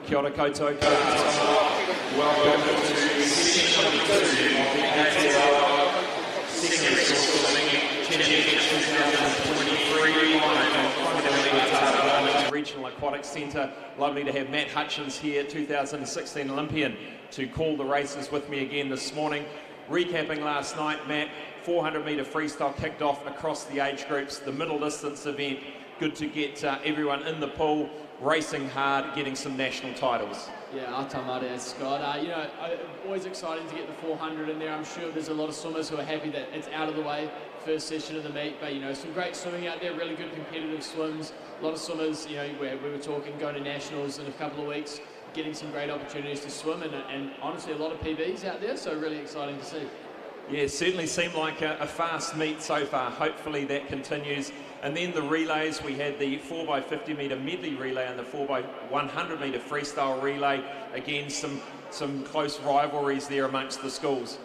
Kia ora koutou, welcome to session number 2 of the Aotearoa Secondary School Swimming Championship 2023 at Wellington Regional Aquatic Centre. Lovely to have Matt Hutchins here, 2016 Olympian, to call the races with me again this morning. Recapping last night, Matt, 400 metre freestyle kicked off across the age groups, the middle distance event. Good to get everyone in the pool, racing hard, getting some national titles. Yeah, atamare, Scott. Always exciting to get the 400 in there. I'm sure there's a lot of swimmers who are happy that it's out of the way, first session of the meet. But, some great swimming out there, really good competitive swims. A lot of swimmers, where we were talking, going to nationals in a couple of weeks, getting some great opportunities to swim, and honestly, a lot of PBs out there, so really exciting to see. Yeah, certainly seemed like a fast meet so far. Hopefully that continues. And then the relays, we had the 4x50 metre medley relay and the 4x100 metre freestyle relay. Again, some close rivalries there amongst the schools.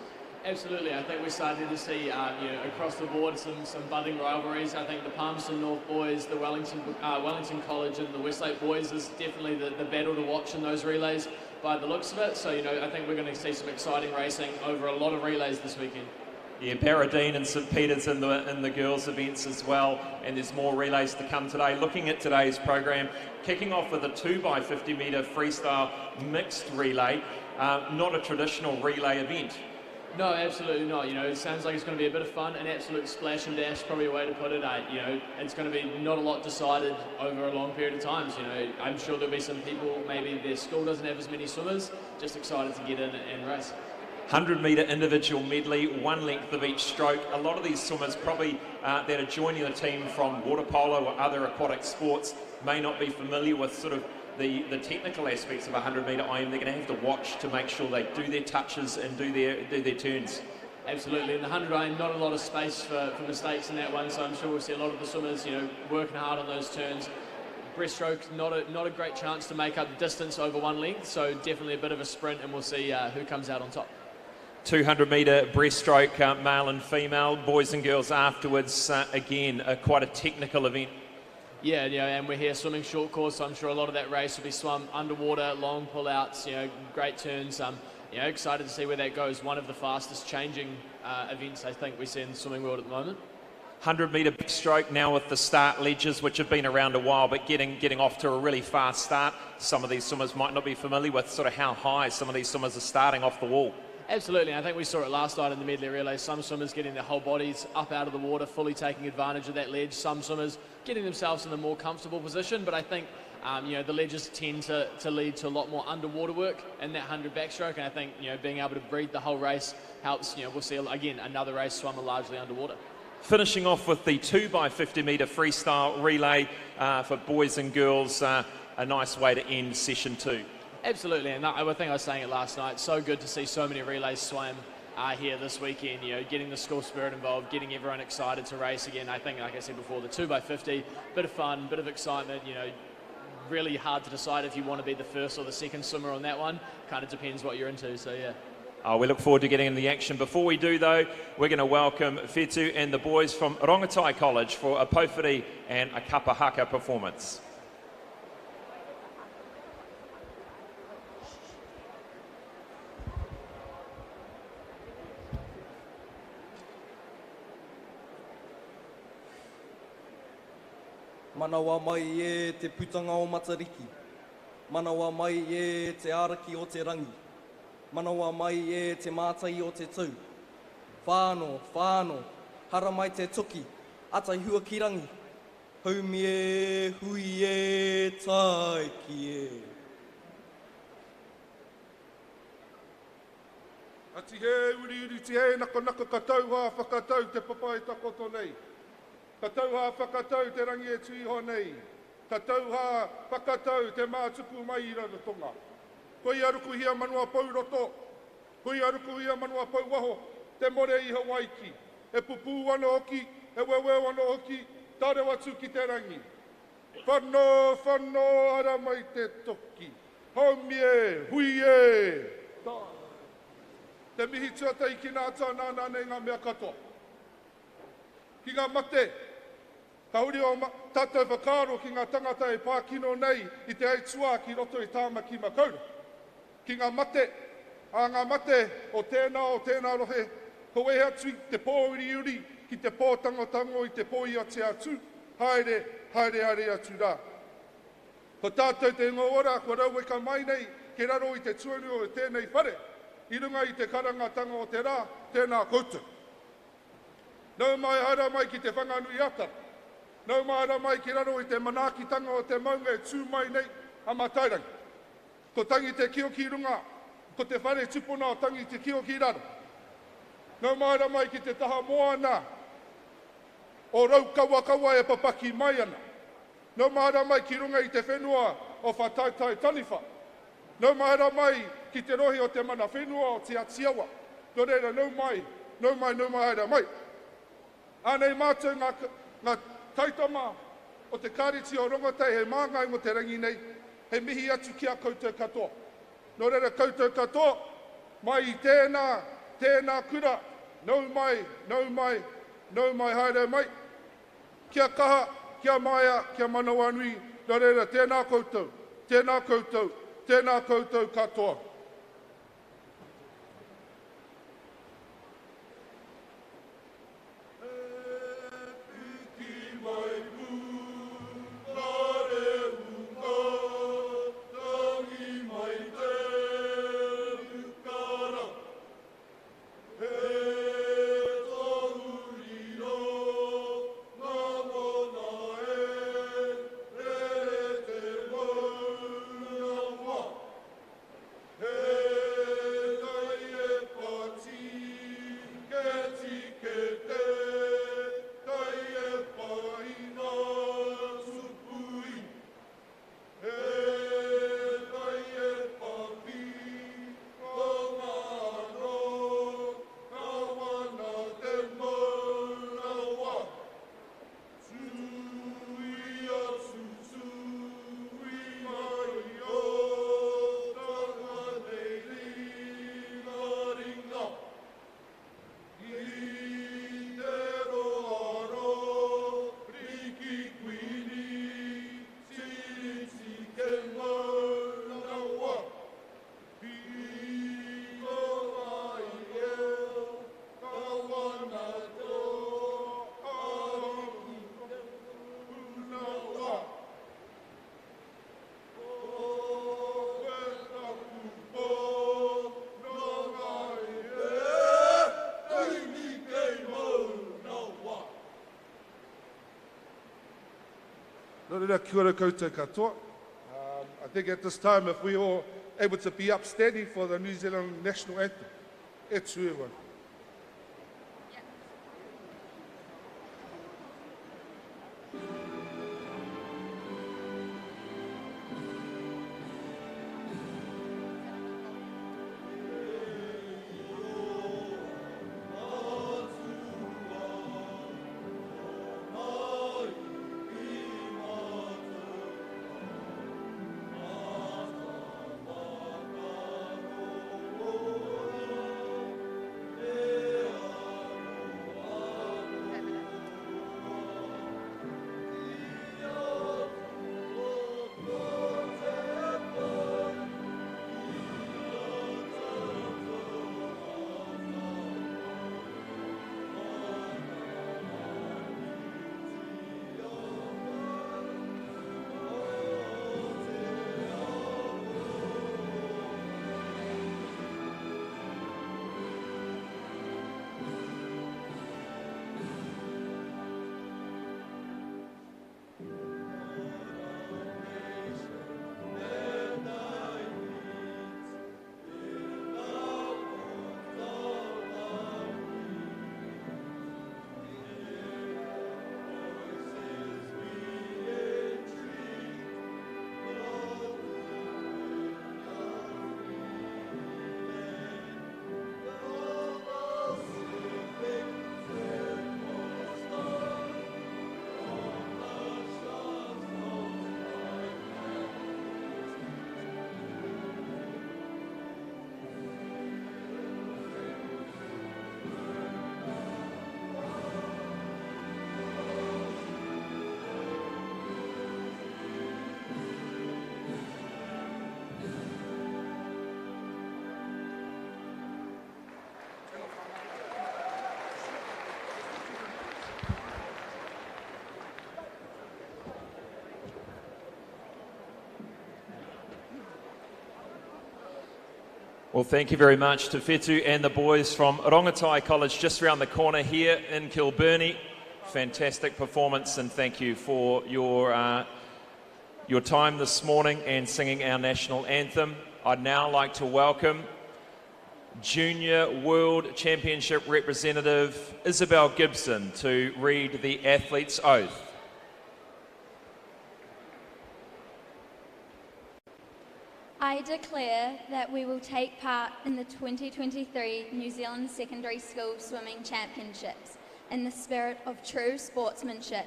Absolutely, I think we're starting to see, across the board, some budding rivalries. I think the Palmerston North boys, the Wellington College and the Westlake boys is definitely the battle to watch in those relays by the looks of it. So, I think we're going to see some exciting racing over a lot of relays this weekend. Yeah, Barradine and St Peters in the girls' events as well, and there's more relays to come today. Looking at today's program, kicking off with a 2x50 metre freestyle mixed relay, not a traditional relay event. No, absolutely not. It sounds like it's going to be a bit of fun, an absolute splash and dash, probably a way to put it. It's going to be not a lot decided over a long period of time. I'm sure there'll be some people, maybe their school doesn't have as many swimmers, just excited to get in and race. 100 metre individual medley, one length of each stroke. A lot of these swimmers probably that are joining the team from water polo or other aquatic sports may not be familiar with sort of the technical aspects of 100 metre IM. They're going to have to watch to make sure they do their touches and do their turns. Absolutely, in the 100 IM, not a lot of space for mistakes in that one, so I'm sure we'll see a lot of the swimmers, working hard on those turns. Breaststroke, not a great chance to make up the distance over one length, so definitely a bit of a sprint, and we'll see who comes out on top. 200 metre breaststroke, male and female, boys and girls afterwards. Again, quite a technical event. Yeah, and we're here swimming short course, so I'm sure a lot of that race will be swum underwater, long pull-outs, great turns. Excited to see where that goes. One of the fastest changing events I think we see in the swimming world at the moment. 100 metre backstroke now with the start ledges, which have been around a while, but getting off to a really fast start. Some of these swimmers might not be familiar with sort of how high some of these swimmers are starting off the wall. Absolutely, I think we saw it last night in the medley relay. Some swimmers getting their whole bodies up out of the water, fully taking advantage of that ledge. Some swimmers getting themselves in a more comfortable position, but I think the ledges tend to lead to a lot more underwater work in that 100 backstroke, and I think being able to breathe the whole race helps. We'll see again another race swum largely underwater. finishing off with the 2x50 metre freestyle relay for boys and girls, a nice way to end session 2. Absolutely, and I think I was saying it last night, so good to see so many relays swam here this weekend, you know, getting the school spirit involved, getting everyone excited to race again. I think, like I said before, the 2x50, bit of fun, bit of excitement, you know, really hard to decide if you want to be the first or the second swimmer on that one. Kind of depends what you're into, so yeah. We look forward to getting in the action. Before we do, though, we're going to welcome Whetu and the boys from Rongotai College for a Powhiri and a kapa haka performance. Manawa mai e te putanga o Matariki. Manawa mai e te araki o te rangi. Manawa mai e te mātai o te tau. Whāno, whāno, hara mai te toki, atai hua ki rangi. Haumi e, hui e, tai ki e. Ati he uri uri ti he nako nako katau ha whakatau te papai takoto nei. Katau ha whakatau te rangi e tui ho nei. Katau ha whakatau te mātuku mai i raratonga. Koi aruku hia manua pau roto. Koi aruku hia manua pau waho. Te more i Hawaiki. E pupu ana hoki, e wewe ana hoki. Tare watu ki te rangi. Whano, whano, ara mai te toki. Haumi e, hui e. Te mihi tuata i ki nā tāna nāne ngā mea katoa. Ki ngā mate, ka huri o tātou whakaro ki ngā tangata e pākino nei i te aitua ki roto i tāma ki makaura. Ki ngā mate, a ngā mate o tēnā rohe, ko e atu te pō uri uri ki te pō tango i te pō i ate atu, haere atu rā. Ko tātou te ngō ora, ko rau e ka mai nei, ke raro i te tuanu o tēnei whare, i runga i te karangatanga o te rā, tēnā koutou. Nau mai hara mai ki te whanganui ata. Nau mai hara mai ki raro i te manakitanga o te maunga e tū mai nei a matairangi. Ko tangi te kio ki runga, ko te whare tupuna o tangi te kio ki raro. Nau mai hara mai ki te taha moana o rau kawa e papaki mai ana. Nau mai hara mai ki runga i te whenua o whatautai taliwha. Nau mai hara mai ki te rohi o te mana whenua o te atiawa. Nō reira, nau mai hara mai. Anei mātou ngā taitama o te kāriti o Rongotai he māngai mo te rangi nei, he mihi atu ki a koutou katoa. Nō reira koutou katoa, mai i tēnā kura, nau mai haere mai. Kia kaha, kia maia, kia manawa nui, nō reira tēnā koutou katoa. Kia ora koutou katoa. I think at this time, if we all able to be up steady for the New Zealand national anthem, e tū e wan. Well, thank you very much to Whetu and the boys from Rongotai College just around the corner here in Kilburnie. Fantastic performance, and thank you for your time this morning and singing our national anthem. I'd now like to welcome Junior World Championship representative Isabel Gibson to read the athlete's oath. I declare that we will take part in the 2023 New Zealand Secondary School Swimming Championships in the spirit of true sportsmanship,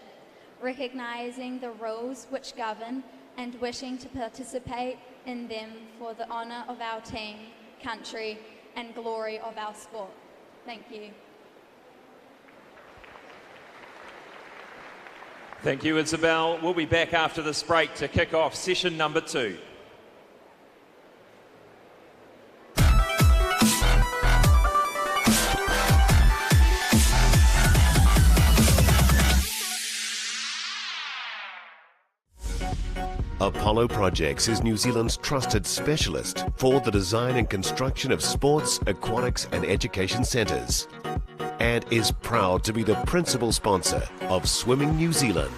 recognising the rules which govern and wishing to participate in them for the honour of our team, country and glory of our sport. Thank you. Thank you, Isabel. We'll be back after this break to kick off session number 2. Apollo Projects is New Zealand's trusted specialist for the design and construction of sports, aquatics and education centres, and is proud to be the principal sponsor of Swimming New Zealand.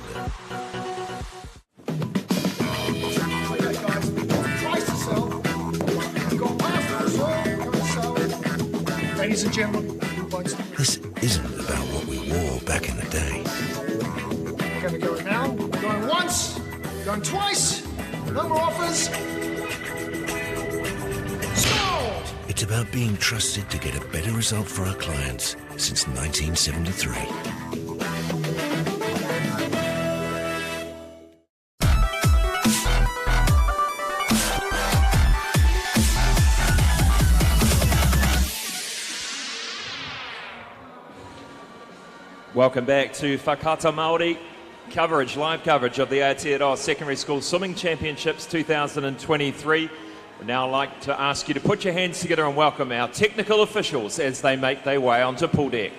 Ladies and gentlemen, this isn't about what we wore back in the day. we're going to go now. Going once, going twice, no more offers. Sold! It's about being trusted to get a better result for our clients since 1973. Welcome back to Whakata Māori coverage, live coverage of the Aotearoa Secondary School Swimming Championships 2023. We'd now like to ask you to put your hands together and welcome our technical officials as they make their way onto pool deck.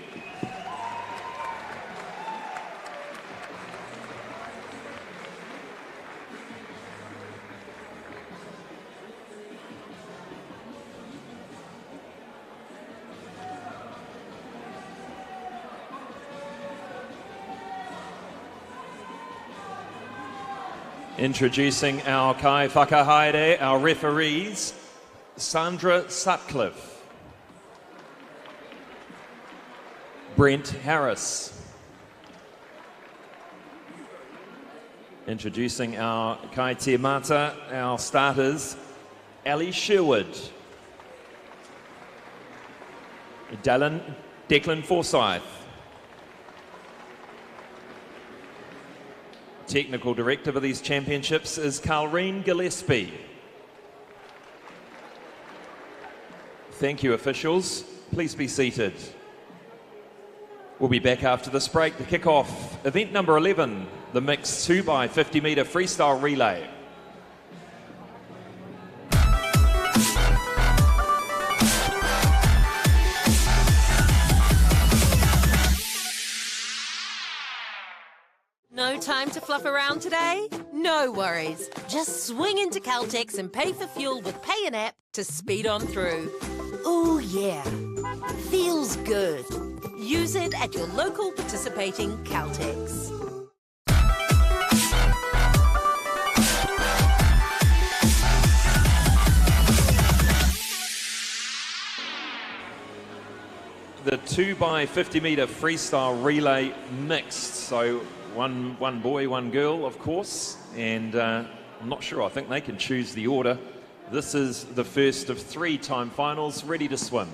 Introducing our kai whakahaere, our referees, Sandra Sutcliffe, Brent Harris. Introducing our kai tiamata, our starters, Ali Sherwood, Declan Forsyth, Technical Director of these championships is Carlreen Gillespie. Thank you, officials. Please be seated. We'll be back after this break to kick off event number 11, the mixed 2x50 metre freestyle relay. No time to fluff around today? No worries. Just swing into Caltex and pay for fuel with Pay an App to speed on through. Oh yeah, feels good. Use it at your local participating Caltex. The 2x50 metre freestyle relay mixed, so one boy, one girl, of course, and I'm not sure, I think they can choose the order. This is the first of 3 time finals ready to swim.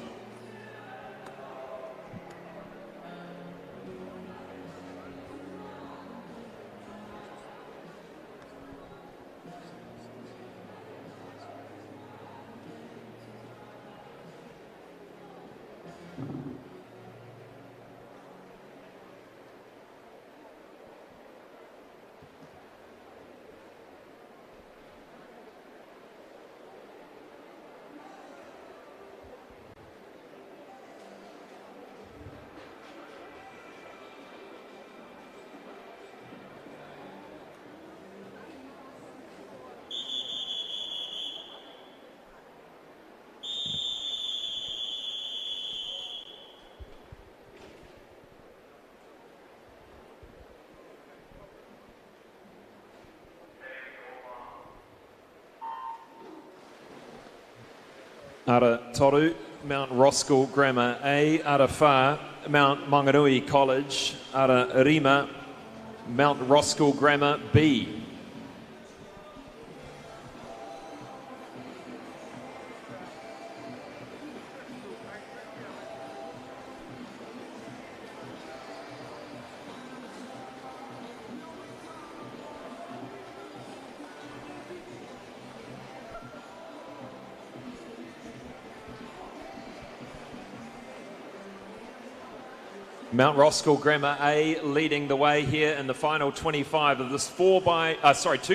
Ara Toru, Mount Roskill Grammar A. Ara Wha, Mount Manganui College. Ara Rima, Mount Roskill Grammar B. Mount Roskill Grammar A leading the way here in the final 25 of this 2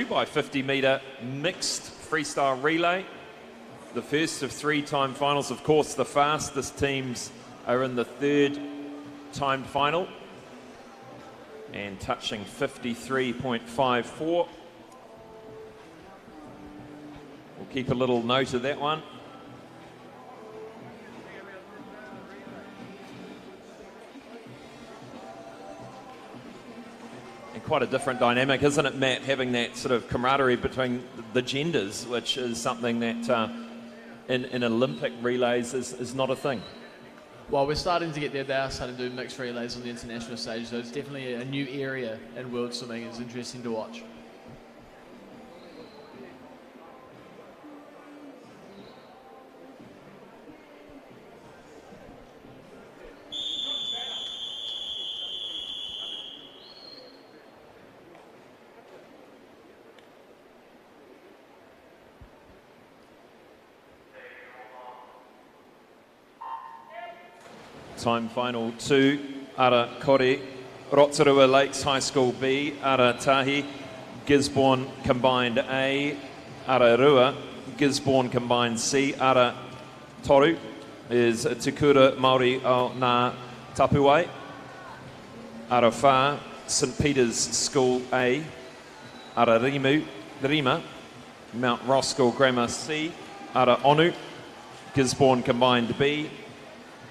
by 50 metre mixed freestyle relay. The first of 3 time finals. Of course, the fastest teams are in the 3rd timed final and touching 53.54. We'll keep a little note of that one. Quite a different dynamic, isn't it, Matt, having that sort of camaraderie between the genders, which is something that in Olympic relays is not a thing. Well, we're starting to get there. They are starting to do mixed relays on the international stage, so it's definitely a new area in world swimming. It's interesting to watch. Time final 2, Ara Kore, Rotorua Lakes High School B, Ara Tahi, Gisborne Combined A, Ara Rua, Gisborne Combined C, Ara Toru is Tukura Māori o Ngā Tapuai, Ara Wha, St Peter's School A, Ara Rima, Mount Roskill Grammar C, Ara Onu, Gisborne Combined B,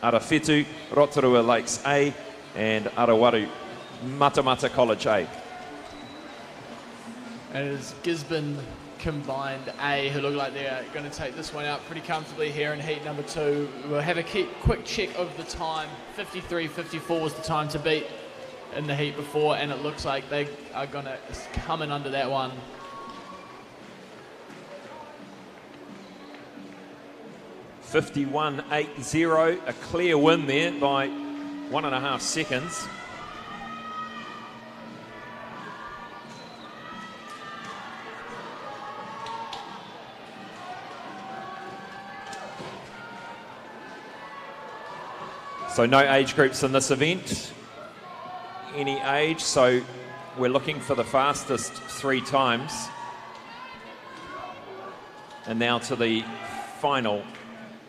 Ara Whetu, Rotorua Lakes A, and Arawaru, Matamata College A. And it's Gisborne Combined A who look like they're going to take this one out pretty comfortably here in heat number 2. We'll have a quick check of the time. 53.54 was the time to beat in the heat before, and it looks like they are going to come in under that one. .51.80, a clear win there by 1.5 seconds. So no age groups in this event, any age, so we're looking for the fastest 3 times. And now to the final.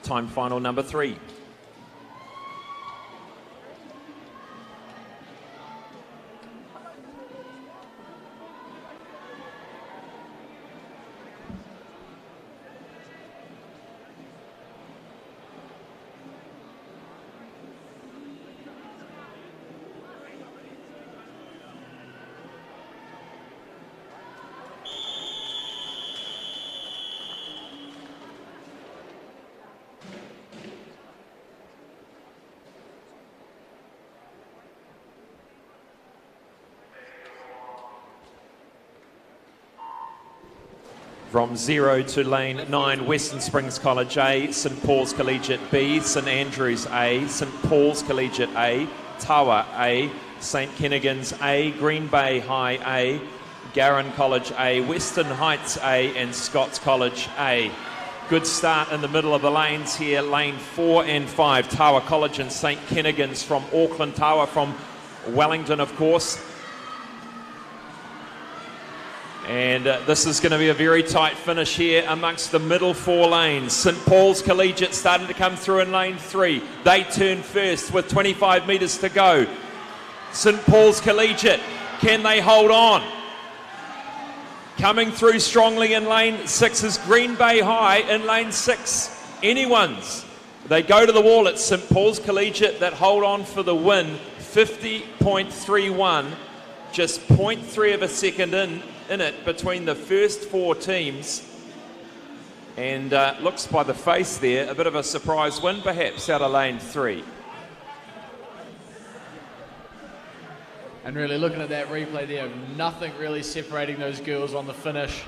Time final number 3. From 0 to lane 9, Western Springs College A, St Paul's Collegiate B, St Andrews A, St Paul's Collegiate A, Tawa A, St Kennigan's A, Green Bay High A, Garran College A, Western Heights A, and Scots College A. Good start in the middle of the lanes here, lane 4 and 5, Tawa College and St Kennigan's from Auckland, Tawa from Wellington, of course. And this is going to be a very tight finish here amongst the middle 4 lanes. St Paul's Collegiate starting to come through in lane 3. They turn first with 25 metres to go. St Paul's Collegiate, can they hold on? Coming through strongly in lane 6 is Green Bay High in lane 6. Anyone's. They go to the wall. It's St Paul's Collegiate that hold on for the win. 50.31, just 0.3 of a second in it between the first 4 teams. And looks by the face there, a bit of a surprise win perhaps out of lane 3. And really looking at that replay there, nothing really separating those girls on the finish.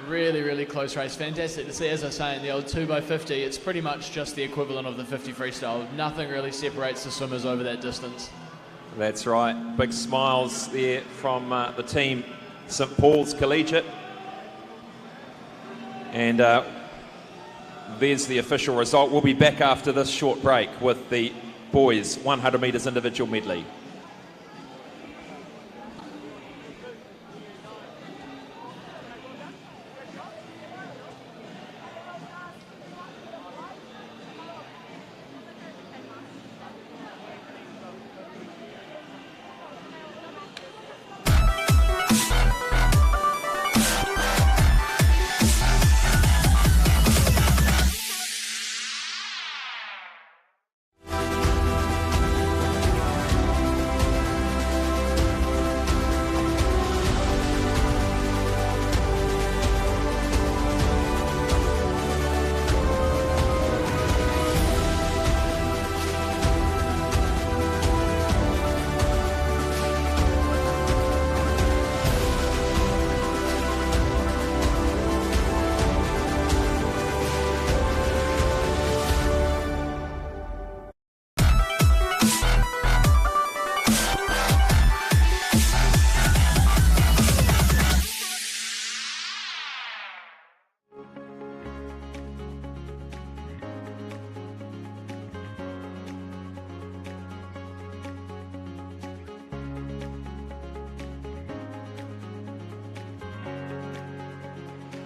Really, really close race. Fantastic to see, as I say, in the old 2x50, it's pretty much just the equivalent of the 50 freestyle. Nothing really separates the swimmers over that distance. That's right. Big smiles there from the team, St Paul's Collegiate. And there's the official result. We'll be back after this short break with the boys 100 metres individual medley.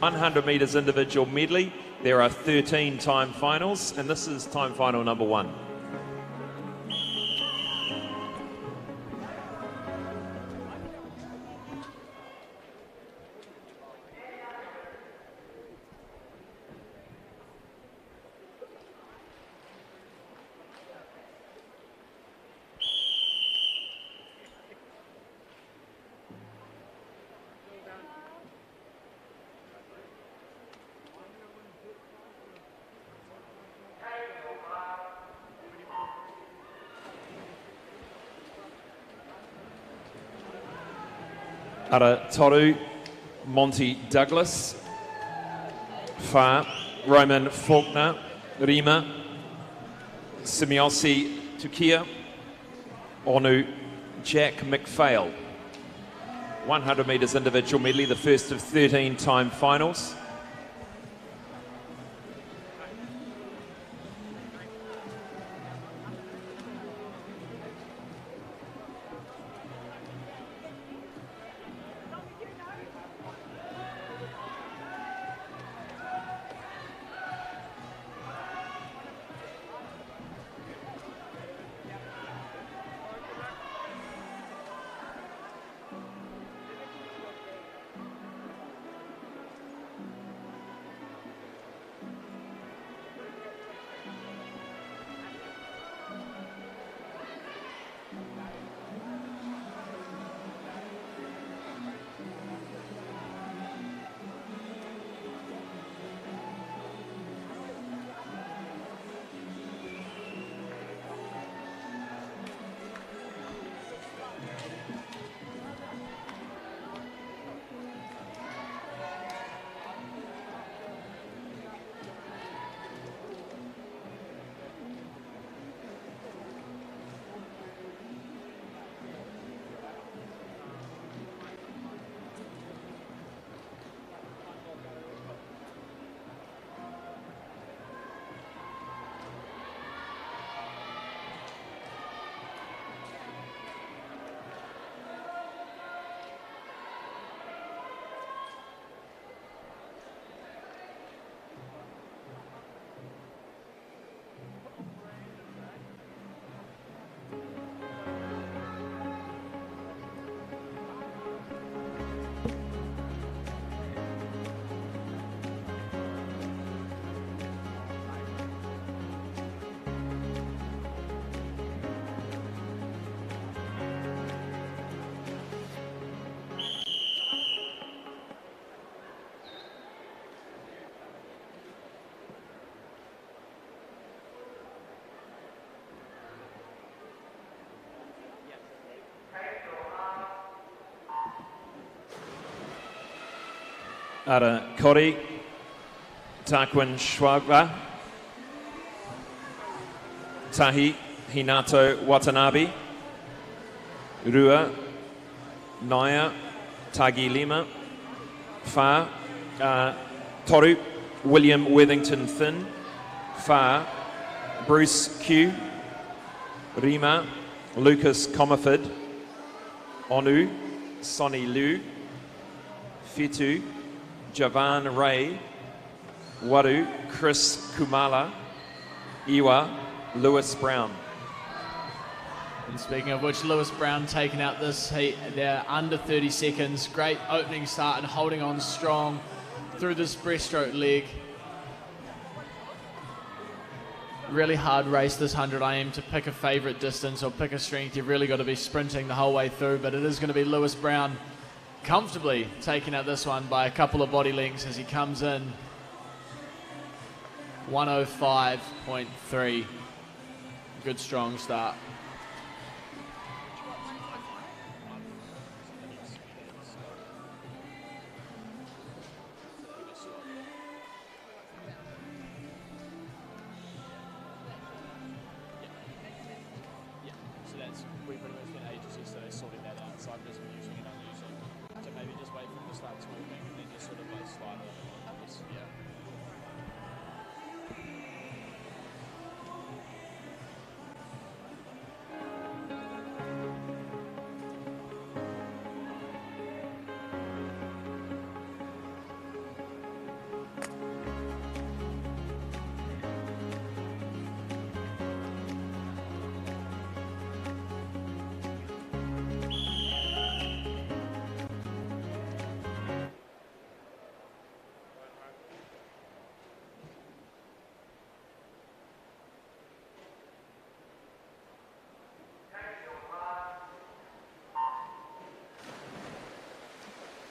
...100 metres individual medley. There are 13 time finals, and this is time final number 1. Ara Toru, Monty Douglas, Fa, Roman Faulkner, Rima, Simiosi Tukia, Onu, Jack McPhail. 100 metres individual medley, the first of 13 time finals. Ara Kori, Takwin Schwaga, Tahi Hinato Watanabe, Rua, Naya, Tagi Lima, Fa, Toru, William Worthington Thin, Fa, Bruce Q, Rima, Lucas Comerford, Onu, Sonny Liu, Fitu, Javan Ray, Waru, Chris Kumala, Iwa, Lewis Brown. And speaking of which, Lewis Brown taking out this heat. They're under 30 seconds. Great opening start and holding on strong through this breaststroke leg. Really hard race, this 100 IM, to pick a favourite distance or pick a strength. You've really got to be sprinting the whole way through, but it is going to be Lewis Brown comfortably taking out this one by a couple of body lengths as he comes in 105.3. Good strong start.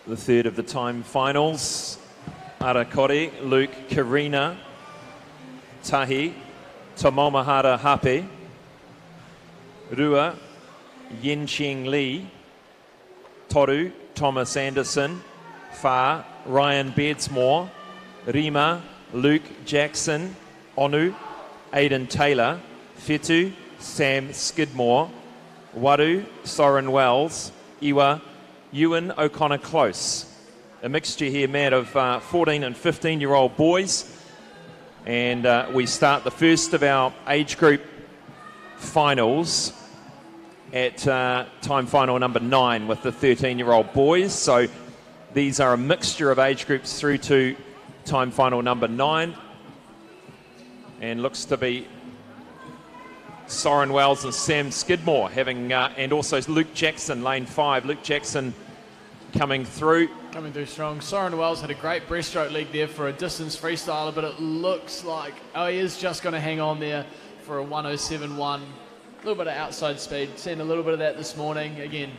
The third of the time finals, Arakori, Luke Karina, Tahi, Tomomahara Hape, Rua, Yinching Lee, Toru, Thomas Anderson, Fa, Ryan Beardsmore, Rima, Luke Jackson, Onu, Aidan Taylor, Fitu, Sam Skidmore, Waru, Soren Wells, Iwa, Ewan O'Connor Close. A mixture here, Matt, of 14 and 15-year-old boys. And we start the first of our age group finals at time final number 9 with the 13-year-old boys. So these are a mixture of age groups through to time final number 9. And looks to be Soren Wells and Sam Skidmore having, and also Luke Jackson, lane 5. Luke Jackson coming through strong. Soren Wells had a great breaststroke leg there for a distance freestyler, but it looks like, he is just going to hang on there for a 107.1. A little bit of outside speed. Seen a little bit of that this morning. Again,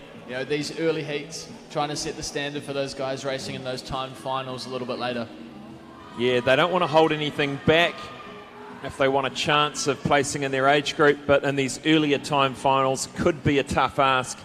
these early heats, trying to set the standard for those guys racing in those time finals a little bit later. Yeah, they don't want to hold anything back if they want a chance of placing in their age group, but in these earlier time finals could be a tough ask.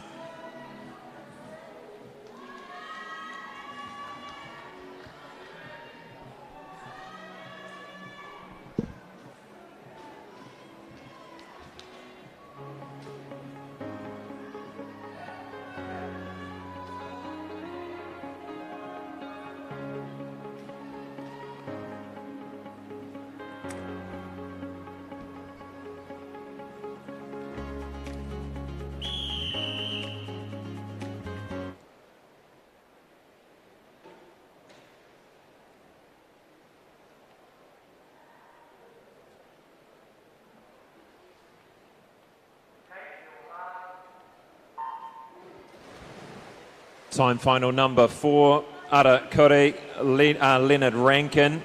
Time final number 4, Ara Kore, Leonard Rankin,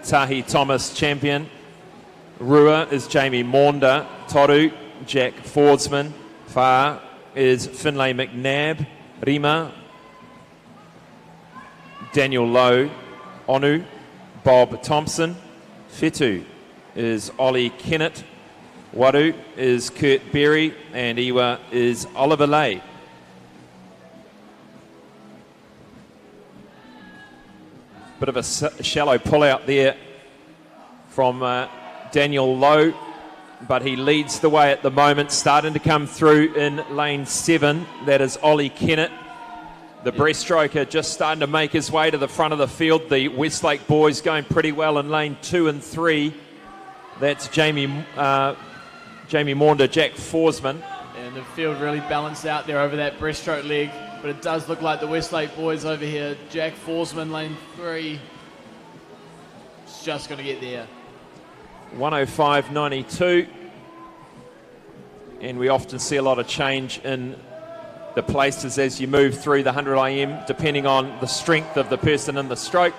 Tahi Thomas champion. Rua is Jamie Maunda, Toru, Jack Fordsman. Fa is Finlay McNabb, Rima, Daniel Lowe, Onu, Bob Thompson. Fitu is Ollie Kennett, Waru is Kurt Berry, and Iwa is Oliver Lay. Bit of a shallow pull out there from Daniel Lowe, but he leads the way at the moment. Starting to come through in lane 7. That is Ollie Kennett. The breaststroker just starting to make his way to the front of the field. The Westlake boys going pretty well in lane 2 and 3. That's Jamie Maunder, Jack Forsman. And the field really balanced out there over that breaststroke leg. But it does look like the Westlake boys over here. Jack Forsman, lane 3, is just going to get there. 105.92. And we often see a lot of change in the places as you move through the 100 IM, depending on the strength of the person in the stroke.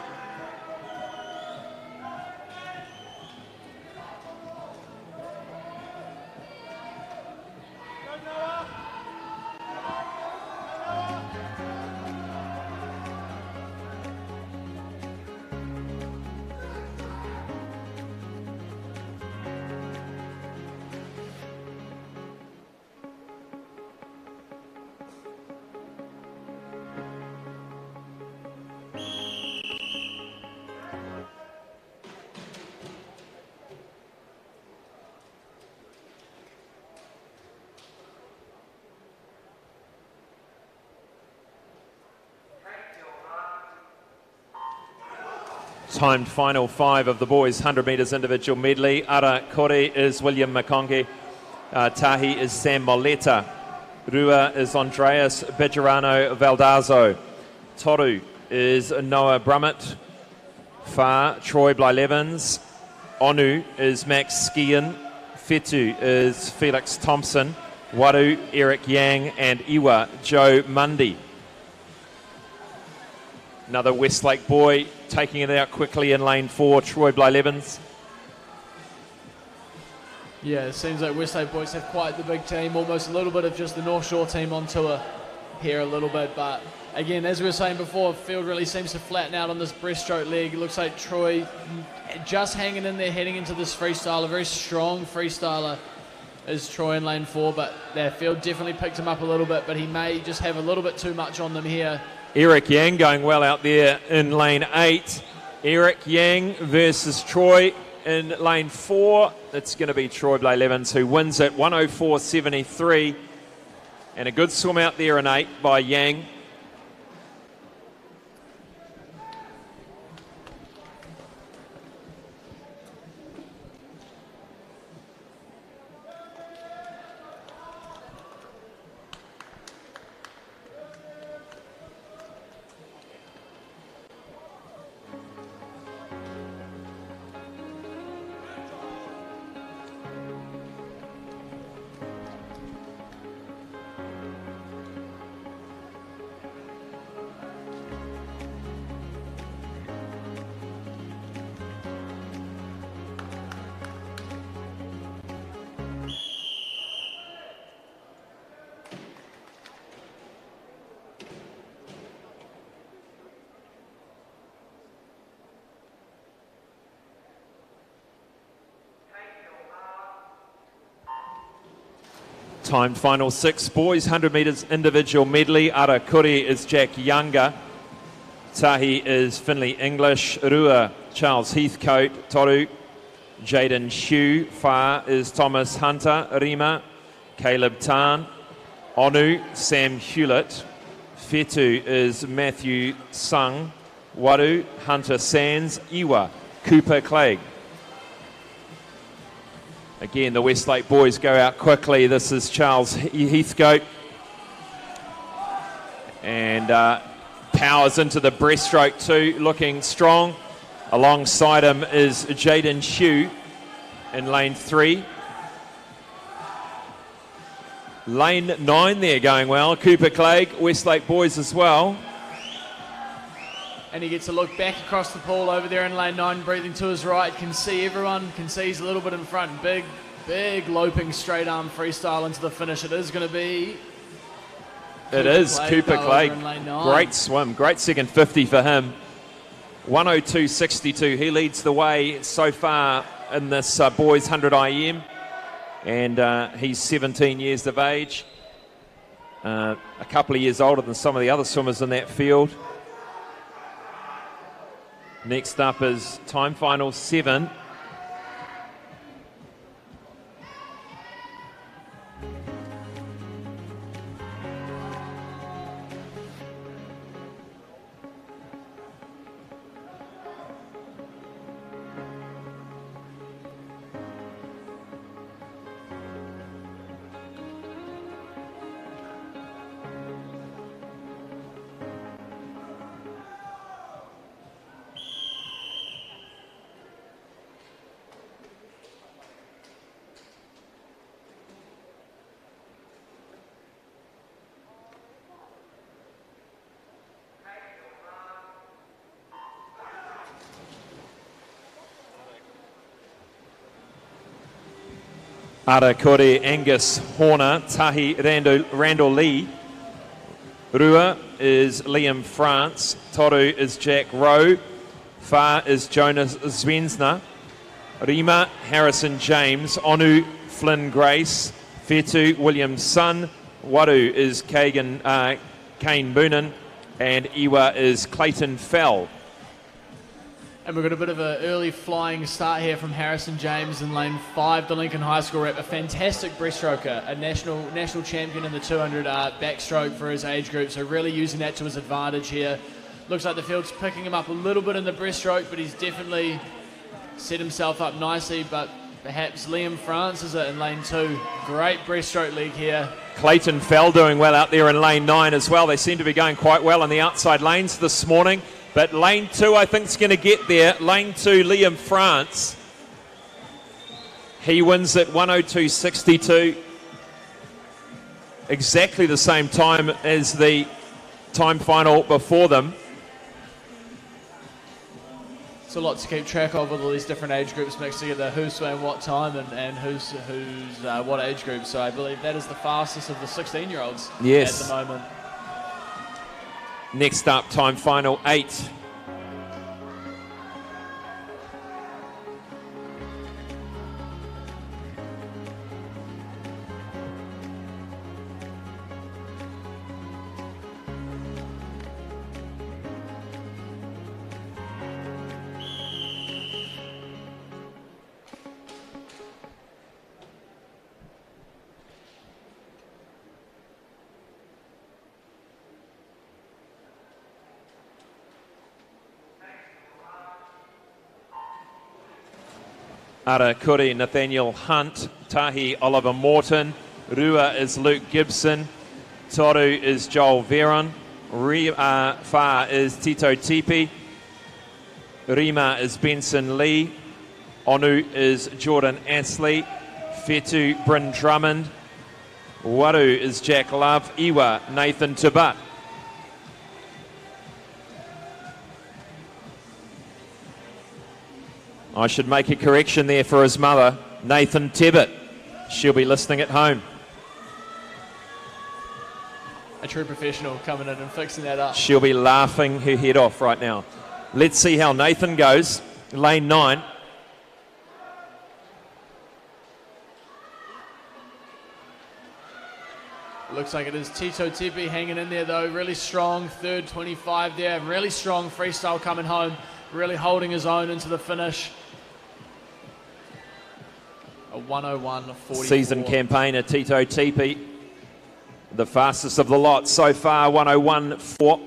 Timed final 5 of the boys' 100 metres individual medley. Ara Kore is William McConkie. Tahi is Sam Moleta. Rua is Andreas Bejarano Valdazo. Toru is Noah Brummett. Fa, Troy Bly-Levens. Onu is Max Skian. Fetu is Felix Thompson. Waru, Eric Yang. And Iwa, Joe Mundy. Another Westlake boy taking it out quickly in lane 4, Troy Bly-Levens. Yeah, it seems like Westlake boys have quite the big team, almost a little bit of just the North Shore team on tour here a little bit. But again, as we were saying before, field really seems to flatten out on this breaststroke leg. It looks like Troy just hanging in there heading into this freestyle. A very strong freestyler is Troy in lane 4, but their field definitely picked him up a little bit, but he may just have a little bit too much on them here. Eric Yang going well out there in lane 8. Eric Yang versus Troy in lane 4. It's going to be Troy Bly-Levens who wins it, 104.73. And a good swim out there in 8 by Yang. Timed final 6, boys 100 metres individual medley. Ara Kore is Jack Younger. Tahi is Finley English. Rua, Charles Heathcote. Toru, Jaden Hugh. Fa is Thomas Hunter. Rima, Caleb Tan. Onu, Sam Hewlett. Fetu is Matthew Sung. Waru, Hunter Sands. Iwa, Cooper Clegg. Again, the Westlake boys go out quickly. This is Charles Heathcote. And powers into the breaststroke too, looking strong. Alongside him is Jaden Hugh in lane 3. Lane 9 there going well. Cooper Clegg, Westlake boys as well. And he gets a look back across the pool over there in lane 9, breathing to his right. Can see everyone, can see he's a little bit in front. Big loping straight arm freestyle into the finish. It is going to be... Cooper Clegg. Great swim, great second 50 for him. 102.62. He leads the way so far in this boys 100 IM. And he's 17 years of age. A couple of years older than some of the other swimmers in that field. Next up is time final 7. Ara Kore Angus Horner, Tahi Randall Lee. Rua is Liam France. Toru is Jack Rowe. Fa is Jonas Svensna. Rima Harrison James. Onu Flynn Grace. Fetu William Sun. Waru is Kane Boonan. And Iwa is Clayton Fell. And we've got a bit of an early flying start here from Harrison James in lane 5, the Lincoln High School rep. A fantastic breaststroker, a national champion in the 200 backstroke for his age group, so really using that to his advantage here. Looks like the field's picking him up a little bit in the breaststroke, but he's definitely set himself up nicely. But perhaps Liam France is it in lane 2. Great breaststroke league here. Clayton Fell doing well out there in lane 9 as well. They seem to be going quite well in the outside lanes this morning. But lane 2, I think, is going to get there. Lane 2, Liam France. He wins at 102.62. Exactly the same time as the time final before them. It's a lot to keep track of with all these different age groups mixed together. Who's swam what time and who's what age group. So I believe that is the fastest of the 16-year-olds yes. at the moment. Next up, time final 8. Ara Kuri, Nathaniel Hunt. Tahi, Oliver Morton. Rua is Luke Gibson. Toru is Joel Veron. Fa is Tito Tipi. Rima is Benson Lee. Onu is Jordan Astley. Fetu Bryn Drummond. Waru is Jack Love. Iwa Nathan Tabat. I should make a correction there for his mother, Nathan Tebbit. She'll be listening at home. A true professional coming in and fixing that up. She'll be laughing her head off right now. Let's see how Nathan goes. Lane 9. Looks like it is Tito Tipi hanging in there though. Really strong, third 25 there. Really strong freestyle coming home. Really holding his own into the finish. A 101.44. Season campaigner Tito Tipi. The fastest of the lot so far, 101.4.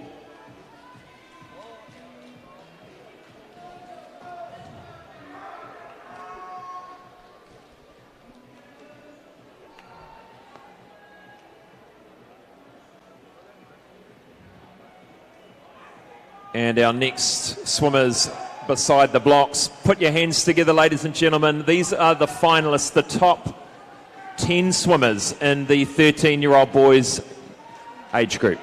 And our next swimmers beside the blocks. Put your hands together, ladies and gentlemen. These are the finalists, the top 10 swimmers in the 13-year-old boys age group.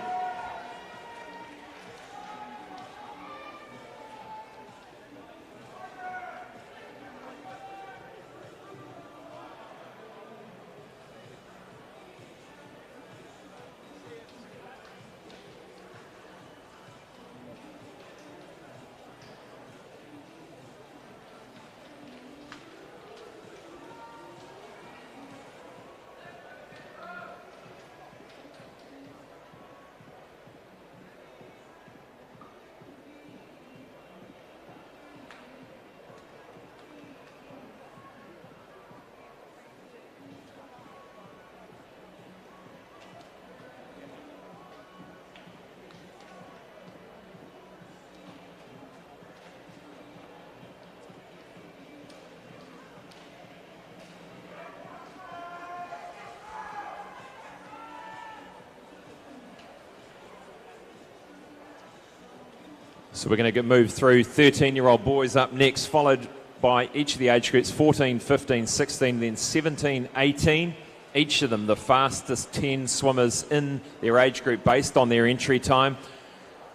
So we're going to get moved through 13-year-old boys up next, followed by each of the age groups, 14, 15, 16, then 17, 18. Each of them the fastest 10 swimmers in their age group based on their entry time.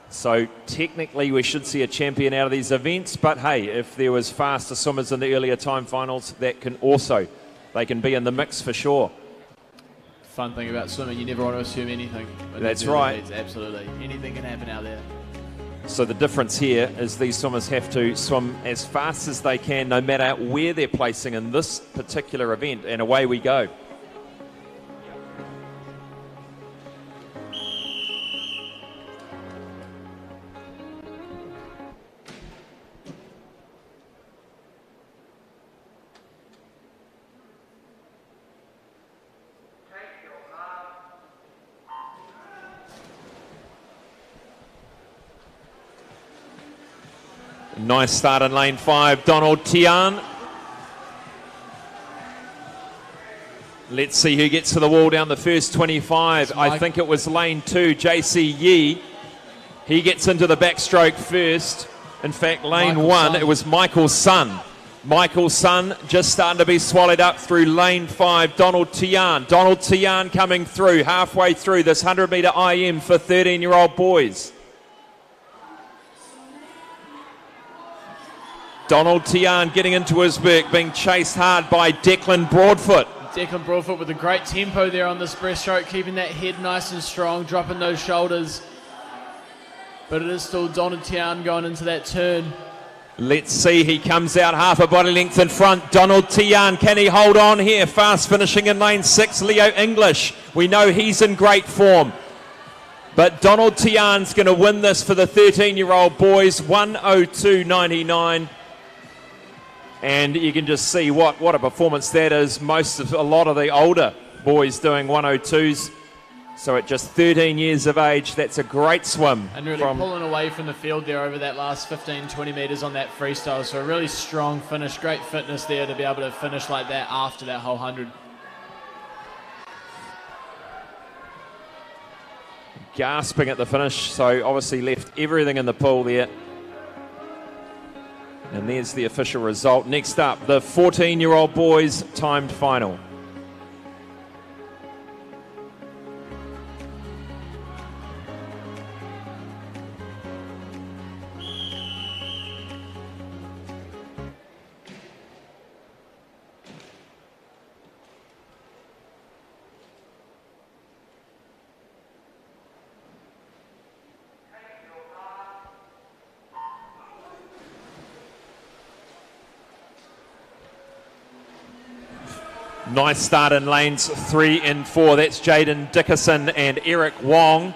So technically we should see a champion out of these events, but hey, if there was faster swimmers in the earlier time finals, that can also, they can be in the mix for sure. Fun thing about swimming, you never want to assume anything. That's right. Absolutely. Anything can happen out there. So the difference here is these swimmers have to swim as fast as they can, no matter where they're placing in this particular event, and away we go. Nice start in lane 5, Donald Tian. Let's see who gets to the wall down the first 25. I think it was lane 2, JC Yee. He gets into the backstroke first. In fact, lane 1, it was Michael Sun. Michael Sun just starting to be swallowed up through lane 5, Donald Tian. Donald Tian coming through, halfway through this 100-metre IM for 13-year-old boys. Donald Tian getting into his work, being chased hard by Declan Broadfoot. Declan Broadfoot with a great tempo there on this breaststroke, keeping that head nice and strong, dropping those shoulders. But it is still Donald Tian going into that turn. Let's see, he comes out half a body length in front. Donald Tian, can he hold on here? Fast finishing in lane 6, Leo English. We know he's in great form. But Donald Tian's going to win this for the 13-year-old boys, 1:02.99. And you can just see what a performance that is. A lot of the older boys doing 1:02s. So at just 13 years of age, that's a great swim. And really pulling away from the field there over that last 15, 20 metres on that freestyle. So a really strong finish, great fitness there to be able to finish like that after that whole 100. Gasping at the finish, so obviously left everything in the pool there. And there's the official result. Next up, the 14-year-old boys timed final. Nice start in lanes 3 and 4. That's Jaden Dickerson and Eric Wong.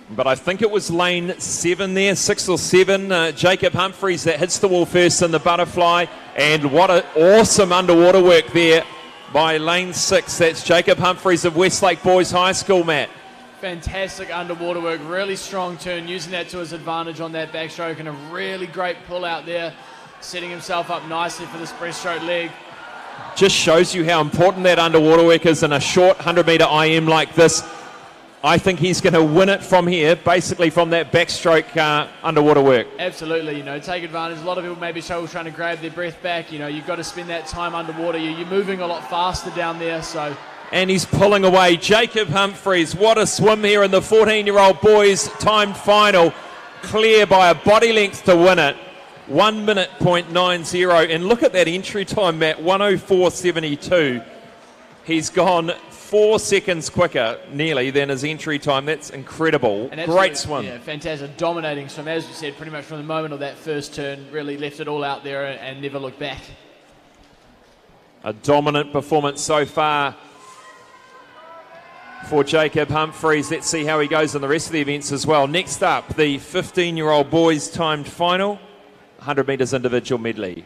But I think it was lane 7 there, 6 or 7. Jacob Humphreys that hits the wall first in the butterfly. And what an awesome underwater work there by lane 6. That's Jacob Humphreys of Westlake Boys High School, Matt. Fantastic underwater work, really strong turn, using that to his advantage on that backstroke, and a really great pull out there, setting himself up nicely for this breaststroke leg. Just shows you how important that underwater work is in a short 100-metre IM like this. I think he's going to win it from here, basically from that backstroke underwater work. Absolutely, take advantage. A lot of people maybe struggle trying to grab their breath back. You've got to spend that time underwater. You're moving a lot faster down there, so... And he's pulling away. Jacob Humphreys, what a swim here in the 14-year-old boys timed final. Clear by a body length to win it. 1 minute .90, and look at that entry time, Matt, 1:04.72. He's gone 4 seconds quicker, nearly, than his entry time. That's incredible. Great swim. Yeah, fantastic, dominating swim. As you said, pretty much from the moment of that first turn, really left it all out there and never looked back. A dominant performance so far for Jacob Humphreys. Let's see how he goes in the rest of the events as well. Next up, the 15-year-old boys timed final. 100 metres individual medley.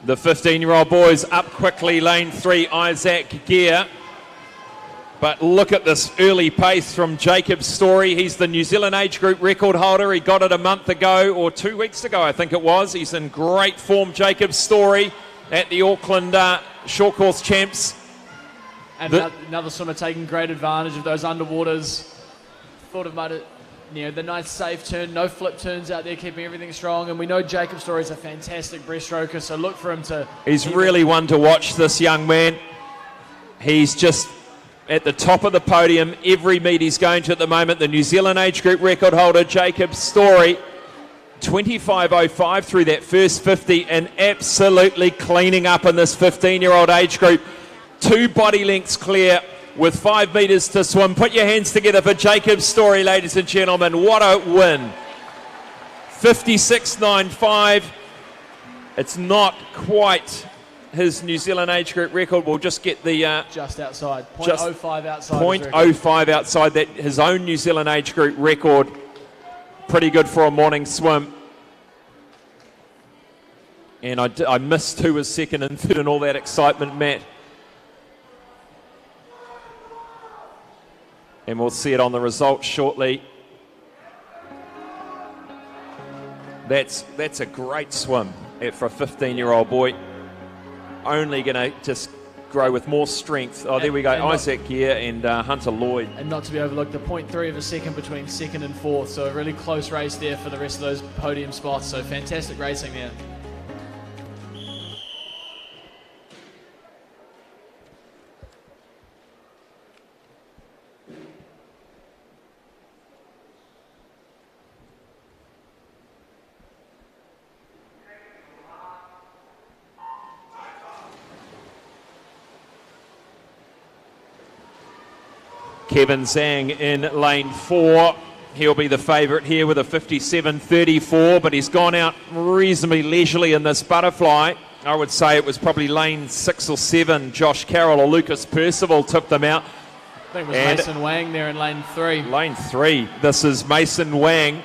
The 15-year-old boys up quickly, lane 3, Isaac Gear. But look at this early pace from Jacob Story. He's the New Zealand age group record holder. He got it a month ago, or 2 weeks ago, I think it was. He's in great form, Jacob Story, at the Auckland Short Course Champs. And another swimmer taking great advantage of those underwaters. Thought about it, the nice safe turn, no flip turns out there, keeping everything strong. And we know Jacob Story is a fantastic breaststroker, so look for him to... He's really one to watch, this young man. He's just at the top of the podium every meet he's going to at the moment. The New Zealand age group record holder, Jacob Story, 25.05 through that first 50 and absolutely cleaning up in this 15-year-old age group. 2 body lengths clear with 5 metres to swim. Put your hands together for Jacob Story, ladies and gentlemen. What a win. 56.95. It's not quite his New Zealand age group record. We'll just get the... just outside. 0.05 outside. 0.05 outside that, his own New Zealand age group record. Pretty good for a morning swim. And I missed who was second and third and all that excitement, Matt. And we'll see it on the results shortly. That's a great swim for a 15-year-old boy. Only going to just grow with more strength. Oh, there we go. Isaac Gear and Hunter Lloyd. And not to be overlooked, the 0.3 of a second between second and fourth. So a really close race there for the rest of those podium spots. So fantastic racing there. Kevin Zhang in lane 4. He'll be the favourite here with a 57.34, but he's gone out reasonably leisurely in this butterfly. I would say it was probably lane 6 or 7. Josh Carroll or Lucas Percival took them out. I think it was Mason Wang there in lane 3. Lane 3. This is Mason Wang.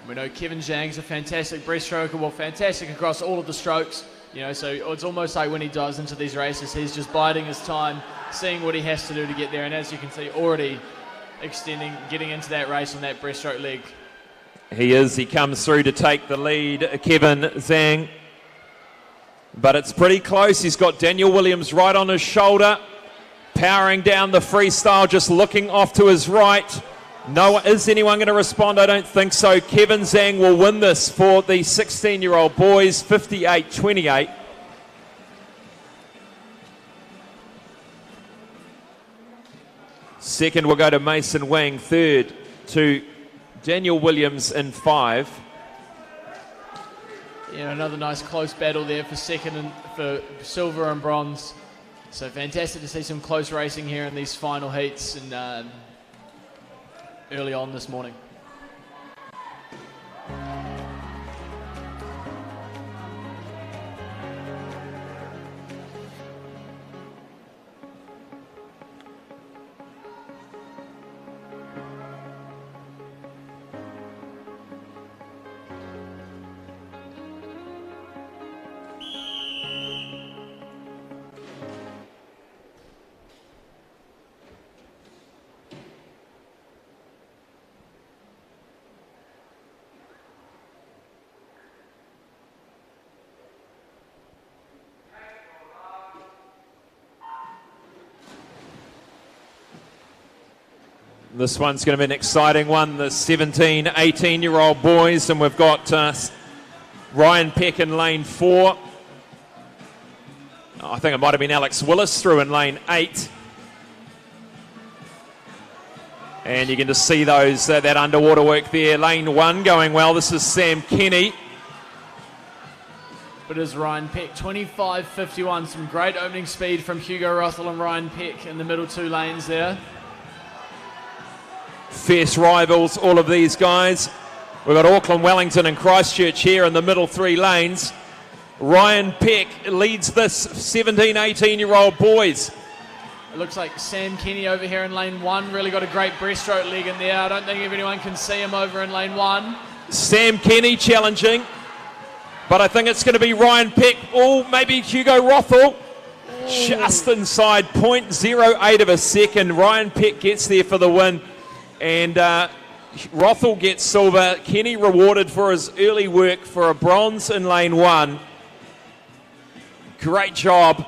We know Kevin Zhang's a fantastic breaststroker, well, fantastic across all of the strokes. So it's almost like when he dives into these races, he's just biding his time, seeing what he has to do to get there. And as you can see, already getting into that race on that breaststroke leg. He comes through to take the lead, Kevin Zhang. But it's pretty close. He's got Daniel Williams right on his shoulder, powering down the freestyle, just looking off to his right. Is anyone going to respond? I don't think so. Kevin Zhang will win this for the 16-year-old boys, 58.28. Second will go to Mason Wang. Third to Daniel Williams in 5. Another nice close battle there for second and for silver and bronze. So fantastic to see some close racing here in these final heats and early on this morning. This one's going to be an exciting one, the 17, 18-year-old boys, and we've got Ryan Peck in lane 4. I think it might have been Alex Willis through in lane 8. And you can just see those that underwater work there. Lane 1 going well. This is Sam Kenny. But it's Ryan Peck, 25.51. Some great opening speed from Hugo Rothwell and Ryan Peck in the middle 2 lanes there. Fierce rivals, all of these guys. We've got Auckland, Wellington and Christchurch here in the middle 3 lanes. Ryan Peck leads this 17, 18-year-old boys. It looks like Sam Kenny over here in lane 1 really got a great breaststroke leg in there. I don't think anyone can see him over in lane 1. Sam Kenny challenging. But I think it's going to be Ryan Peck, or maybe Hugo Rothel. Just inside 0.08 of a second. Ryan Peck gets there for the win. And Rothel gets silver. Kenny rewarded for his early work for a bronze in lane 1. Great job.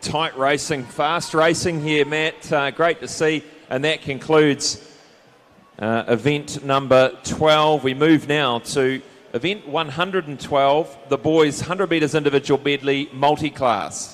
Tight racing, fast racing here, Matt. Great to see. And that concludes event number 12. We move now to event 112, the boys 100 metres individual medley multi-class.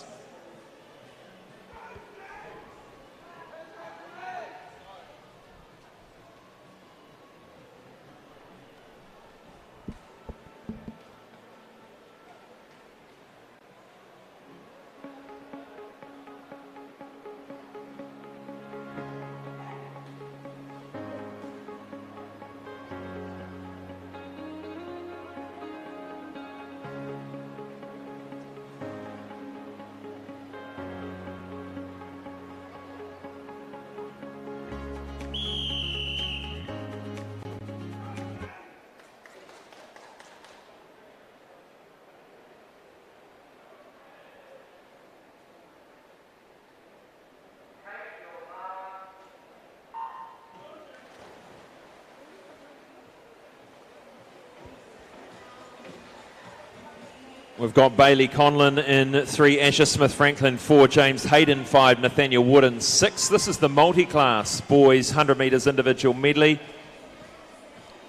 We've got Bailey Conlon in 3, Asher Smith-Franklin 4, James Hayden 5, Nathaniel Wooden 6. This is the multi-class boys 100 metres individual medley,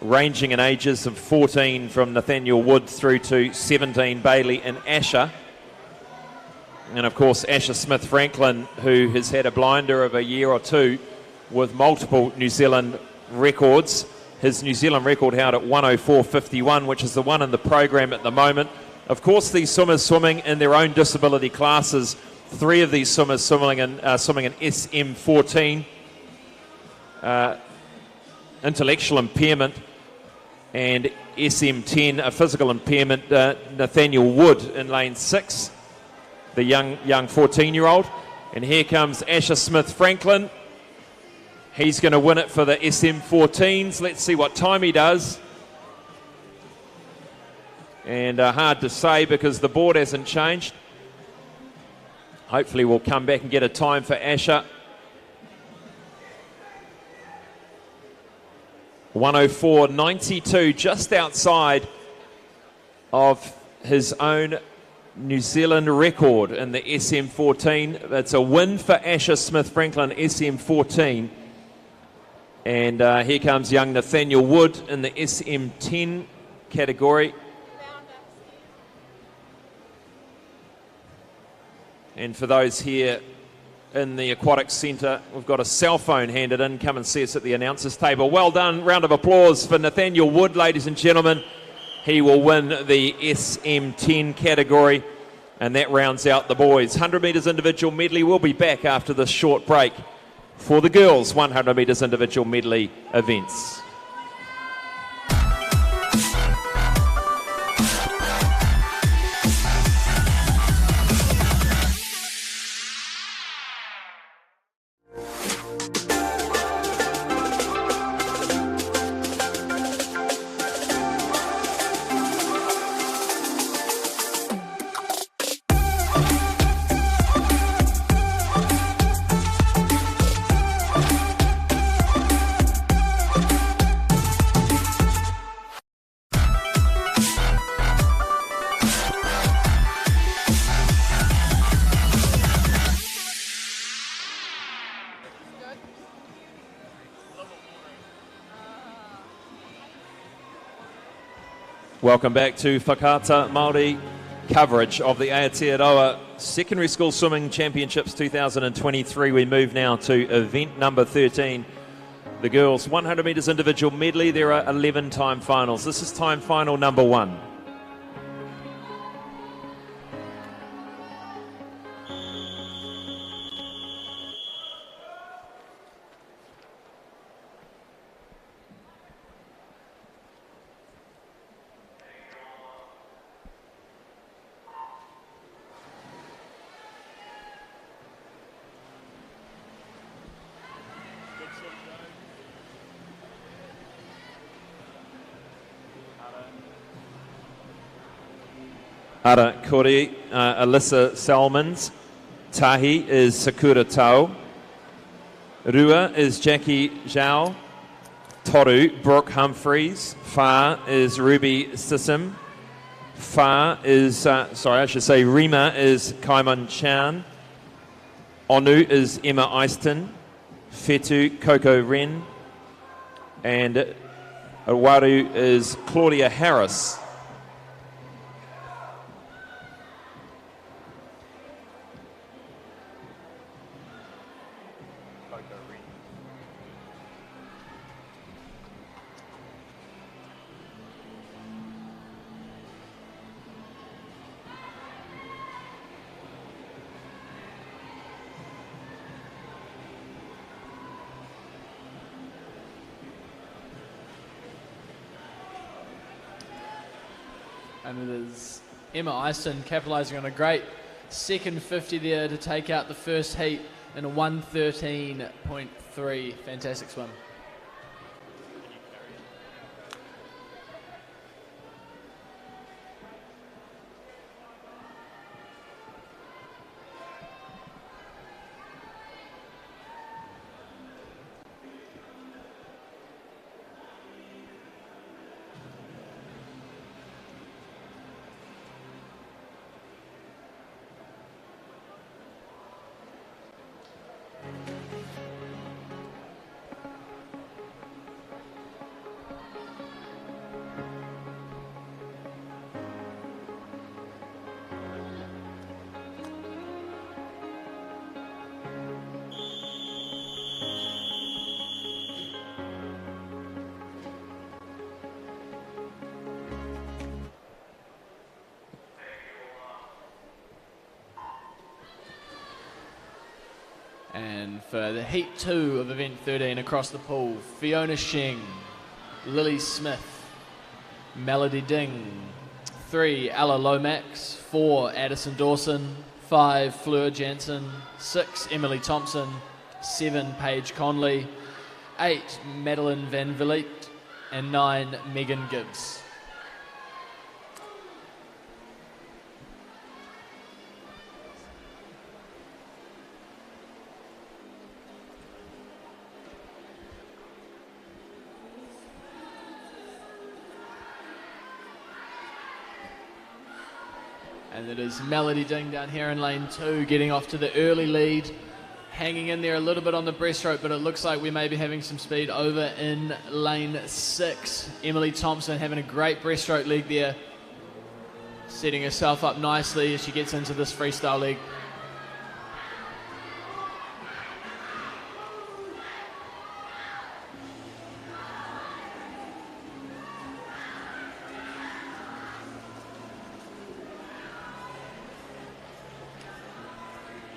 ranging in ages of 14 from Nathaniel Wood through to 17, Bailey and Asher. And of course Asher Smith-Franklin, who has had a blinder of a year or two with multiple New Zealand records. His New Zealand record held at 104.51, which is the one in the program at the moment. Of course, these swimmers swimming in their own disability classes. 3 of these swimmers swimming in SM14, intellectual impairment, and SM10, a physical impairment. Nathaniel Wood in lane 6, the young 14-year-old. And here comes Asher Smith-Franklin. He's going to win it for the SM14s. Let's see what time he does. And hard to say because the board hasn't changed. Hopefully we'll come back and get a time for Asher. 104.92, just outside of his own New Zealand record in the SM14. It's a win for Asher Smith-Franklin, SM14. And here comes young Nathaniel Wood in the SM10 category. And for those here in the Aquatic Centre, we've got a cell phone handed in. Come and see us at the announcers table. Well done. Round of applause for Nathaniel Wood, ladies and gentlemen. He will win the SM10 category, and that rounds out the boys. 100 metres individual medley. We'll be back after this short break for the girls' 100 metres individual medley events. Welcome back to Whakaata Māori coverage of the Aotearoa Secondary School Swimming Championships 2023. We move now to event number 13, the girls 100 metres individual medley. There are 11 time finals. This is time final number 1. Ara Kore, Alyssa Salmons. Tahi is Sakura Tau. Rua is Jackie Zhao. Toru, Brooke Humphreys. Fa is Ruby Sissom. Fa is, Rima is Kaimon Chan. Onu is Emma Eiston. Fetu, Coco Wren. And Awaru is Claudia Harris. And it is Emma Eiston capitalising on a great second 50 there to take out the first heat in a 1:13.3. Fantastic swim. And for the Heat 2 of Event 13 across the pool, Fiona Sheng, Lily Smith, Melody Ding, 3, Ella Lomax, 4, Addison Dawson, 5, Fleur Jansen, 6, Emily Thompson, 7, Paige Conley, 8, Madeline Van Vliet, and 9, Megan Gibbs. And it is Melody Ding down here in lane 2, getting off to the early lead, hanging in there a little bit on the breaststroke, but it looks like we may be having some speed over in lane 6. Emily Thompson having a great breaststroke leg there, setting herself up nicely as she gets into this freestyle leg.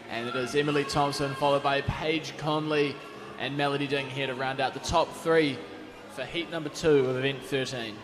And it is Emily Thompson followed by Paige Conley and Melody Ding here to round out the top 3 for heat number 2 of event 13.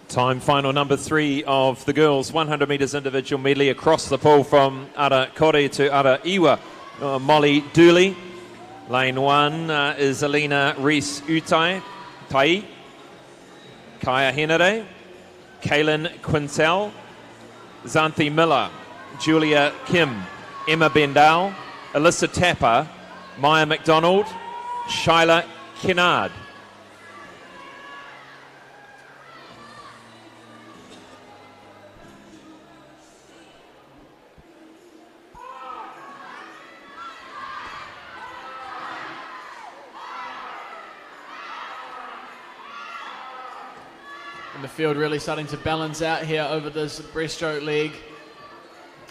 Time final number 3 of the girls' 100 metres individual medley across the pool from Ara Kore to Ara Iwa. Molly Dooley. Lane 1 is Alina Reese Tai. Kaya Henare. Kaylin Quintel. Xanthi Miller. Julia Kim. Emma Bendal. Alyssa Tapper. Maya McDonald. Shyla Kennard. And the field really starting to balance out here over this breaststroke leg.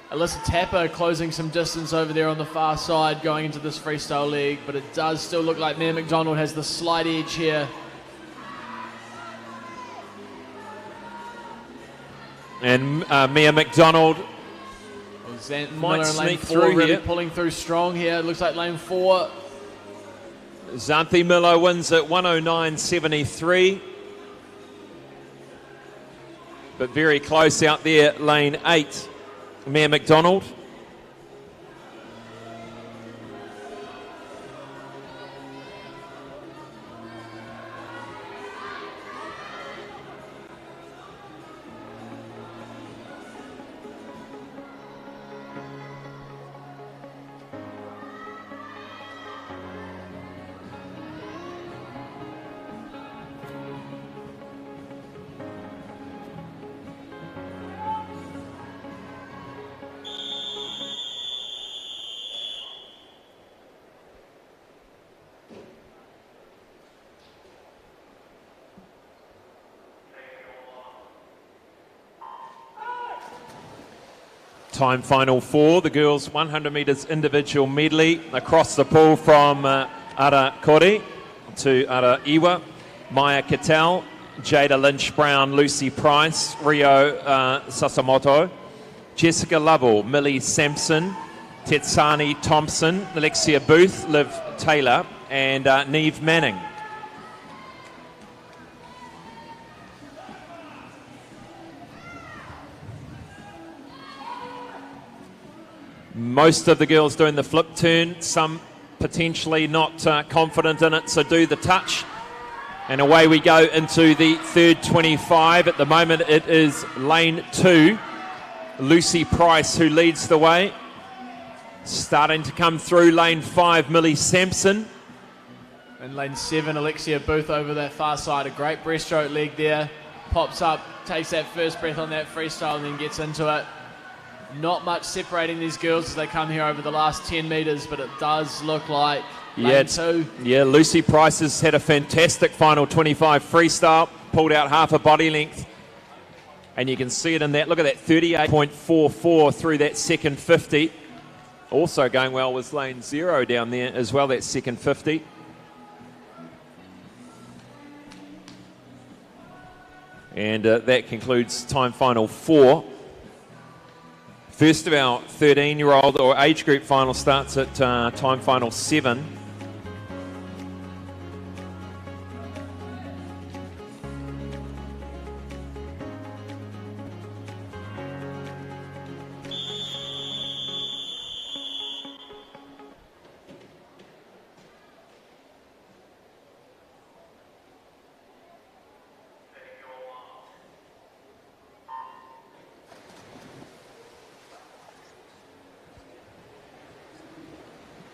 Alyssa Tapper closing some distance over there on the far side going into this freestyle leg, but it does still look like Mia McDonald has the slight edge here. And Mia McDonald Miller in lane 4 really pulling through strong here. It looks like lane 4. Xanthi Miller wins at 109.73. But very close out there, lane 8, Mia McDonald. Time final 4, the girls 100 metres individual medley across the pool from Ara Kore to Ara Iwa, Maya Cattell, Jada Lynch-Brown, Lucy Price, Rio Sasamoto, Jessica Lovell, Millie Sampson, Tetsani Thompson, Alexia Booth, Liv Taylor and Neve Manning. Most of the girls doing the flip turn, some potentially not confident in it, so do the touch. And away we go into the third 25. At the moment it is lane 2, Lucy Price who leads the way. Starting to come through lane 5, Millie Sampson. And lane 7, Alexia Booth over that far side. A great breaststroke leg there. Pops up, takes that first breath on that freestyle and then gets into it. Not much separating these girls as they come here over the last 10 metres, but it does look like lane 2. Yeah, Lucy Price has had a fantastic final 25 freestyle, pulled out half a body length. And you can see it in that. Look at that, 38.44 through that second 50. Also going well was lane 0 down there as well, that second 50. And that concludes time final 4. First of our 13-year-old or age group final starts at time final 7.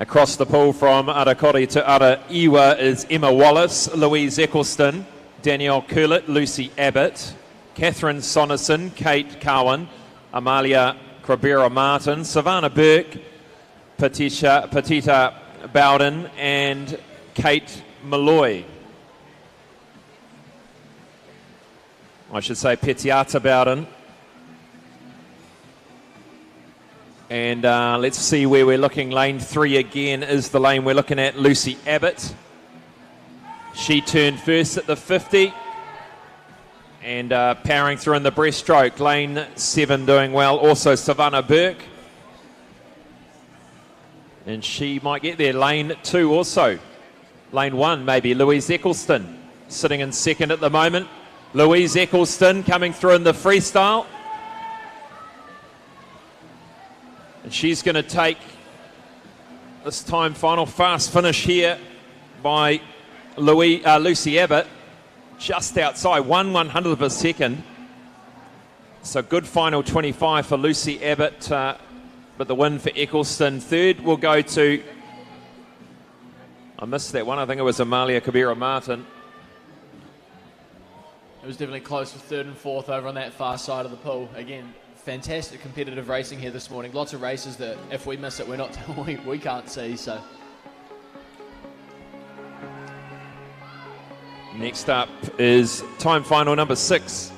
Across the pool from Arakori to Araiwa is Emma Wallace, Louise Eccleston, Danielle Curlett, Lucy Abbott, Catherine Sonnerson, Kate Cowan, Amalia Crabera Martin, Savannah Burke, Petita Bowden and Kate Malloy. I should say Petiata Bowden. And let's see where we're looking. Lane 3 again is the lane we're looking at. Lucy Abbott. She turned first at the 50. And powering through in the breaststroke. Lane 7 doing well. Also Savannah Burke. And she might get there. Lane 2 also. Lane 1 maybe. Louise Eccleston sitting in second at the moment. Louise Eccleston coming through in the freestyle. And she's going to take this time final fast finish here by Lucy Abbott, just outside, 1/100th of a second. So good final 25 for Lucy Abbott, but the win for Eccleston. Third will go to, I missed that one, I think it was Amalia Kabira Martin. It was definitely close for third and fourth over on that far side of the pool. Again, fantastic competitive racing here this morning. Lots of races that if we miss it, we can't see. So Next up is time final number 6.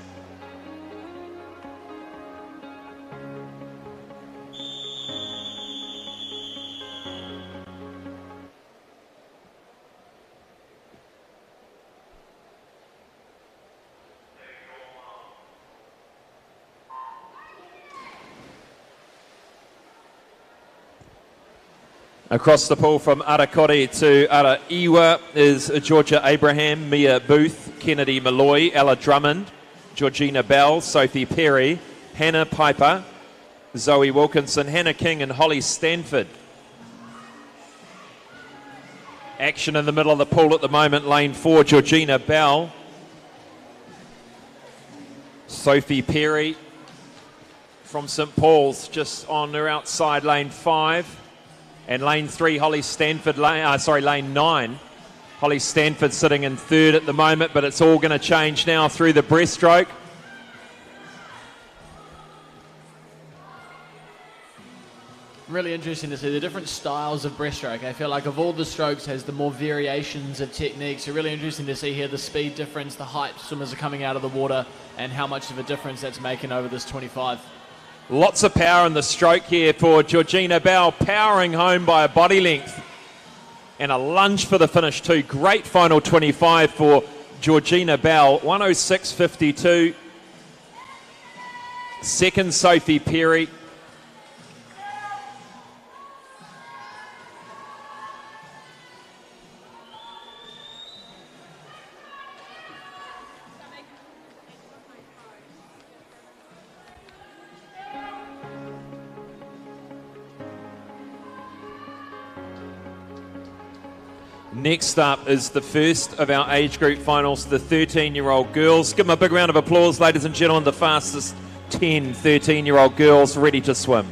Across the pool from Arakori to Araiwa is Georgia Abraham, Mia Booth, Kennedy Malloy, Ella Drummond, Georgina Bell, Sophie Perry, Hannah Piper, Zoe Wilkinson, Hannah King and Holly Stanford. Action in the middle of the pool at the moment, lane 4, Georgina Bell, Sophie Perry from St Paul's just on her outside, lane 5. And lane 3, Holly Stanford, lane 9. Holly Stanford sitting in 3rd at the moment, but it's all going to change now through the breaststroke. Really interesting to see the different styles of breaststroke. I feel like of all the strokes has the more variations of techniques. So really interesting to see here the speed difference, the height swimmers are coming out of the water, and how much of a difference that's making over this 25. Lots of power in the stroke here for Georgina Bell, powering home by a body length. And a lunge for the finish too. Great final 25 for Georgina Bell, 106.52. Second, Sophie Perry. Next up is the first of our age group finals, the 13-year-old girls. Give them a big round of applause, ladies and gentlemen, the fastest 10 13-year-old girls ready to swim.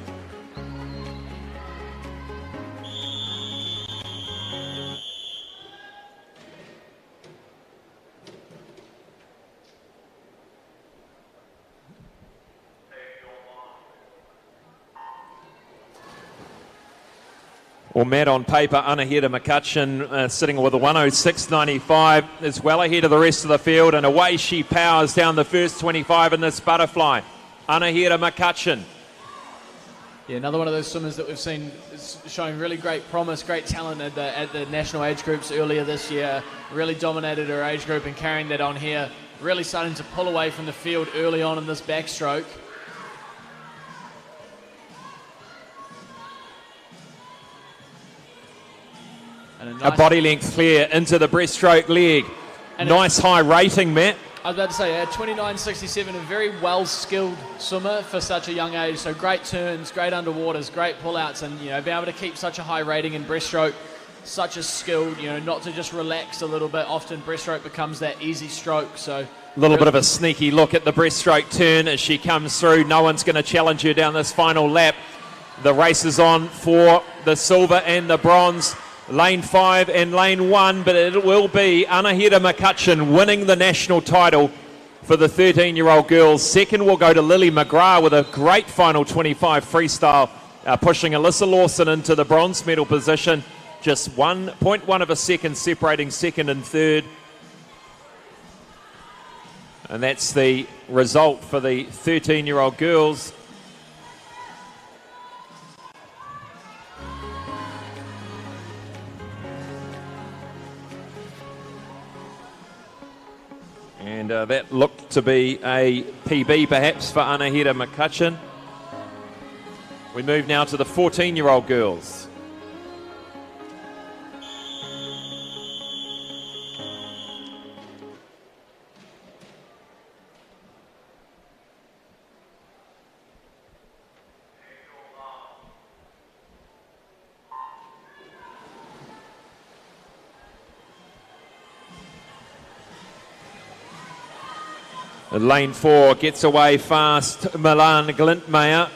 Well, Matt, on paper, Anahita McCutcheon sitting with a 106.95 is well ahead of the rest of the field, and away she powers down the first 25 in this butterfly. Anahita McCutcheon. Yeah, another one of those swimmers that we've seen showing really great promise, great talent at the national age groups earlier this year. Really dominated her age group and carrying that on here. Really starting to pull away from the field early on in this backstroke. And a body length clear into the breaststroke leg. Nice high rating, Matt. I was about to say, 29.67, a very well-skilled swimmer for such a young age. So great turns, great underwaters, great pullouts, and being able to keep such a high rating in breaststroke, such a skill. Not to just relax a little bit. Often breaststroke becomes that easy stroke. So a little bit of a sneaky look at the breaststroke turn as she comes through. No one's going to challenge her down this final lap. The race is on for the silver and the bronze. Lane 5 and lane 1, but it will be Anahita McCutcheon winning the national title for the 13-year-old girls. Second will go to Lily McGrath with a great final 25 freestyle, pushing Alyssa Lawson into the bronze medal position. Just 1.1 of a second separating second and third. And that's the result for the 13-year-old girls. And that looked to be a PB perhaps for Anahita McCutcheon. We move now to the 14-year-old girls. Lane 4 gets away fast, Milan Glintmeyer.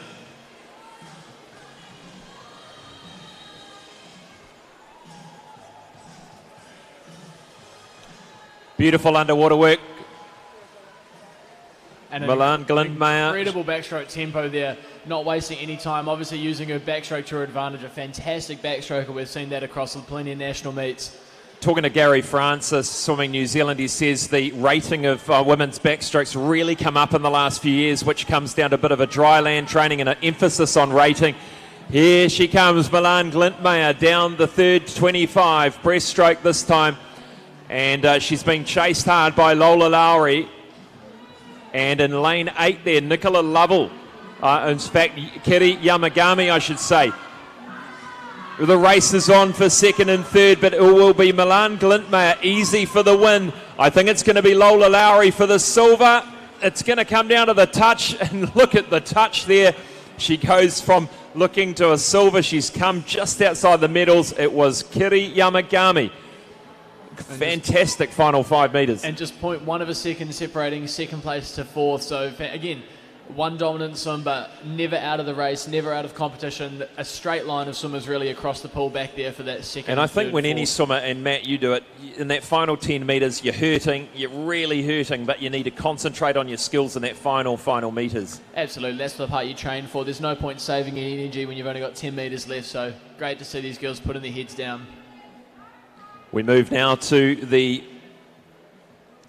Beautiful underwater work. And Milan Glintmeyer. Incredible backstroke tempo there, not wasting any time, obviously using her backstroke to her advantage. A fantastic backstroker, we've seen that across plenty of national meets. talking to Gary Francis, Swimming New Zealand, he says the rating of women's backstrokes really come up in the last few years, which comes down to a bit of a dry land training and an emphasis on rating. Here she comes, Milan Glintmeyer down the third 25, breaststroke this time. And she's being chased hard by Lola Lowry. And in lane 8 there, Nicola Lovell. In fact, Kiri Yamagami, I should say. The race is on for second and third, but it will be Milan Glintmeyer easy for the win. I think it's going to be Lola Lowry for the silver. It's going to come down to the touch, and look at the touch there. She goes from looking to a silver. She's come just outside the medals. It was Kiri Yamagami. Fantastic final 5 metres. And just 0.1 of a second separating second place to fourth. So again, one dominant swim, but never out of the race, never out of competition. A straight line of swimmers really across the pool back there for that second. And I think third, when fourth. any swimmer, and Matt, you do it, in that final 10 metres, you're hurting, you're really hurting, but you need to concentrate on your skills in that final metres. Absolutely, that's the part you train for. There's no point saving energy when you've only got 10 metres left, so great to see these girls putting their heads down. We move now to the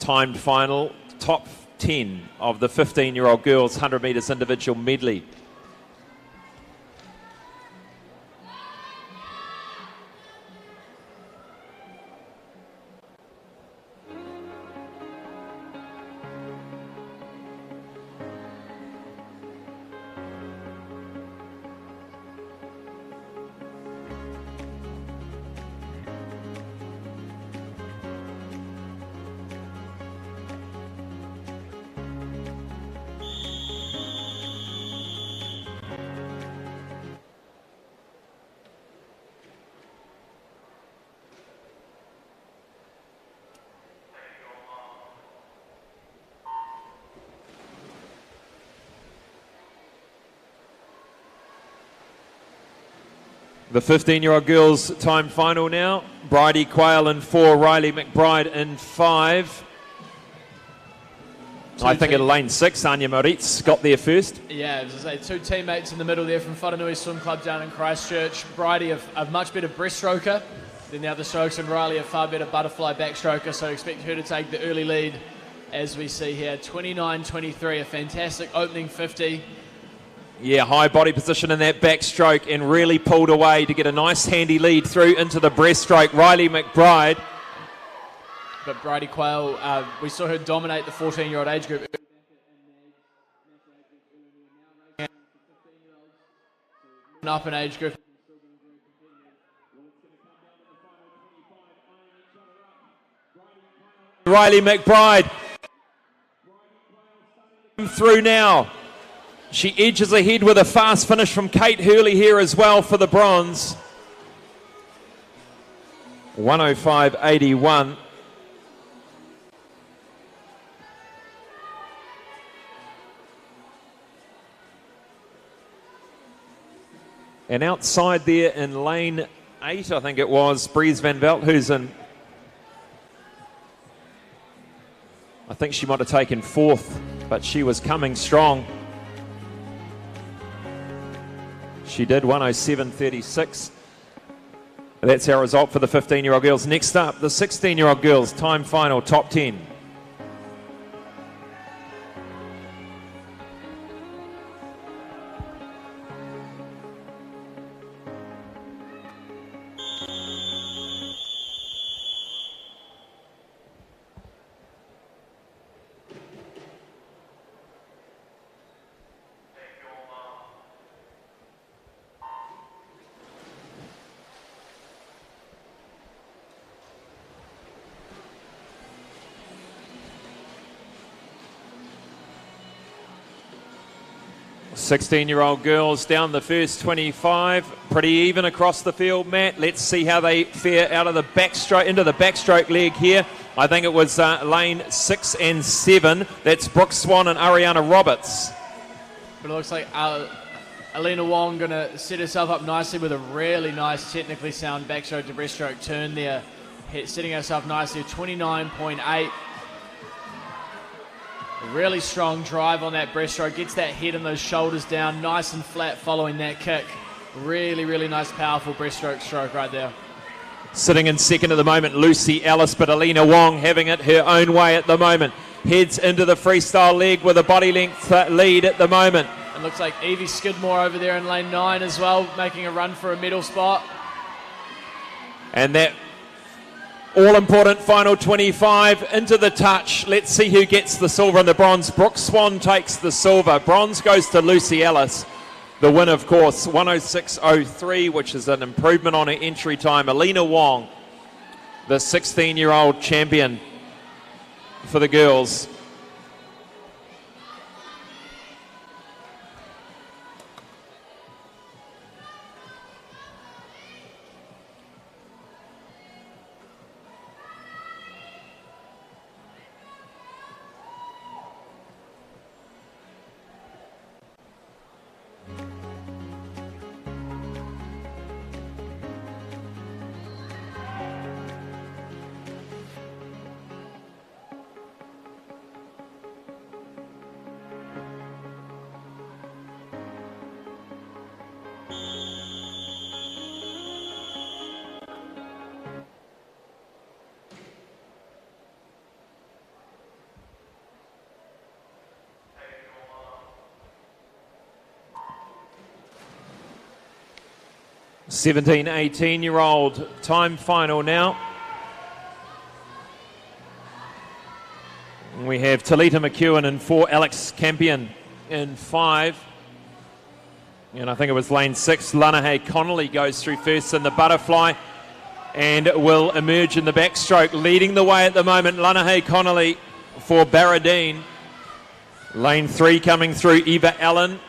timed final, top 10 of the 15-year-old girls 100 metres individual medley. The 15-year-old girls time final now. Bridie Quayle in 4, Riley McBride in 5. I think at lane 6, Anya Moritz got there first. Yeah, as I say, 2 teammates in the middle there from Whananui Swim Club down in Christchurch. Bridie a much better breaststroker than the other strokes, and Riley a far better butterfly backstroker, so expect her to take the early lead as we see here. 29.23, a fantastic opening 50. Yeah, high body position in that backstroke and really pulled away to get a nice handy lead through into the breaststroke. Riley McBride. But Bridie Quayle, we saw her dominate the 14-year-old age group. Up an age group. Riley McBride through now. She edges ahead with a fast finish from Kate Hurley here as well for the bronze. 105.81. And outside there in lane 8, I think it was, Breeze Van Velt, who's in, I think she might have taken 4th, but she was coming strong. She did 107.36. That's our result for the 15-year-old girls. Next up, the 16-year-old girls, time final, top 10. Sixteen-year-old girls down the first 25, pretty even across the field, Matt. Let's see how they fare out of the backstroke, into the backstroke leg here. I think it was lane 6 and 7. That's Brooke Swan and Ariana Roberts. But it looks like Alina Wong going to set herself up nicely with a really nice, technically sound backstroke to breaststroke turn there. Setting herself nicely at 29.8. Really strong drive on that breaststroke. Gets that head and those shoulders down nice and flat following that kick. Really, really nice, powerful breaststroke stroke right there. Sitting in second at the moment, Lucy Ellis, but Alina Wong having it her own way at the moment. Heads into the freestyle leg with a body length lead at the moment. It looks like Evie Skidmore over there in lane 9 as well, making a run for a middle spot. And that all-important final 25 into the touch. Let's see who gets the silver and the bronze. Brooke Swan takes the silver. Bronze goes to Lucy Ellis. The win, of course, 106.03, which is an improvement on her entry time. Alina Wong, the 16-year-old champion for the girls. Seventeen, 18-year-old time final now. We have Talita McEwen in 4, Alex Campion in 5. And I think it was lane 6. Lanahay Connolly goes through first in the butterfly and will emerge in the backstroke. Leading the way at the moment, Lanahay Connolly for Barradine. Lane 3 coming through, Eva Allen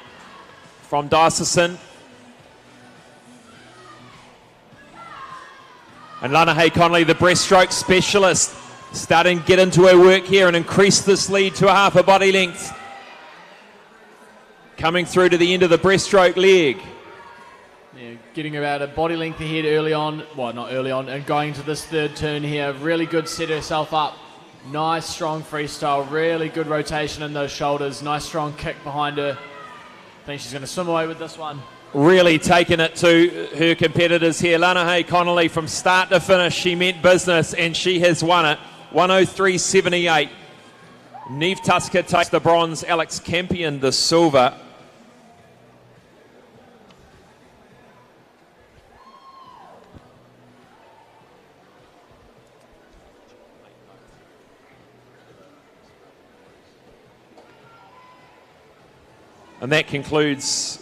from Dicerson. And Lanahay Connolly, the breaststroke specialist, starting to get into her work here and increase this lead to a half a body length. Coming through to the end of the breaststroke leg. Yeah, getting about a body length ahead early on, well, not early on, and going to this third turn here. Really good, set herself up. Nice, strong freestyle. Really good rotation in those shoulders. Nice, strong kick behind her. I think she's going to swim away with this one. Really taking it to her competitors here. Lanahay Connolly, from start to finish, she meant business and she has won it. 103.78. Neve Tusker takes the bronze, Alex Campion the silver. And that concludes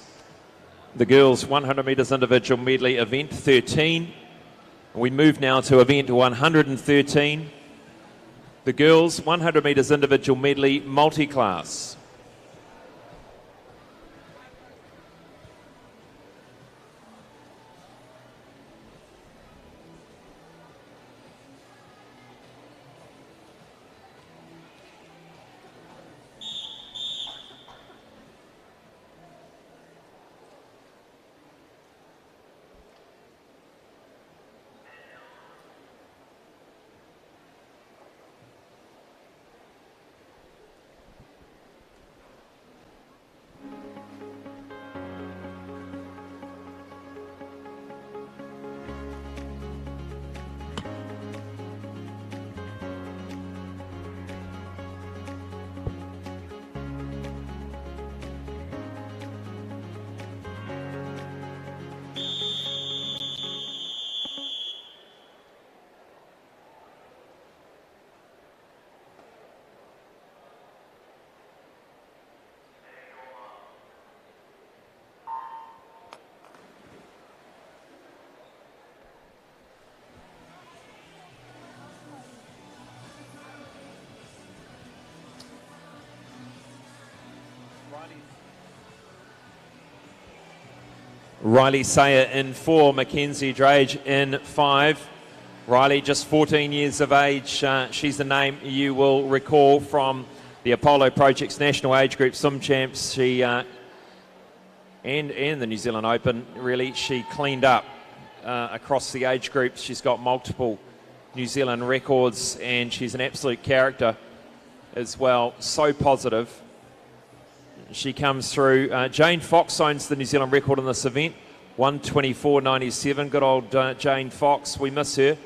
the girls' 100 metres individual medley event 13. We move now to event 113. The girls' 100 metres individual medley multi-class. Riley Sayer in 4, Mackenzie Drage in 5. Riley, just 14 years of age. She's the name you will recall from the Apollo Project's National Age Group Swim Champs. She and the New Zealand Open, really, she cleaned up across the age groups. She's got multiple New Zealand records and she's an absolute character as well. So positive. She comes through. Jane Fox owns the New Zealand record in this event, 1:24.97. Good old Jane Fox. We miss her.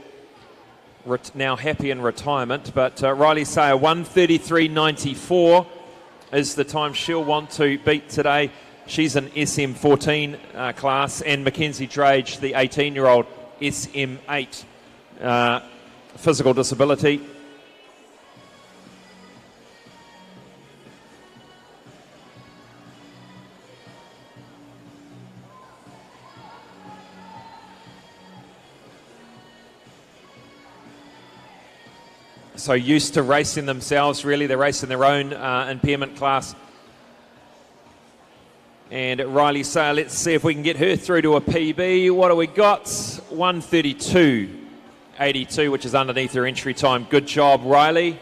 Now happy in retirement. But Riley Sayer, 1:33.94 is the time she'll want to beat today. She's an SM14 class. And Mackenzie Drage, the 18-year-old SM8 physical disability. So used to racing themselves, really. They're racing their own impairment class. And Riley Sayer, let's see if we can get her through to a PB. What do we got? 1:32.82, which is underneath her entry time. Good job, Riley.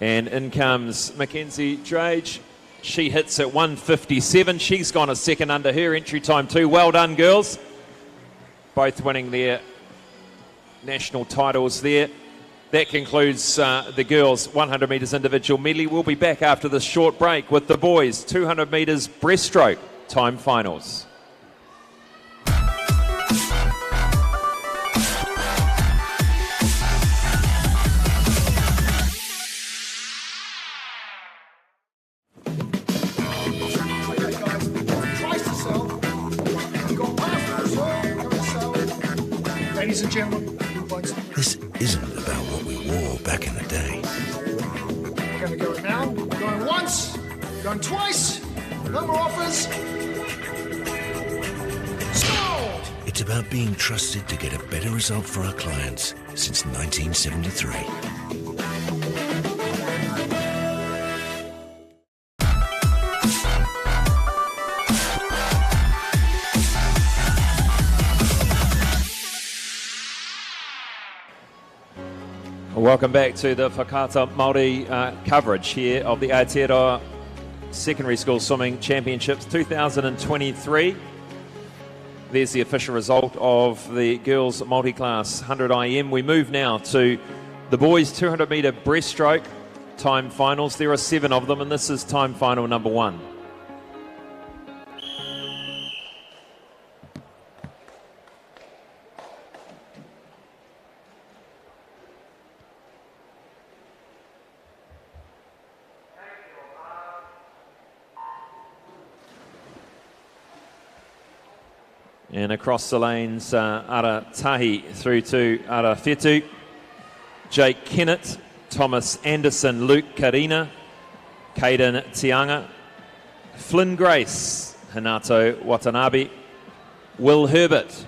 And in comes Mackenzie Drage. She hits at 1:57. She's gone a second under her entry time too. Well done, girls. Both winning their national titles there. That concludes the girls' 100 metres individual medley. We'll be back after this short break with the boys' 200 metres breaststroke time finals. Ladies and gentlemen, This isn't about what we wore back in the day. we're going to go now. Going once, going twice, no more offers. Sold! It's about being trusted to get a better result for our clients since 1973. Welcome back to the Whakata Māori coverage here of the Aotearoa Secondary School Swimming Championships 2023. There's the official result of the girls multi-class 100 IM. We move now to the boys 200 metre breaststroke time finals. There are 7 of them, and this is time final number 1. And across the lanes, Ara Tahi through to Ara Whetu, Jake Kennett, Thomas Anderson, Luke Karina, Caden Tianga, Flynn Grace, Hanato Watanabe, Will Herbert.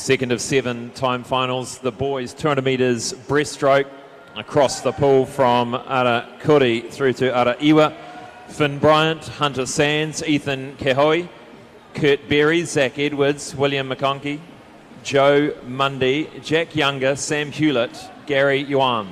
Second of 7 time finals. The boys 200 metres breaststroke across the pool from Arakuri through to Araiwa. Finn Bryant, Hunter Sands, Ethan Kehoi, Kurt Berry, Zach Edwards, William McConkey, Joe Mundy, Jack Younger, Sam Hewlett, Gary Yuan.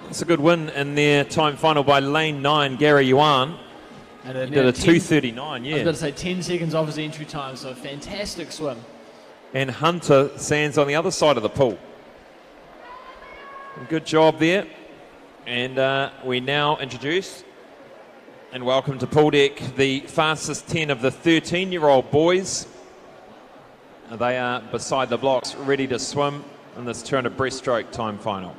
It's a good win in their time final by lane 9, Gary Yuan. And he did a 2:39, yeah. I was going to say 10 seconds off his entry time, so a fantastic swim. And Hunter Sands on the other side of the pool. Good job there. And we now introduce and welcome to pool deck the fastest 10 of the 13-year-old boys. They are beside the blocks, ready to swim in this 200 breaststroke time final.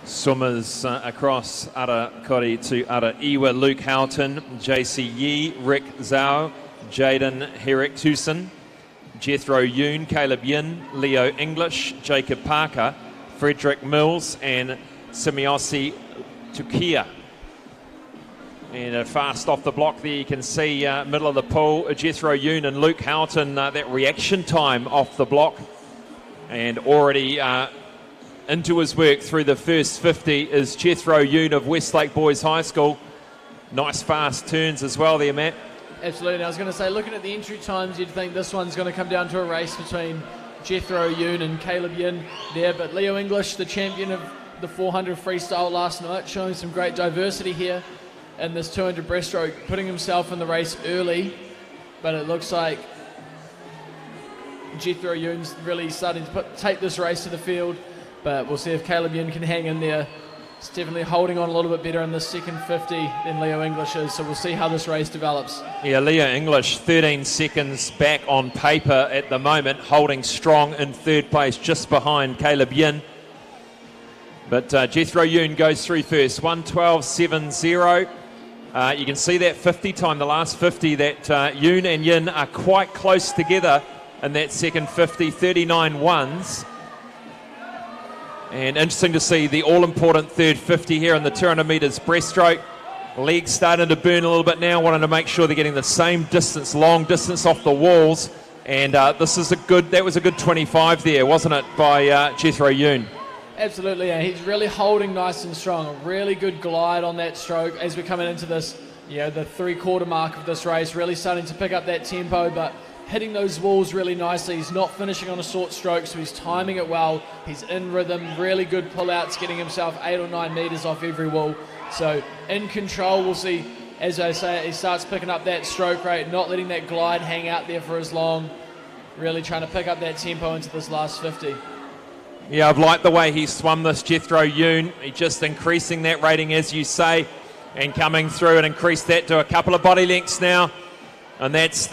Swimmers across Arakuri to Araiwa, Luke Houghton, JC Yee, Rick Zhao, Jaden Herrick-Tucson, Jethro Yoon, Caleb Yin, Leo English, Jacob Parker, Frederick Mills and Simiosi Tukia. And fast off the block there, you can see middle of the pool, Jethro Yoon and Luke Houghton, that reaction time off the block. And already into his work through the first 50 is Jethro Yoon of Westlake Boys High School. Nice fast turns as well there, Matt. Absolutely. I was going to say, looking at the entry times, you'd think this one's going to come down to a race between Jethro Yoon and Caleb Yin there. But Leo English, the champion of the 400 freestyle last night, showing some great diversity here in this 200 breaststroke, putting himself in the race early. But it looks like Jethro Yoon's really starting to take this race to the field. But we'll see if Caleb Yin can hang in there. He's definitely holding on a little bit better in the second 50 than Leo English is, so we'll see how this race develops. Yeah, Leo English 13 seconds back on paper at the moment, holding strong in third place just behind Caleb Yin. But Jethro Yoon goes through first, 1:12.70. You can see that 50 time, the last 50, that Yoon and Yin are quite close together in that second 50, 39 ones. And interesting to see the all-important third 50 here in the 200 metres breaststroke. Legs starting to burn a little bit now, wanting to make sure they're getting the same distance, long distance off the walls. And that was a good 25 there, wasn't it, by Jethro Yoon? Absolutely, and he's really holding nice and strong. A really good glide on that stroke as we're coming into this, the three-quarter mark of this race, really starting to pick up that tempo, but hitting those walls really nicely. He's not finishing on a short stroke, so he's timing it well. He's in rhythm, really good pull-outs, getting himself 8 or 9 metres off every wall. So in control, we'll see, as I say, he starts picking up that stroke rate, not letting that glide hang out there for as long, really trying to pick up that tempo into this last 50. Yeah, I've liked the way he swum this, Jethro Yoon. He's just increasing that rating, as you say, and coming through and increased that to a couple of body lengths now. And that's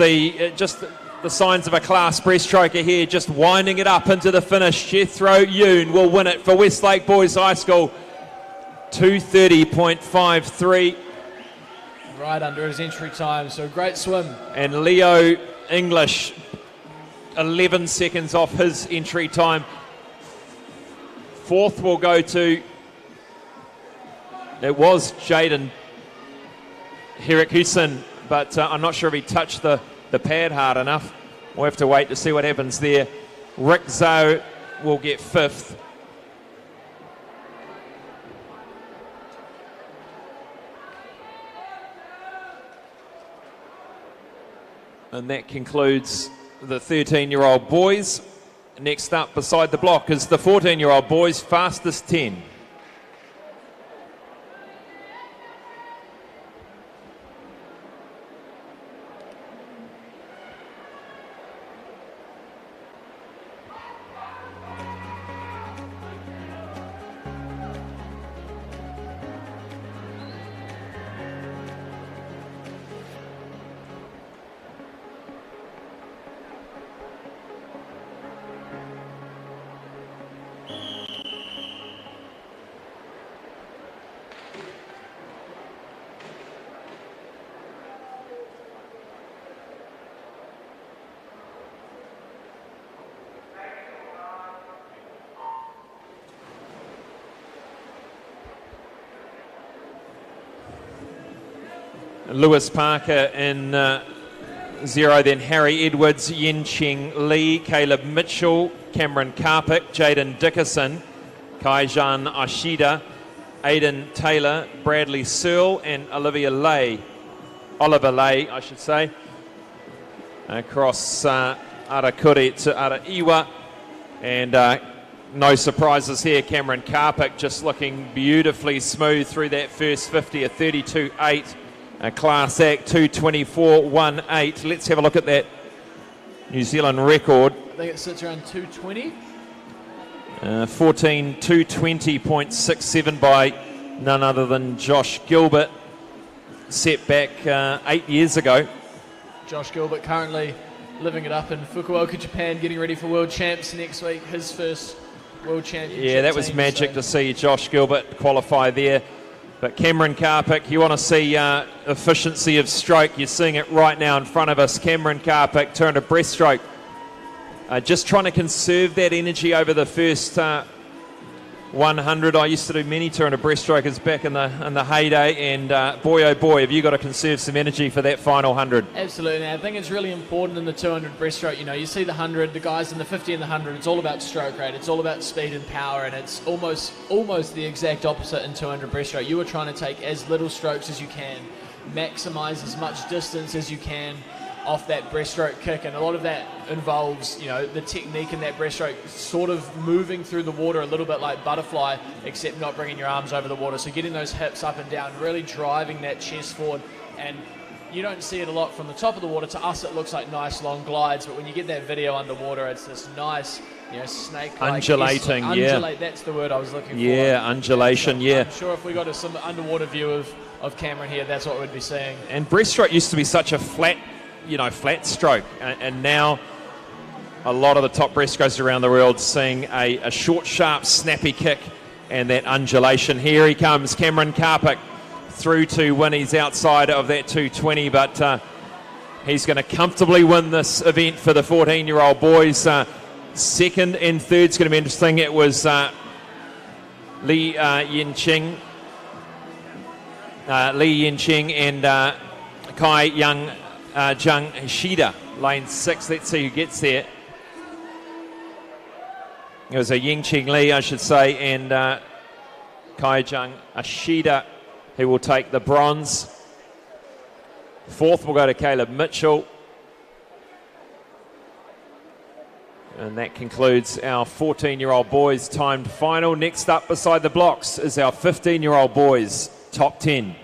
just the signs of a class breaststroker here, just winding it up into the finish. Jethro Yoon will win it for Westlake Boys High School, 2:30.53. Right under his entry time, so great swim. And Leo English, 11 seconds off his entry time. Fourth will go to, it was Jaden Herrick-Husson, but I'm not sure if he touched the pad hard enough. We'll have to wait to see what happens there. Rick Zhou will get fifth. And that concludes the 13-year-old boys. Next up beside the block is the 14-year-old boys fastest 10. Lewis Parker in 0, then Harry Edwards, Yen Cheng Lee, Caleb Mitchell, Cameron Karpik, Jaden Dickerson, Kaijan Ashida, Aidan Taylor, Bradley Searle, and Oliver Lay, I should say, across Arakure to Araiwa. And no surprises here. Cameron Karpik just looking beautifully smooth through that first 50, a 32.8. A class act, 2:24.18. Let's have a look at that New Zealand record. I think it sits around 2:20. 2:20.67 by none other than Josh Gilbert, set back 8 years ago. Josh Gilbert currently living it up in Fukuoka, Japan, getting ready for World Champs next week, his first World Championship. Yeah, that was magic to see Josh Gilbert qualify there. But Cameron Karpik, you want to see efficiency of stroke. You're seeing it right now in front of us. Cameron Karpik, 200 breaststroke. Just trying to conserve that energy over the first 100. I used to do many 200 breaststrokers back in the heyday, and boy oh boy, have you got to conserve some energy for that final 100. Absolutely. I think it's really important in the 200 breaststroke. You see the 100, the guys in the 50 and the 100, it's all about stroke rate, it's all about speed and power, and it's almost the exact opposite in 200 breaststroke. You are trying to take as little strokes as you can, maximize as much distance as you can off that breaststroke kick, and a lot of that involves, the technique in that breaststroke, sort of moving through the water a little bit like butterfly, except not bringing your arms over the water. So getting those hips up and down, really driving that chest forward, and you don't see it a lot from the top of the water. To us, it looks like nice long glides, but when you get that video underwater, it's this nice, snake-like undulating. Undulate, that's the word I was looking for. Yeah, undulation. So yeah. I'm sure if we got some underwater view of Cameron here, that's what we'd be seeing. And breaststroke used to be such a flat stroke, and now a lot of the top breaststrokers around the world seeing a short, sharp, snappy kick and that undulation. Here he comes, Cameron Karpick, through to win. He's outside of that 220, but he's going to comfortably win this event for the 14-year-old boys. Second and third's going to be interesting. It was Li Yincheng and Kai Young Jung Shida, lane 6. Let's see who gets there. It was a Yingqing Li, I should say, and Kai Jung Ashida, who will take the bronze. Fourth will go to Caleb Mitchell. And that concludes our 14-year-old boys timed final. Next up beside the blocks is our 15-year-old boys top 10.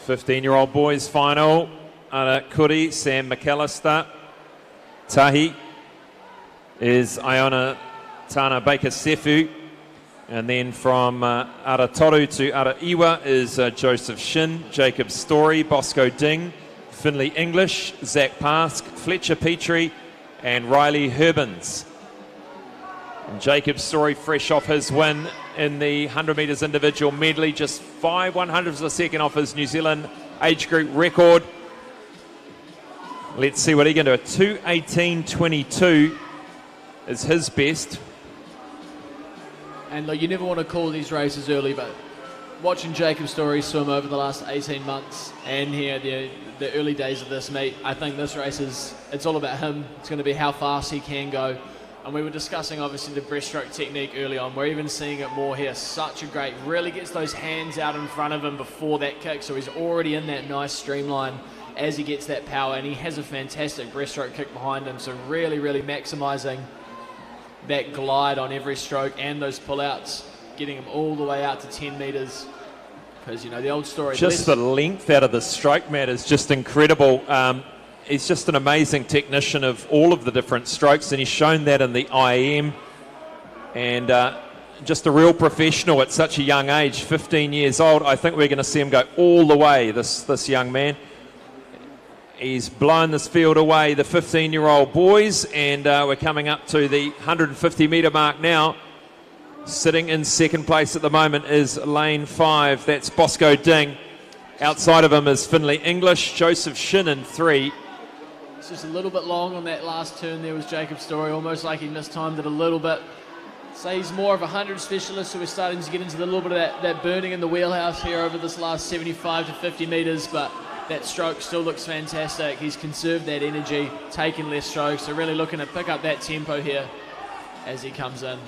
Fifteen-year-old boys final. Ara Kuri, Sam McAllister. Tahi is Iona Tana Baker Sefu. And then from Ara Toru to Ara Iwa is Joseph Shin, Jacob Story, Bosco Ding, Finley English, Zach Pask, Fletcher Petrie, and Riley Herbins. And Jacob Story fresh off his win in the 100 metres individual medley, just 5/100ths of a second off his New Zealand age group record. Let's see what he can do. A 2:18.22 is his best. And look, you never want to call these races early, but watching Jacob Story swim over the last 18 months and here the early days of this meet, I think this race it's all about him. It's going to be how fast he can go. And we were discussing obviously the breaststroke technique early on. We're even seeing it more here. Such a great, really gets those hands out in front of him before that kick. So he's already in that nice streamline as he gets that power. And he has a fantastic breaststroke kick behind him. So really, really maximising that glide on every stroke and those pullouts, getting him all the way out to 10 metres. Because, you know, the old story. Just the length out of the stroke, Matt, is just incredible. He's just an amazing technician of all of the different strokes, and he's shown that in the IAM. And just a real professional at such a young age, 15 years old. I think we're going to see him go all the way, this young man. He's blown this field away, the 15-year-old boys, and we're coming up to the 150-metre mark now. Sitting in second place at the moment is lane 5. That's Bosco Ding. Outside of him is Finley English, Joseph Shin in 3. It's just a little bit long on that last turn there was Jacob Story, almost like he mistimed it a little bit. So he's more of a 100 specialist, so we're starting to get into the little bit of that burning in the wheelhouse here over this last 75 to 50 metres, but that stroke still looks fantastic. He's conserved that energy, taken less strokes, so really looking to pick up that tempo here as he comes in.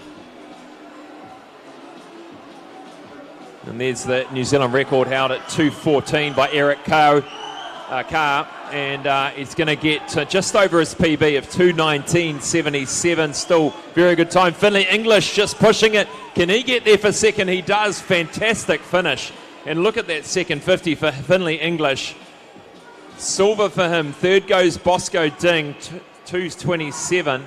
And there's the New Zealand record held at 2:14 by Eric Carr, and he's going to get just over his PB of 2:19.77. Still very good time. Finley English just pushing it. Can he get there for second? He does. Fantastic finish. And look at that second 50 for Finley English. Silver for him. Third goes Bosco Ding, 2:27.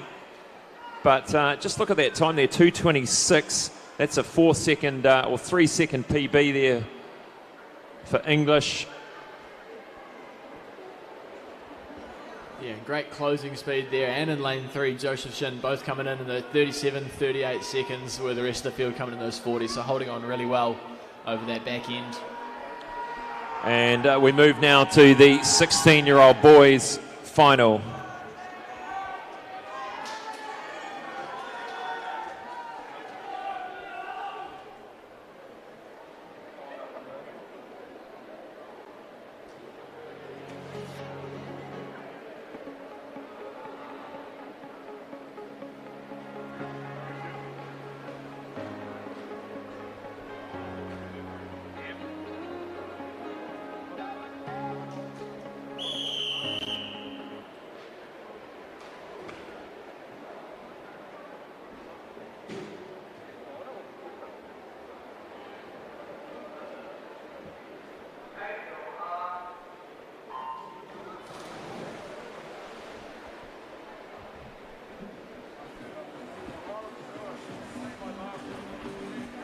But just look at that time there, 2:26. That's a 4-second or 3-second PB there for English. Yeah, great closing speed there. And in lane 3, Joseph Shin both coming in the 37, 38 seconds, with the rest of the field coming in those 40s. So holding on really well over that back end. And we move now to the 16-year-old boys final.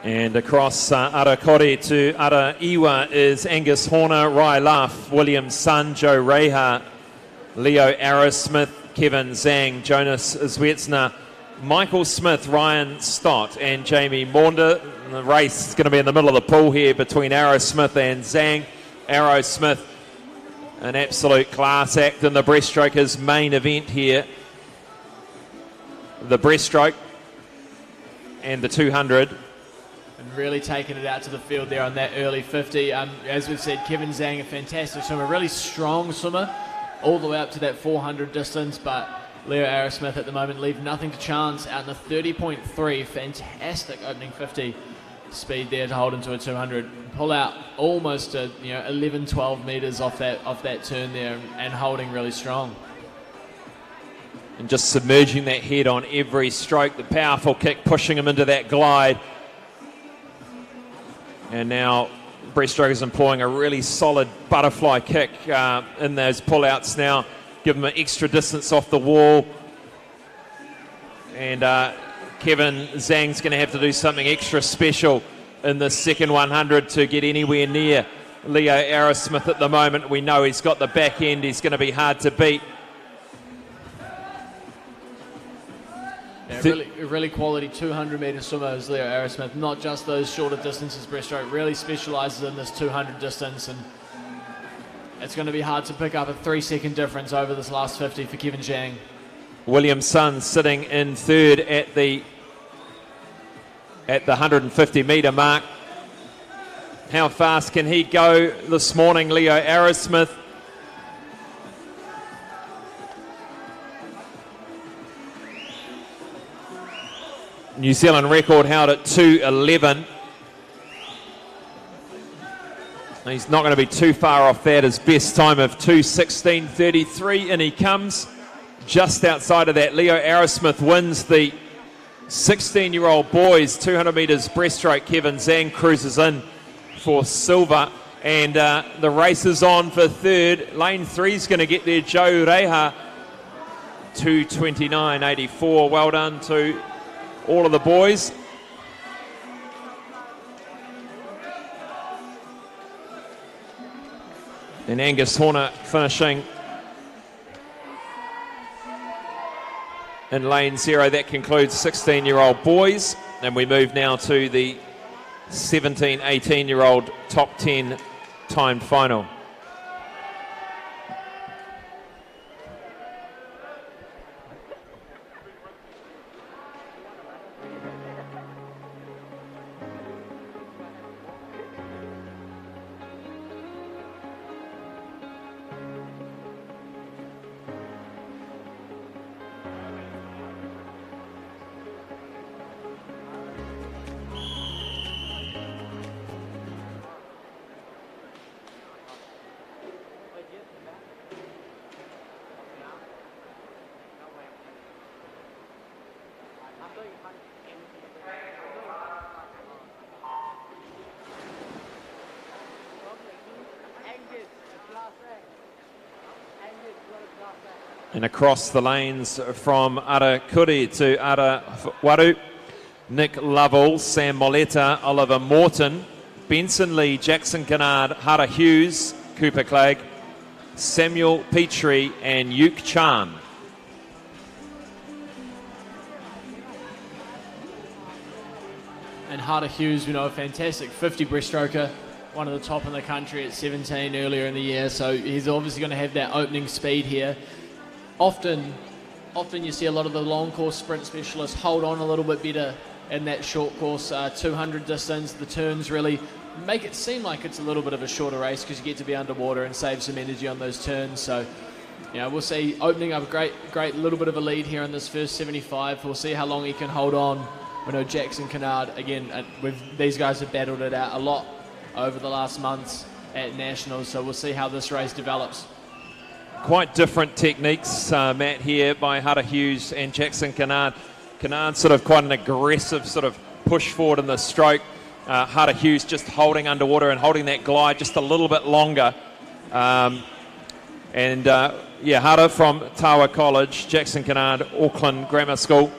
And across Arakore to Araiwa is Angus Horner, Rai Luff, William Sun, Joe Reha, Leo Arrowsmith, Kevin Zhang, Jonas Zwietzner, Michael Smith, Ryan Stott and Jamie Maunder. The race is going to be in the middle of the pool here between Arrowsmith and Zhang. Arrowsmith, an absolute class act in the breaststroke, his main event here. The breaststroke and the 200. And really taking it out to the field there on that early 50. As we've said, Kevin Zhang, a fantastic swimmer, really strong swimmer, all the way up to that 400 distance, but Leo Arrowsmith at the moment leave nothing to chance out in the 30.3. Fantastic opening 50 speed there to hold into a 200. Pull out almost 11, 12 meters off that turn there and holding really strong. And just submerging that head on every stroke, the powerful kick pushing him into that glide. And now breaststroke is employing a really solid butterfly kick in those pullouts now. Give him an extra distance off the wall. And Kevin Zhang's going to have to do something extra special in the second 100 to get anywhere near Leo Arrowsmith at the moment. We know he's got the back end. He's going to be hard to beat. Yeah, really quality 200-metre swimmer is Leo Arrowsmith. Not just those shorter distances breaststroke. Really specialises in this 200 distance, and it's going to be hard to pick up a 3-second difference over this last 50 for Kevin Zhang. William Sun sitting in third at the 150-metre mark. How fast can he go this morning, Leo Arrowsmith? New Zealand record held at 2:11. He's not going to be too far off that. His best time of 2:16.33, and he comes just outside of that. Leo Arrowsmith wins the 16-year-old boys 200 metres breaststroke. Kevin Zhang cruises in for silver, and the race is on for third. Lane 3 is going to get there. Joe Reha, 2:29.84. Well done to all of the boys. And Angus Horner finishing in lane 0. That concludes 16-year-old boys. And we move now to the 17, 18-year-old top 10 timed final. And across the lanes from Arakuri to Arawaru, Nick Lovell, Sam Moletta, Oliver Morton, Benson Lee, Jackson Kennard, Hara Hughes, Cooper Clegg, Samuel Petrie and Yuk Chan. And Hara Hughes, a fantastic 50 breaststroker, one of the top in the country at 17 earlier in the year, so he's obviously going to have that opening speed here. Often you see a lot of the long course sprint specialists hold on a little bit better in that short course 200 distance. The turns really make it seem like it's a little bit of a shorter race because you get to be underwater and save some energy on those turns. So, we'll see opening up a great little bit of a lead here in this first 75. We'll see how long he can hold on. We know Jackson Kennard, again, these guys have battled it out a lot over the last months at Nationals, so we'll see how this race develops. Quite different techniques, Matt, here by Hara Hughes and Jackson Kennard. Kennard sort of quite an aggressive sort of push forward in the stroke. Hara Hughes just holding underwater and holding that glide just a little bit longer. Hara from Tawa College, Jackson Kennard, Auckland Grammar School.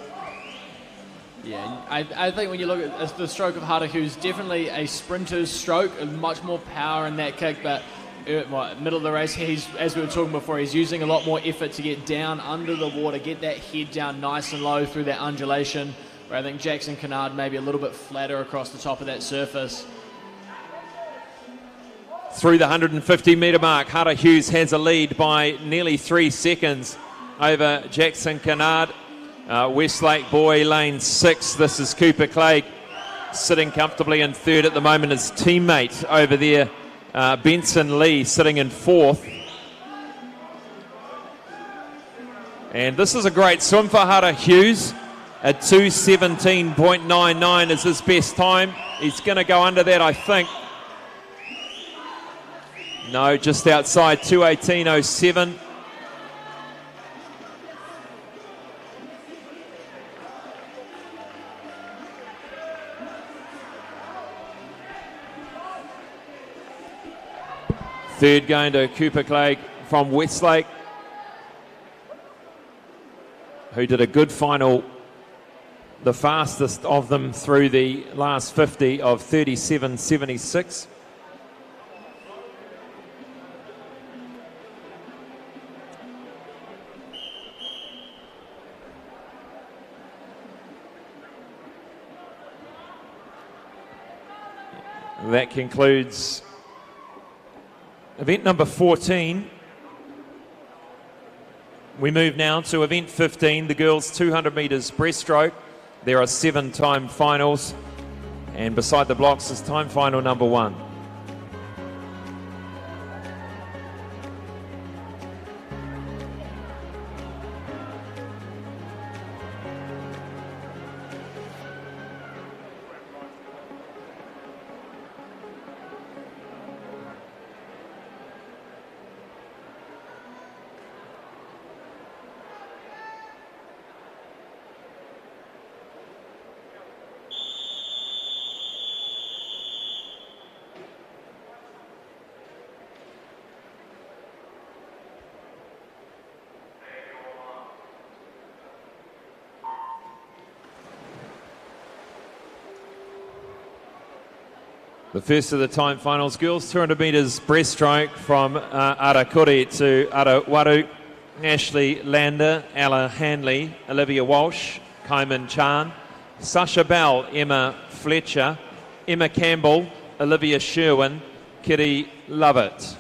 Yeah, I think when you look at the stroke of Harahu's, definitely a sprinter's stroke, much more power in that kick, but middle of the race, he's, as we were talking before, he's using a lot more effort to get down under the water, get that head down nice and low through that undulation, where I think Jackson Kennard maybe a little bit flatter across the top of that surface. Through the 150-metre mark, Hara Hughes has a lead by nearly 3 seconds over Jackson Kennard. Westlake boy, lane 6. This is Cooper Clegg sitting comfortably in third at the moment. His teammate over there, Benson Lee, sitting in 4th. And this is a great swim for Hara Hughes. A 2:17.99 is his best time. He's going to go under that, I think. No, just outside 2:18.07. Third going to Cooper Clegg from Westlake, who did a good final, the fastest of them through the last 50 of 37.76. That concludes event number 14. We move now to event 15, the girls 200 metres breaststroke. There are 7 time finals, and beside the blocks is time final number 1. The first of the time finals, girls 200 metres breaststroke from Arakuri to Arawaru. Ashley Lander, Ella Hanley, Olivia Walsh, Kaiman Chan, Sasha Bell, Emma Fletcher, Emma Campbell, Olivia Sherwin, Kitty Lovett.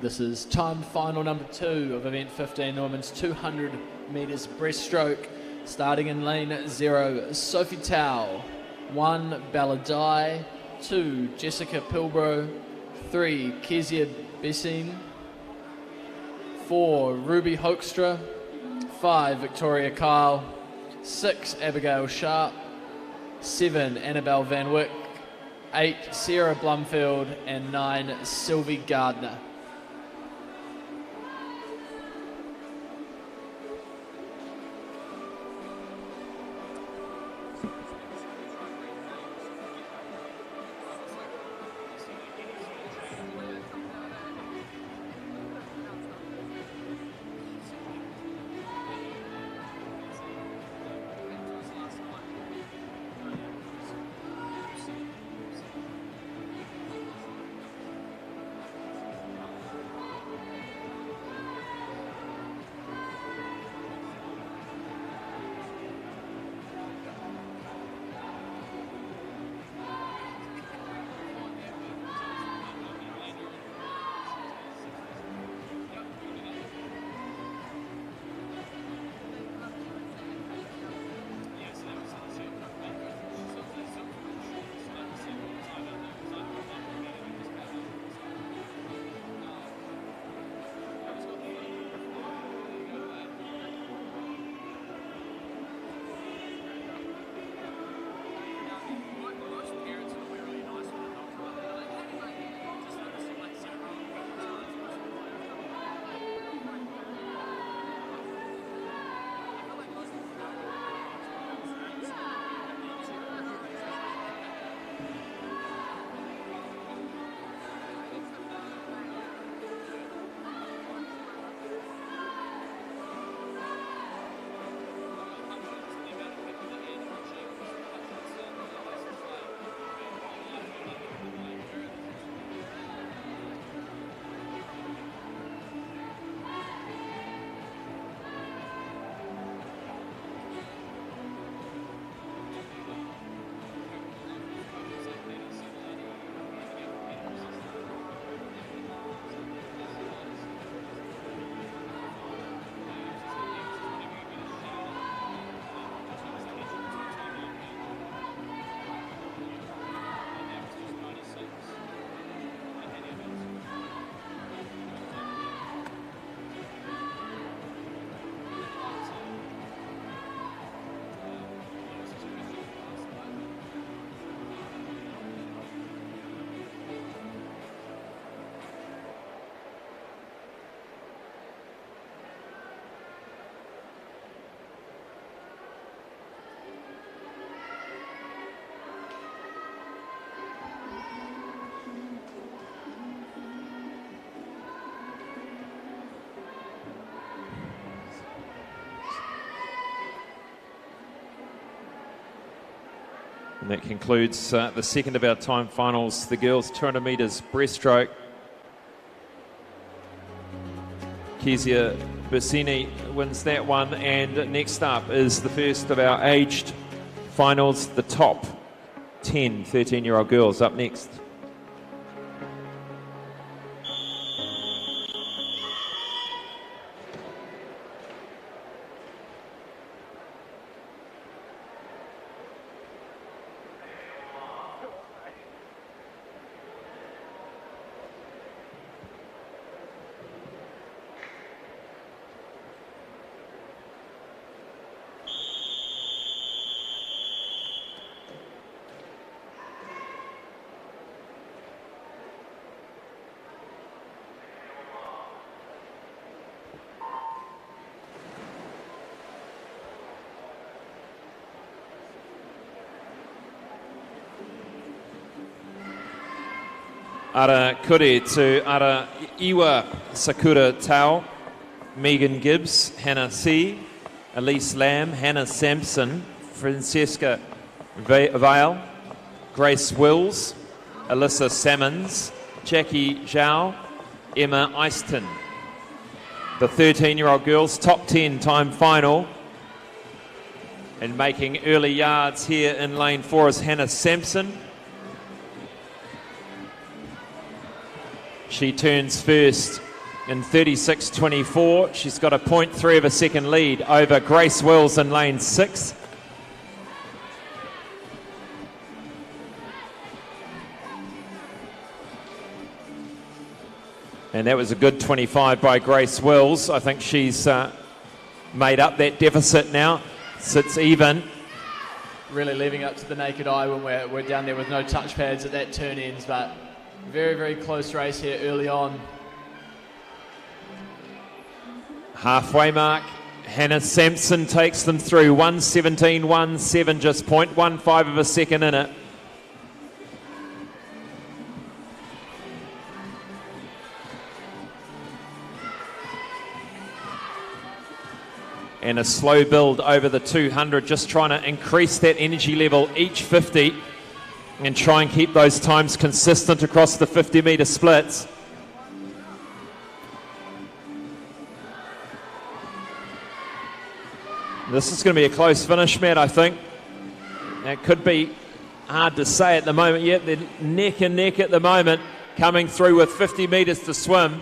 This is time final number 2 of event 15, the women's 200 metres breaststroke. Starting in lane 0, Sophie Tao. 1, Balladai. 2, Jessica Pilbro. 3, Kezia Bessin. 4, Ruby Hoekstra. 5, Victoria Kyle. 6, Abigail Sharp. 7, Annabelle Van Wyck. 8, Sarah Blumfield. And 9, Sylvie Gardner. And that concludes the second of our time finals, the girls 200 metres breaststroke. Kezia Bersini wins that one, and next up is the first of our aged finals, the top 10 13-year-old girls up next. Ara Kure to Ara Iwa Sakura Tau, Megan Gibbs, Hannah C, Elise Lamb, Hannah Sampson, Francesca Vale, Grace Wills, Alyssa Salmons, Jackie Zhao, Emma Easton. The 13-year-old girls top 10 time final, and making early yards here in lane 4 is Hannah Sampson. She turns first in 36.24. She's got a 0.3 of a second lead over Grace Wills in lane 6. And that was a good 25 by Grace Wills. I think she's made up that deficit now. Sits even. Really leaving up to the naked eye when we're down there with no touch pads at that turn ends, but very, very close race here early on. Halfway mark. Hannah Sampson takes them through. 1:17.17, just 0.15 of a second in it. And a slow build over the 200, just trying to increase that energy level each 50 and try and keep those times consistent across the 50-metre splits. This is going to be a close finish, Matt, I think. It could be hard to say at the moment yet. They're neck and neck at the moment, coming through with 50 metres to swim.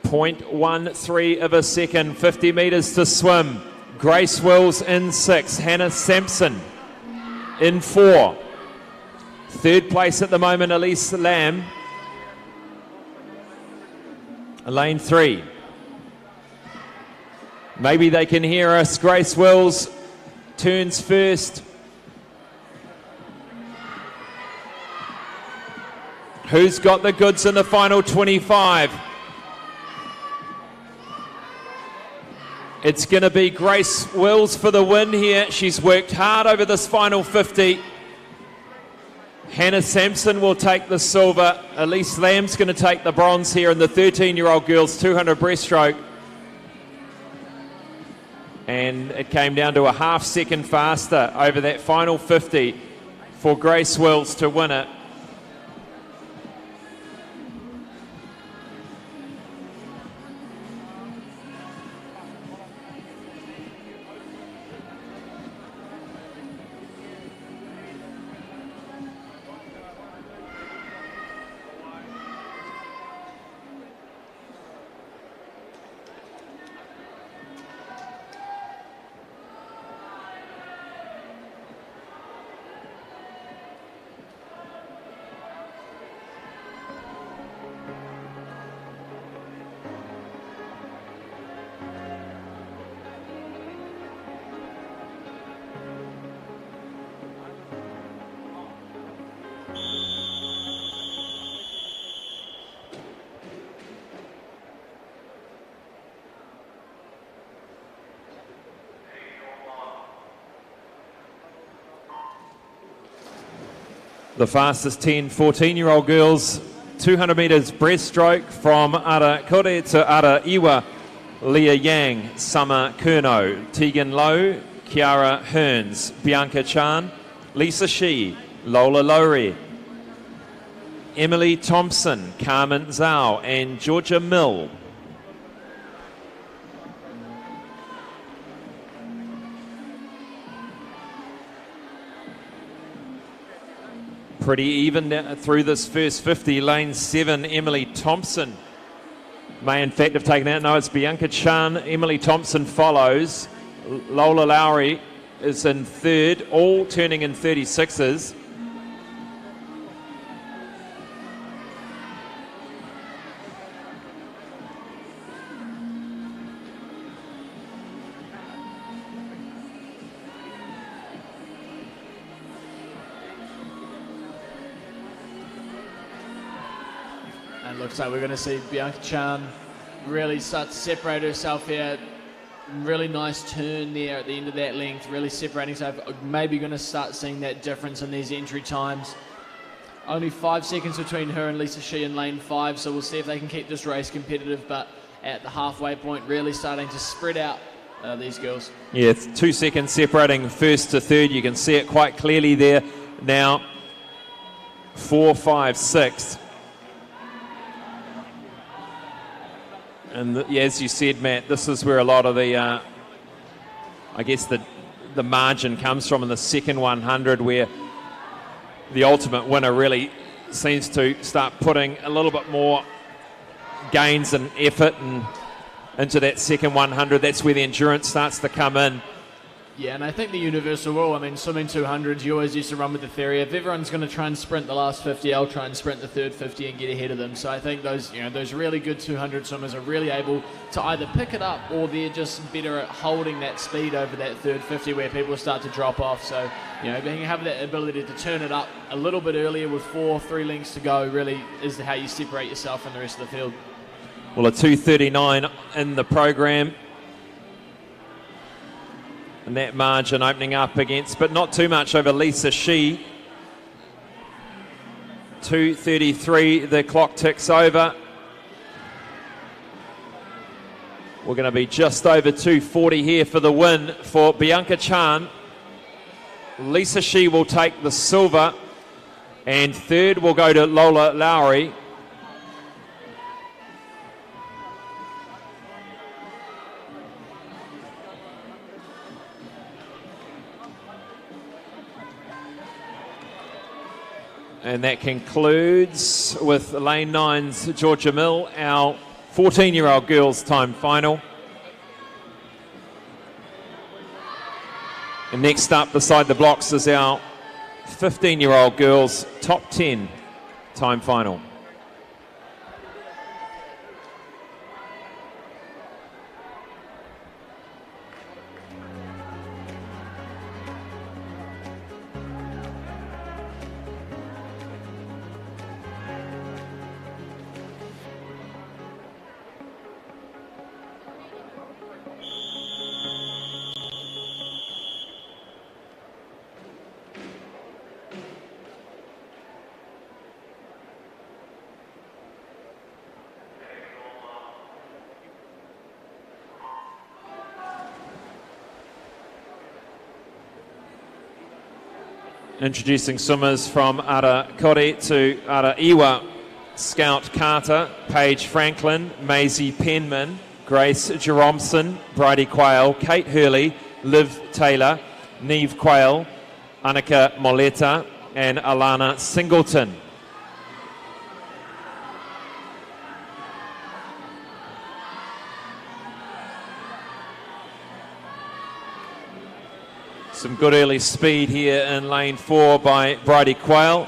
.13 of a second, 50 metres to swim. Grace Wills in 6, Hannah Sampson in 4. Third place at the moment, Elise Lamb. Lane 3. Maybe they can hear us. Grace Wills turns first. Who's got the goods in the final 25? It's going to be Grace Wills for the win here. She's worked hard over this final 50. Hannah Sampson will take the silver. Elise Lamb's going to take the bronze here in the 13-year-old girls 200 breaststroke. And it came down to a half second faster over that final 50 for Grace Wills to win it. The fastest 10, 14-year-old girls, 200 metres breaststroke from Ara Kore to Ara Iwa, Leah Yang, Summer Kurno, Tegan Lowe, Kiara Hearns, Bianca Chan, Lisa Shee, Lola Lowry, Emily Thompson, Carmen Zhao, and Georgia Mill. Pretty even through this first 50. Lane 7, Emily Thompson may in fact have taken out. No, it's Bianca Chan. Emily Thompson follows. Lola Lowry is in third, all turning in 36s. Looks like we're going to see Bianca Chan really start to separate herself here. Really nice turn there at the end of that length, really separating herself. Maybe going to start seeing that difference in these entry times. Only 5 seconds between her and Lisa Shee in lane 5, so we'll see if they can keep this race competitive, but at the halfway point, really starting to spread out these girls. Yeah, it's 2 seconds separating first to third. You can see it quite clearly there now. 4, 5, 6. And yeah, as you said, Matt, this is where a lot of the, I guess the margin comes from in the second 100, where the ultimate winner really seems to start putting a little bit more gains and effort and into that second 100. That's where the endurance starts to come in. Yeah, and I think the universal rule, I mean, swimming 200s, you always used to run with the theory if everyone's going to try and sprint the last 50, I'll try and sprint the third 50 and get ahead of them. So I think those really good 200 swimmers are really able to either pick it up or they're just better at holding that speed over that third 50 where people start to drop off. So, being have that ability to turn it up a little bit earlier with 3 lengths to go really is how you separate yourself from the rest of the field. Well, a 2:39 in the program. And that margin opening up against, but not too much over Lisa Shee. 2:33, the clock ticks over. We're going to be just over 2:40 here for the win for Bianca Chan. Lisa Shee will take the silver, and third will go to Lola Lowry. And that concludes with Lane 9's Georgia Mill, our 14-year-old girls' time final. And next up beside the blocks is our 15-year-old girls' top 10 time final. Introducing swimmers from Arakore to Araiwa: Scout Carter, Paige Franklin, Maisie Penman, Grace Jeromson, Bridie Quayle, Kate Hurley, Liv Taylor, Neve Quayle, Annika Moleta, and Alana Singleton. Some good early speed here in lane 4 by Bridie Quayle.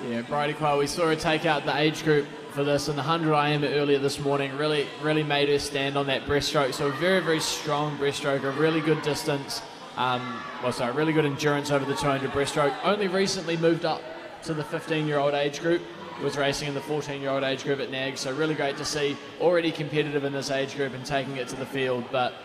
Yeah, Bridie Quayle, we saw her take out the age group for this in the 100 IM earlier this morning. Really made her stand on that breaststroke. So a very, very strong breaststroke, a really good distance. Really good endurance over the 200 breaststroke. Only recently moved up to the 15-year-old age group. Was racing in the 14-year-old age group at NAG. So really great to see, already competitive in this age group and taking it to the field. But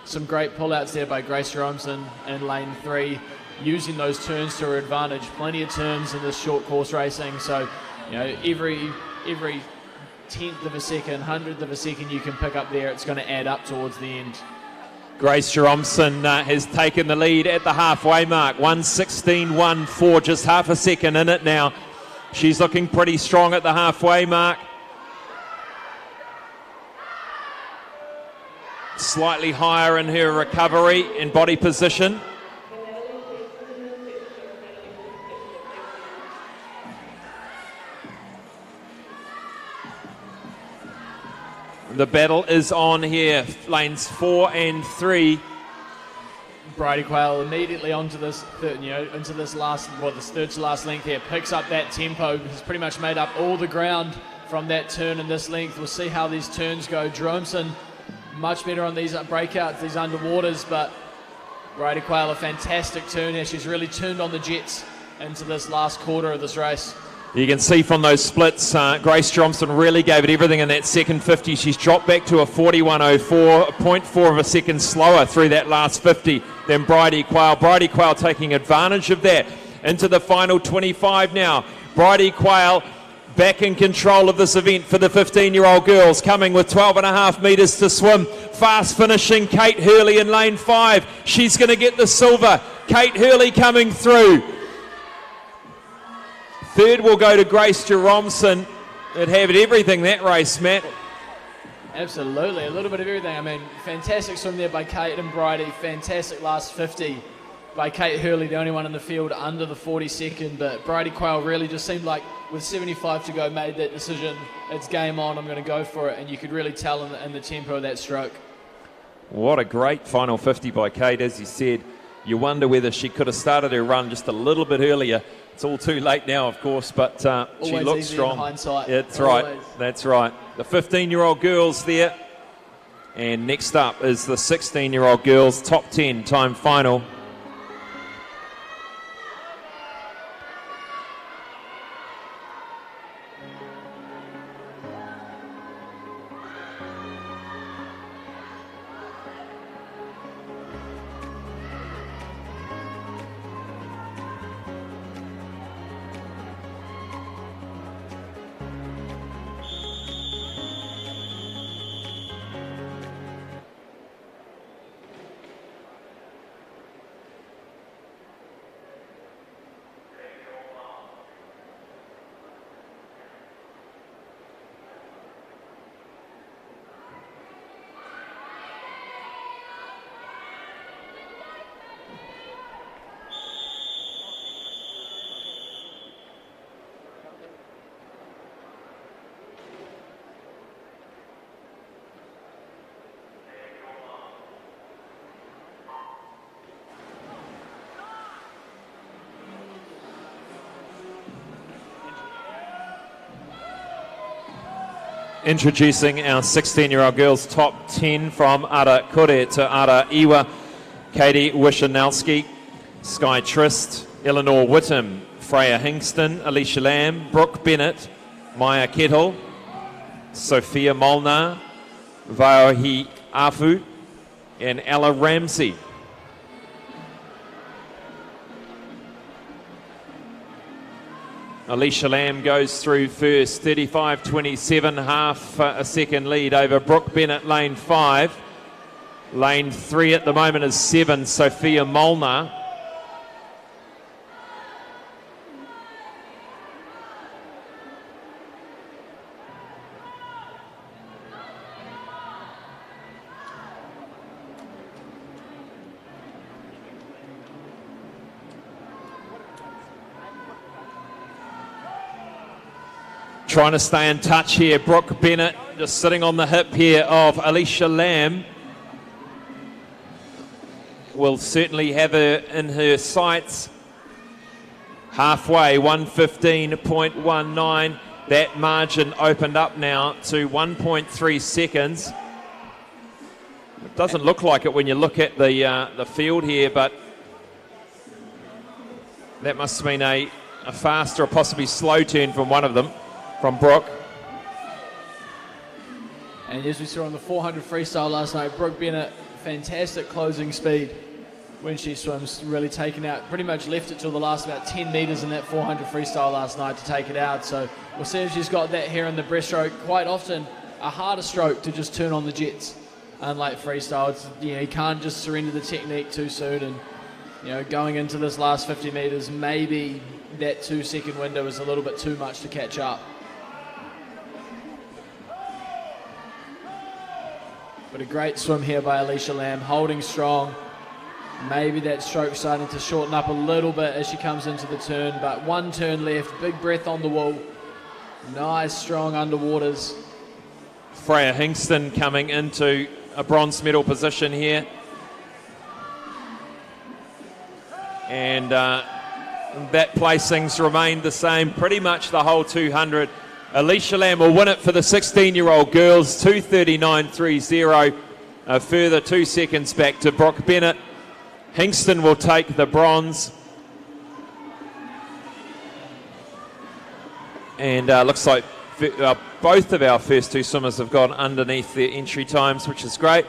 some great pullouts there by Grace Robinson in lane 3, using those turns to her advantage. Plenty of turns in this short course racing, so every tenth of a second, hundredth of a second you can pick up there, it's going to add up towards the end. Grace Jeromson has taken the lead at the halfway mark, 1:16.14, just half a second in it now. She's looking pretty strong at the halfway mark. Slightly higher in her recovery and body position. The battle is on here, lanes 4 and 3. Bridie Quayle immediately onto this, into this last, this third to last length here, picks up that tempo, has pretty much made up all the ground from that turn in this length. We'll see how these turns go. Dromson much better on these breakouts, these underwaters, but Bridie Quayle, a fantastic turn here. She's really turned on the jets into this last quarter of this race. You can see from those splits, Grace Johnson really gave it everything in that second 50. She's dropped back to a 41.04, 0.4 of a second slower through that last 50 than Bridie Quayle. Bridie Quayle taking advantage of that into the final 25 now. Bridie Quayle back in control of this event for the 15-year-old girls, coming with 12.5 metres to swim. Fast finishing Kate Hurley in lane 5. She's going to get the silver. Kate Hurley coming through. Third will go to Grace Jeromson. It had everything that race, Matt. Absolutely, a little bit of everything. I mean, fantastic swim there by Kate and Bridie. Fantastic last 50. by Kate Hurley, the only one in the field under the 40-second, but Bridie Quayle really just seemed like with 75 to go made that decision, it's game on, I'm going to go for it, and you could really tell in the tempo of that stroke. What a great final 50 by Kate, as you said. You wonder whether she could have started her run just a little bit earlier. It's all too late now, of course, but she looks strong. In hindsight. That's Always. right, that's right. The 15-year-old girls there. And next up is the 16-year-old girls top 10 time final. Introducing our 16-year-old girls top 10 from Ara Kore to Ara Iwa. Katie Wishanowski, Sky Trist, Eleanor Whittam, Freya Hingston, Alicia Lamb, Brooke Bennett, Maya Kettle, Sophia Molnar, Vaohi Afu, and Ella Ramsey. Alicia Lamb goes through first, 35.27, half a second lead over Brooke Bennett, lane 5. Lane 3 at the moment is 7, Sophia Molnar. Trying to stay in touch here, Brooke Bennett just sitting on the hip here of Alicia Lamb. Will certainly have her in her sights. Halfway, 1:15.19. That margin opened up now to 1.3 seconds. It doesn't look like it when you look at the field here, but that must have been a fast or possibly slow turn from one of them. From Brooke. And as we saw on the 400 freestyle last night, Brooke Bennett, fantastic closing speed when she swims, really taken out, pretty much left it till the last about 10 metres in that 400 freestyle last night to take it out. So we'll see if she's got that here in the breaststroke. Quite often a harder stroke to just turn on the jets. Unlike freestyle, it's, you can't just surrender the technique too soon, and going into this last 50 metres, maybe that 2-second window is a little bit too much to catch up. But a great swim here by Alicia Lamb, holding strong. Maybe that stroke starting to shorten up a little bit as she comes into the turn, but one turn left, big breath on the wall. Nice, strong underwaters. Freya Hingston coming into a bronze medal position here. And that placing's remained the same pretty much the whole 200. Alicia Lamb will win it for the 16-year-old girls, 2:39.30, a further 2 seconds back to Brooke Bennett. Hingston will take the bronze. And looks like both of our first two swimmers have gone underneath their entry times, which is great.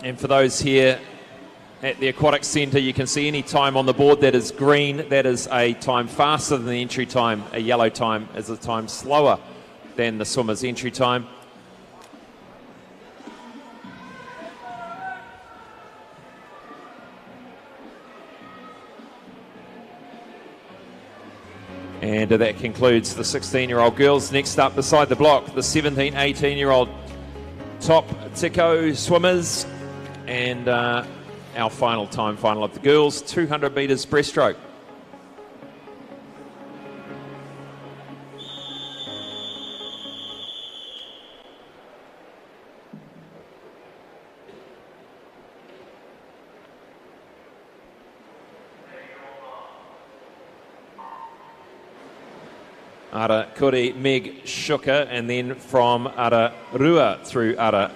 And for those here at the Aquatic Centre, you can see any time on the board that is green, that is a time faster than the entry time. A yellow time is a time slower than the swimmer's entry time. And that concludes the 16-year-old girls. Next up beside the block, the 17, 18-year-old top Tico swimmers. And our final of the girls, 200 metres breaststroke. Ara Kuri Meg Shuka, and then from Ara Rua through Ara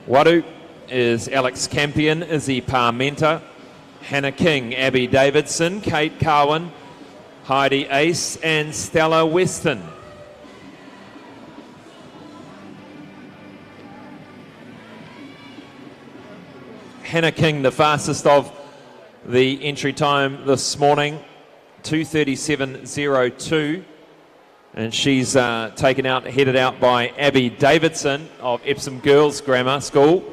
Waru is Alex Campion, Izzy Parmenta, Hannah King, Abby Davidson, Kate Carwin, Heidi Ace and Stella Weston. Hannah King, the fastest of the entry time this morning, 2:37.02. And she's headed out by Abby Davidson of Epsom Girls Grammar School.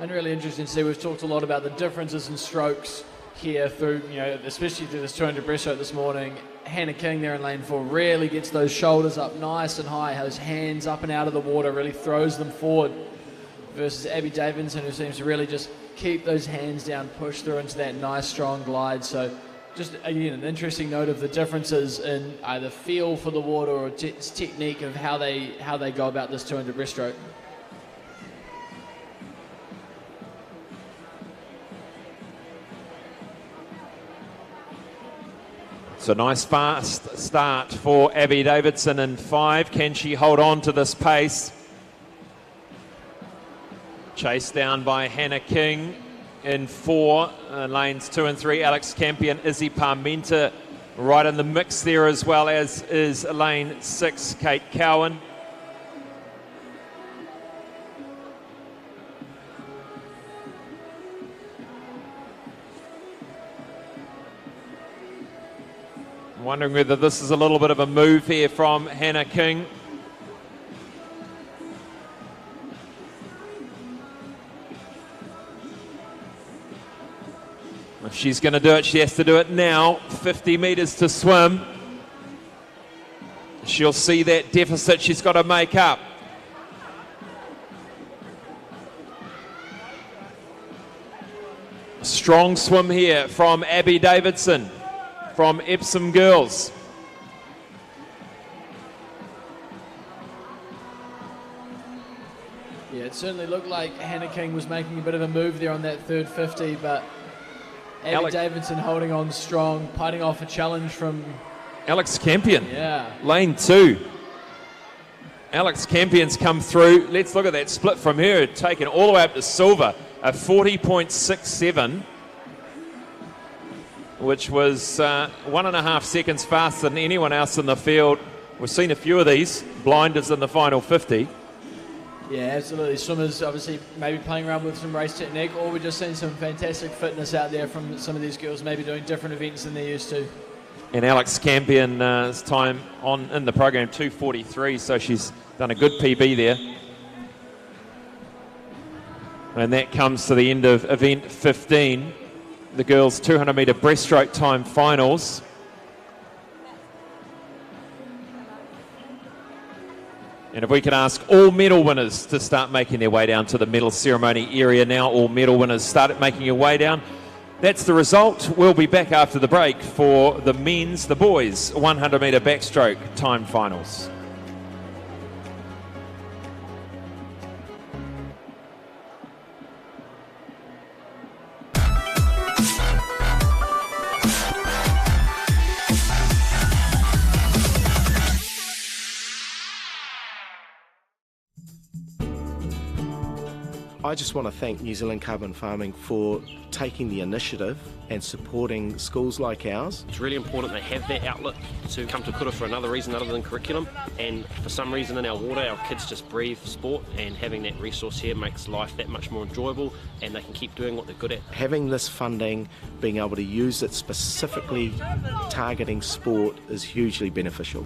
And really interesting to see, we've talked a lot about the differences in strokes here through, especially through this 200 breaststroke this morning. Hannah King there in lane 4 really gets those shoulders up nice and high, has hands up and out of the water, really throws them forward, versus Abby Davidson, who seems to really just keep those hands down, push through into that nice strong glide. So just again, an interesting note of the differences in either feel for the water or technique of how they go about this 200 breaststroke. So nice fast start for Abby Davidson in 5. Can she hold on to this pace? Chased down by Hannah King in 4. Lanes 2 and 3, Alex Campion, Izzy Parmenta right in the mix there, as well as is lane 6, Kate Cowan. I'm wondering whether this is a little bit of a move here from Hannah King. If she's going to do it, she has to do it now. 50 metres to swim. She'll see that deficit she's got to make up. Strong swim here from Abby Davidson from Epsom Girls. Yeah, it certainly looked like Hannah King was making a bit of a move there on that third 50, but Abby Davidson holding on strong, fighting off a challenge from Alex Campion. Yeah. Lane 2. Alex Campion's come through. Let's look at that split from her, taken all the way up to silver, a 40.67, which was 1.5 seconds faster than anyone else in the field. We've seen a few of these blinders in the final 50. Yeah, absolutely. Swimmers obviously maybe playing around with some race technique, or we're just seeing some fantastic fitness out there from some of these girls, maybe doing different events than they're used to. And Alex Campion's time on in the program, 2:43, so she's done a good PB there. And that comes to the end of event 15, the girls' 200 metre breaststroke time finals. And if we could ask all medal winners to start making their way down to the medal ceremony area now, all medal winners started making your way down. That's the result. We'll be back after the break for the boys 100 metre backstroke time finals. I just want to thank New Zealand Carbon Farming for taking the initiative and supporting schools like ours. It's really important they have that outlet to come to kura for another reason other than curriculum, and for some reason in our water our kids just breathe sport, and having that resource here makes life that much more enjoyable and they can keep doing what they're good at. Having this funding, being able to use it specifically targeting sport is hugely beneficial.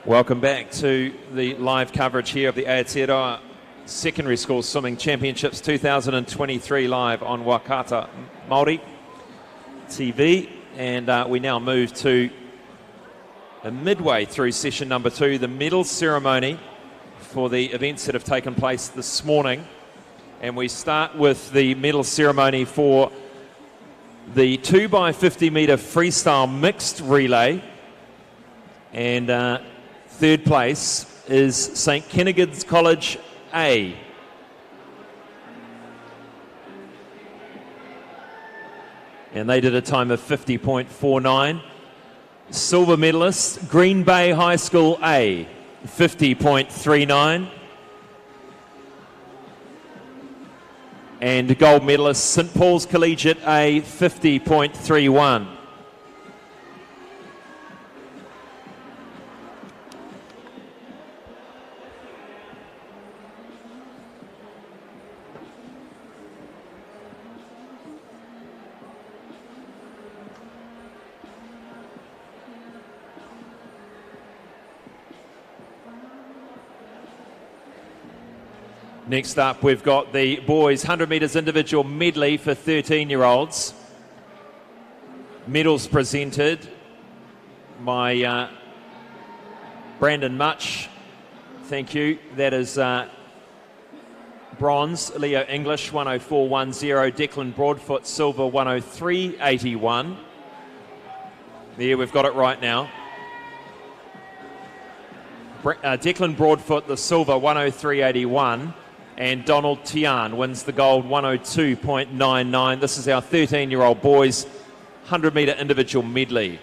Welcome back to the live coverage here of the Aotearoa Secondary School Swimming Championships 2023 live on Wakata Māori TV. And we now move to midway through session number 2, the medal ceremony for the events that have taken place this morning. And we start with the medal ceremony for the 2x50 metre freestyle mixed relay. And third place is St Kentigern's College A. And they did a time of 50.49. Silver medalist, Green Bay High School A, 50.39. And gold medalist, St Paul's Collegiate A, 50.31. Next up, we've got the boys 100 metres individual medley for 13-year-olds. Medals presented by Brandon Much. Thank you. That is bronze, Leo English, 104.10. Declan Broadfoot, silver, 103.81. There, we've got it right now. Declan Broadfoot, the silver, 103.81. And Donald Tian wins the gold, 102.99. This is our 13-year-old boys 100 metre individual medley.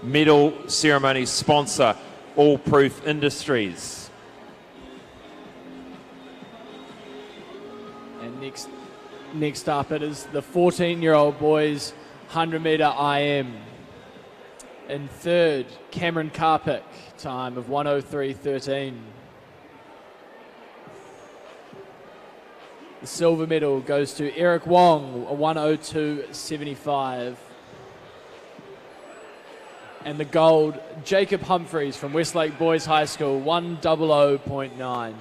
Medal ceremony sponsor, All Proof Industries. And next up, it is the 14-year-old boys 100 metre IM. In third, Cameron Karpick, time of 103.13. The silver medal goes to Eric Wong, a 102.75. And the gold, Jacob Humphreys from Westlake Boys High School, 100.9.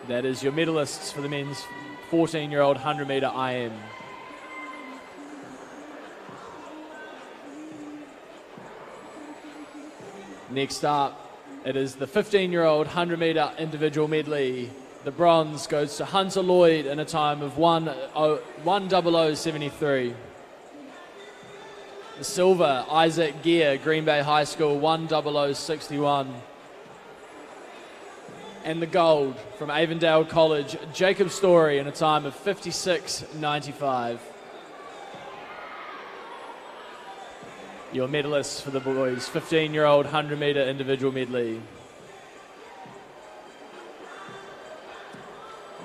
That is your medalists for the men's 14-year-old 100 metre IM. Next up, it is the 15-year-old 100 metre individual medley. The bronze goes to Hunter Lloyd in a time of 100.73. The silver, Isaac Gear, Green Bay High School, 100.61. And the gold from Avondale College, Jacob Story in a time of 56.95. Your medalists for the boys, 15-year-old 100 metre individual medley.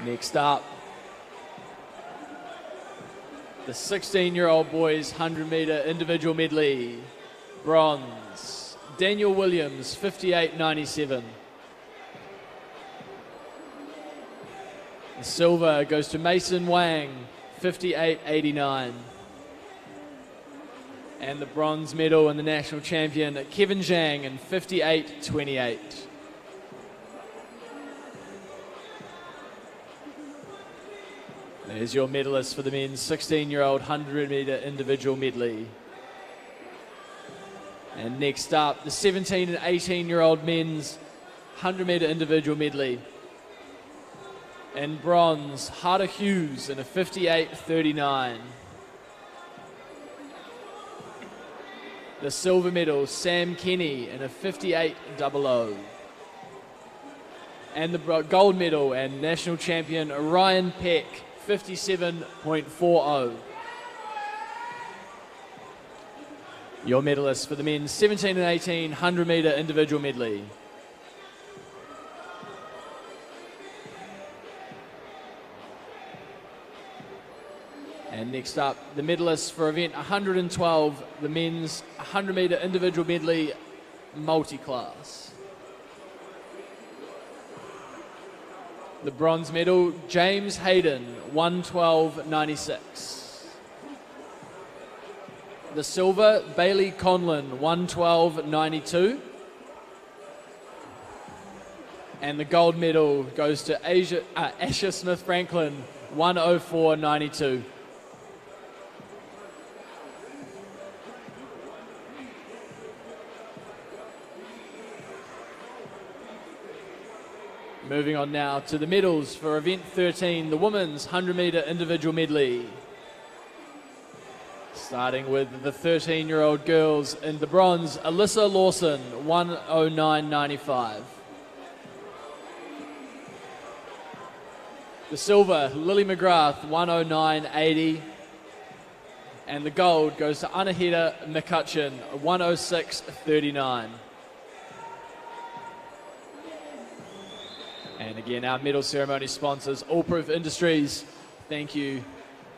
Next up, the 16-year-old boys 100 metre individual medley. Bronze, Daniel Williams, 58.97. The silver goes to Mason Wang, 58.89. And the bronze medal and the national champion, Kevin Zhang, in 58.28. There's your medalist for the men's 16-year-old 100 metre individual medley. And next up, the 17 and 18-year-old men's 100 metre individual medley. In bronze, Harder Hughes in a 58.39. The silver medal, Sam Kenny in a 58.00. And the gold medal and national champion, Ryan Peck, 57.40. Your medalists for the men's 17 and 18 100 metre individual medley. And next up, the medalists for event 112, the men's 100 metre individual medley multi-class. The bronze medal, James Hayden, 112.96. The silver, Bailey Conlon, 112.92. And the gold medal goes to Asher Smith-Franklin, 104.92. Moving on now to the medals for event 13, the women's 100-metre individual medley. Starting with the 13-year-old girls in the bronze, Alyssa Lawson, 109.95. The silver, Lily McGrath, 109.80. And the gold goes to Anahita McCutcheon, 106.39. And again, our medal ceremony sponsors, All Proof Industries. Thank you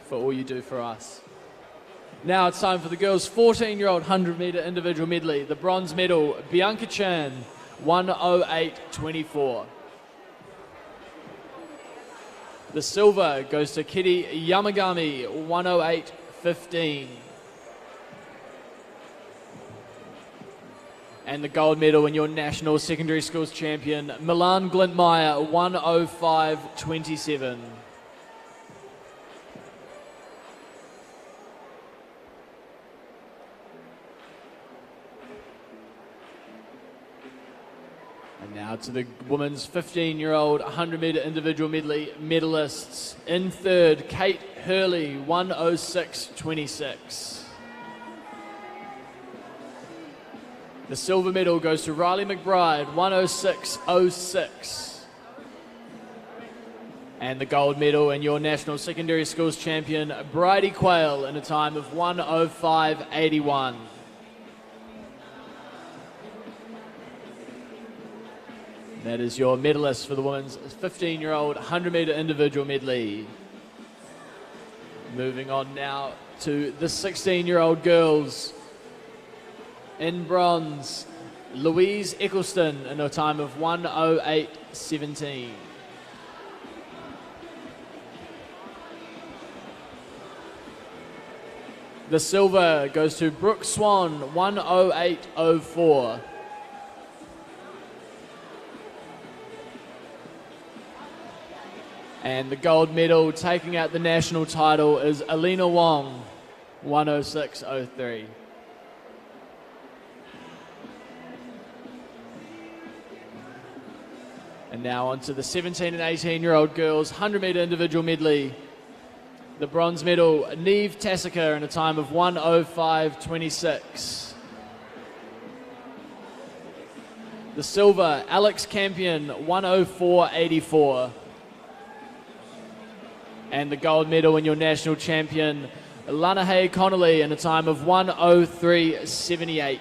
for all you do for us. Now it's time for the girls' 14-year-old 100-metre individual medley. The bronze medal, Bianca Chan, 108.24. The silver goes to Kitty Yamagami, 108.15. And the gold medal in your national secondary schools champion, Milan Glintmeyer, 105.27. And now to the women's 15-year-old 100-metre individual medley medalists. In third, Kate Hurley, 106.26. The silver medal goes to Riley McBride, 106.06. And the gold medal in your national secondary schools champion, Bridie Quayle, in a time of 105.81. That is your medalist for the women's 15-year-old 100-metre individual medley. Moving on now to the 16-year-old girls. In bronze, Louise Eccleston in a time of 108.17. The silver goes to Brooke Swan, 108.04. And the gold medal taking out the national title is Alina Wong, 106.03. And now on to the 17 and 18-year-old girls 100-metre individual medley. The bronze medal, Neve Tassica, in a time of 105.26. The silver, Alex Campion, 104.84. And the gold medal in your national champion, Lanahay Connolly, in a time of 103.78.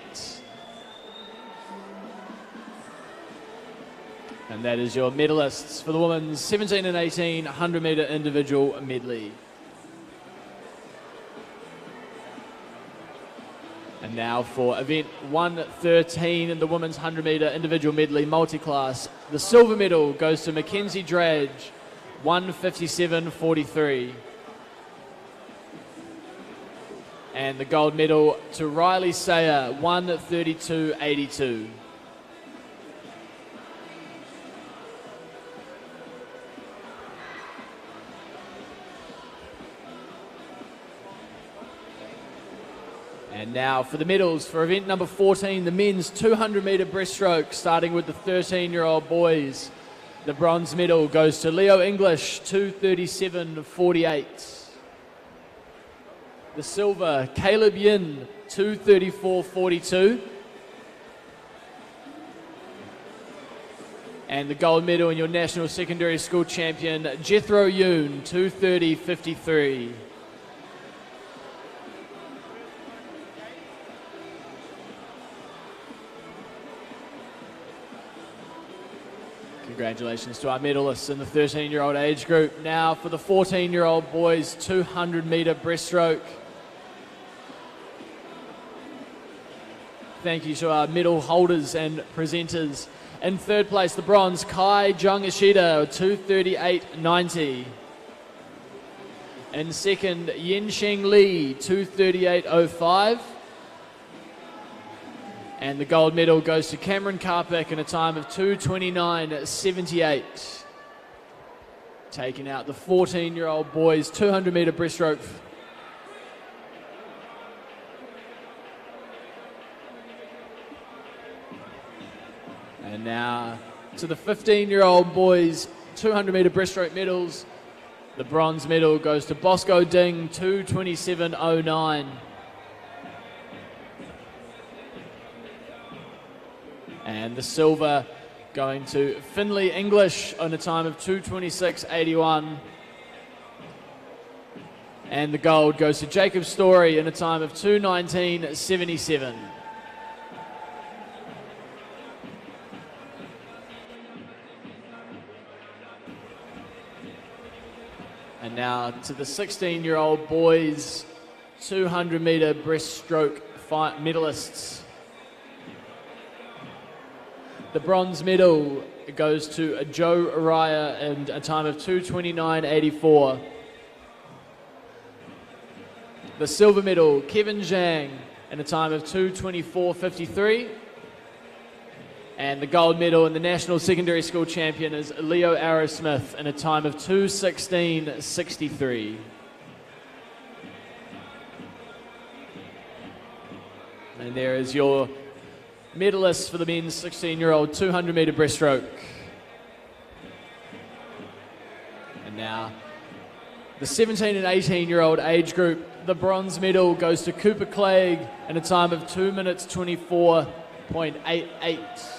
And that is your medalists for the women's 17 and 18 100-metre individual medley. And now for event 113 in the women's 100-metre individual medley multi-class. The silver medal goes to Mackenzie Dradge, 157.43. And the gold medal to Riley Sayer, 132.82. And now for the medals for event number 14, the men's 200-metre breaststroke, starting with the 13-year-old boys. The bronze medal goes to Leo English, 237.48. The silver, Caleb Yin, 234.42. And the gold medal in your national secondary school champion, Jethro Yoon, 230.53. Congratulations to our medalists in the 13-year-old age group. Now for the 14-year-old boys 200-metre breaststroke. Thank you to our medal holders and presenters. In third place, the bronze, Kai Jung Ishida, 238.90. In second, Yensheng Li, 2:38.05. And the gold medal goes to Cameron Karpik in a time of 2:29.78. Taking out the 14-year-old boys 200-metre breaststroke. And now to the 15-year-old boys 200-metre breaststroke medals. The bronze medal goes to Bosco Ding, 2:27.09. And the silver going to Finley English on a time of 2:26.81. And the gold goes to Jacob Story in a time of 2:19.77. And now to the 16-year-old boys 200-metre breaststroke medalists. The bronze medal goes to Joe Araya and a time of 2:29.84. The silver medal, Kevin Zhang, and a time of 2:24.53. And the gold medal and the National Secondary School champion is Leo Arrowsmith in a time of 2:16.63. And there is your medalists for the men's 16-year-old 200-metre breaststroke. And now the 17 and 18-year-old age group, the bronze medal goes to Cooper Clegg in a time of 2 minutes 24.88.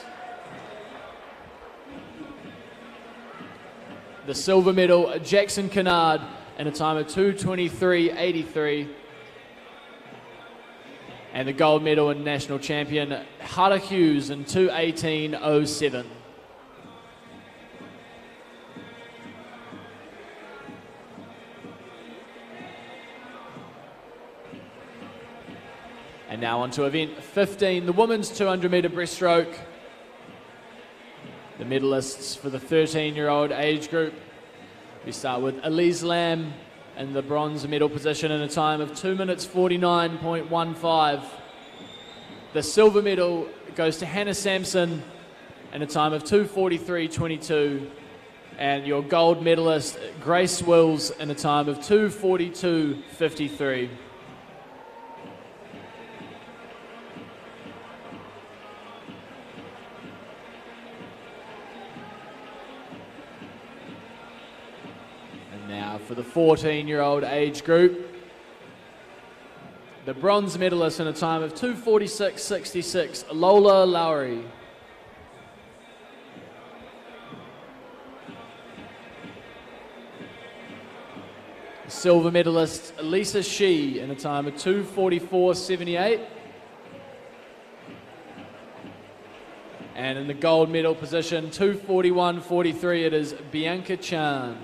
The silver medal, Jackson Kennard in a time of 2:23.83. And the gold medal and national champion, Hara Hughes in 2:18.07. And now on to event 15, the women's 200-metre breaststroke. The medalists for the 13-year-old age group. We start with Elise Lamb in the bronze medal position in a time of 2 minutes 49.15. The silver medal goes to Hannah Sampson in a time of 2:43.22. And your gold medalist, Grace Wills, in a time of 2:42.53. Now for the 14-year-old age group, the bronze medalist in a time of 2:46.66, Lola Lowry. The silver medalist, Lisa Shee, in a time of 2:44.78. And in the gold medal position, 2:41.43, it is Bianca Chan.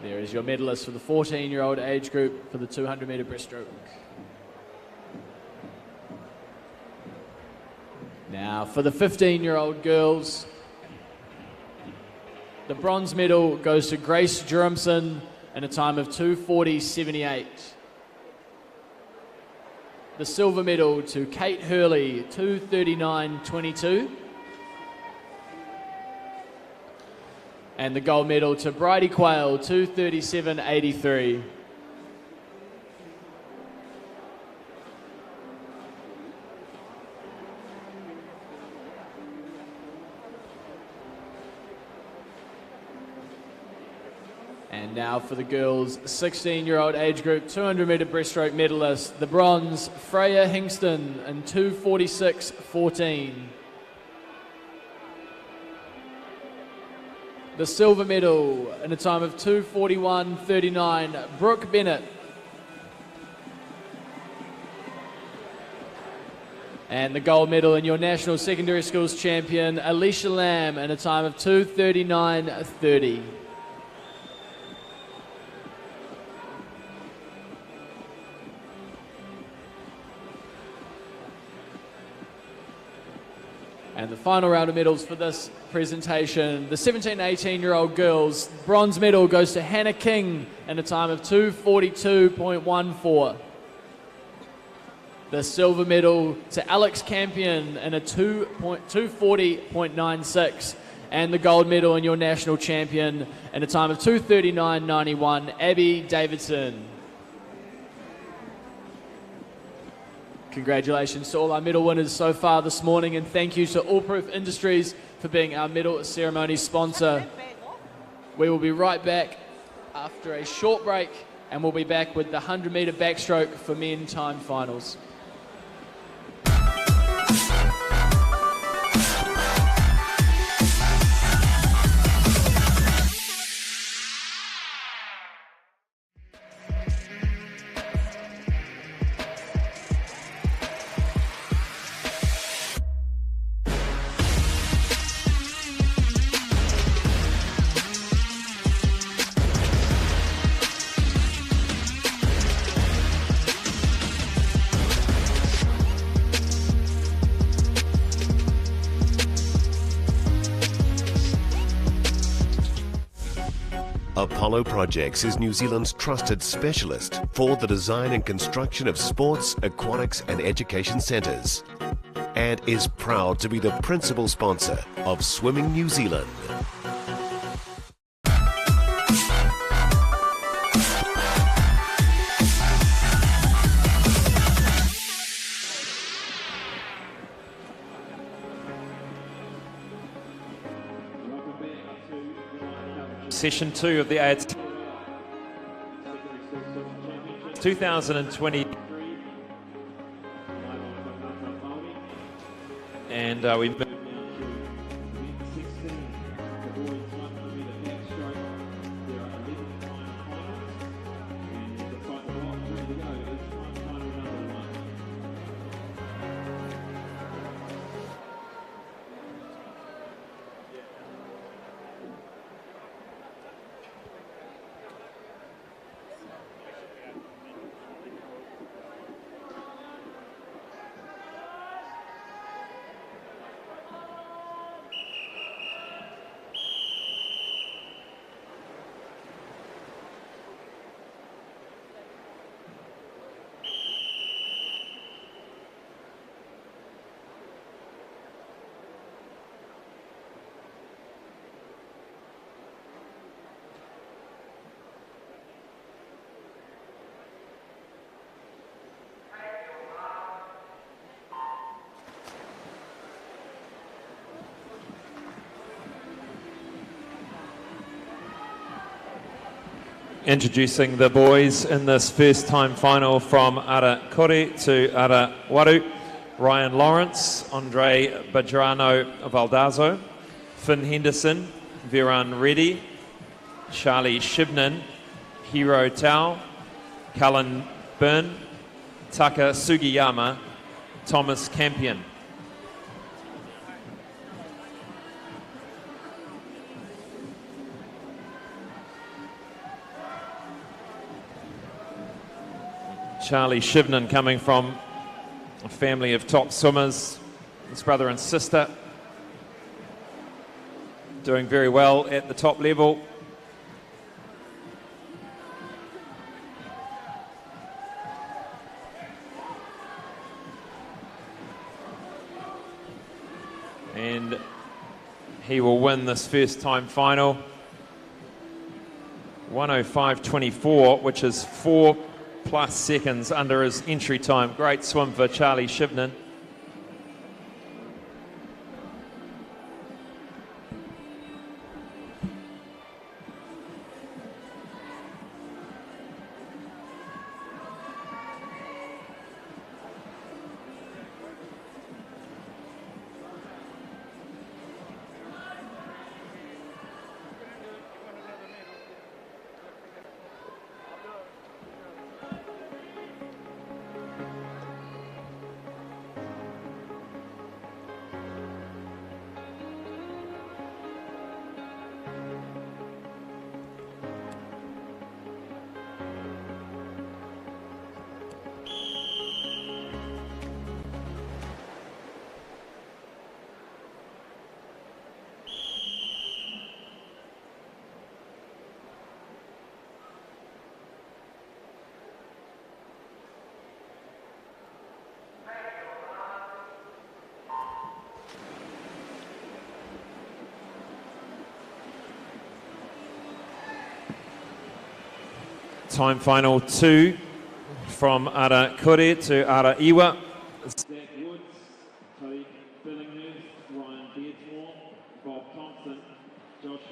There is your medalist for the 14-year-old age group for the 200-metre breaststroke. Now for the 15-year-old girls, the bronze medal goes to Grace Jeromson in a time of 2:40.78. The silver medal to Kate Hurley, 2:39.22. And the gold medal to Bridie Quayle, 2:37.83. And now for the girls' 16-year-old age group, 200-metre breaststroke medalist, the bronze, Freya Hingston in 2:46.14. The silver medal in a time of 2:41.39, Brooke Bennett. And the gold medal in your National Secondary Schools champion, Alicia Lamb, in a time of 2:39.30. And the final round of medals for this presentation, the 17-18-year-old girls, bronze medal goes to Hannah King in a time of 2:42.14. The silver medal to Alex Campion in a 2:40.96. And the gold medal in your national champion in a time of 2:39.91, Abby Davidson. Congratulations to all our medal winners so far this morning, and thank you to All Proof Industries for being our medal ceremony sponsor. We will be right back after a short break, and we'll be back with the 100-metre backstroke for men time finals. Apollo Projects is New Zealand's trusted specialist for the design and construction of sports, aquatics and education centres, and is proud to be the principal sponsor of Swimming New Zealand. Session 2 of the ADS 2020, and we introducing the boys in this first time final from Arakore to Arawaru. Ryan Lawrence, Andre Badrano Valdazzo, Finn Henderson, Viran Reddy, Charlie Shibnan, Hiro Tao, Cullen Byrne, Taka Sugiyama, Thomas Campion. Charlie Shivnan coming from a family of top swimmers, his brother and sister, doing very well at the top level. And he will win this first time final. 1:05.24, which is 4+ seconds under his entry time. Great swim for Charlie Shivnan. Time final 2 from Ara Kore to Ara Iwa.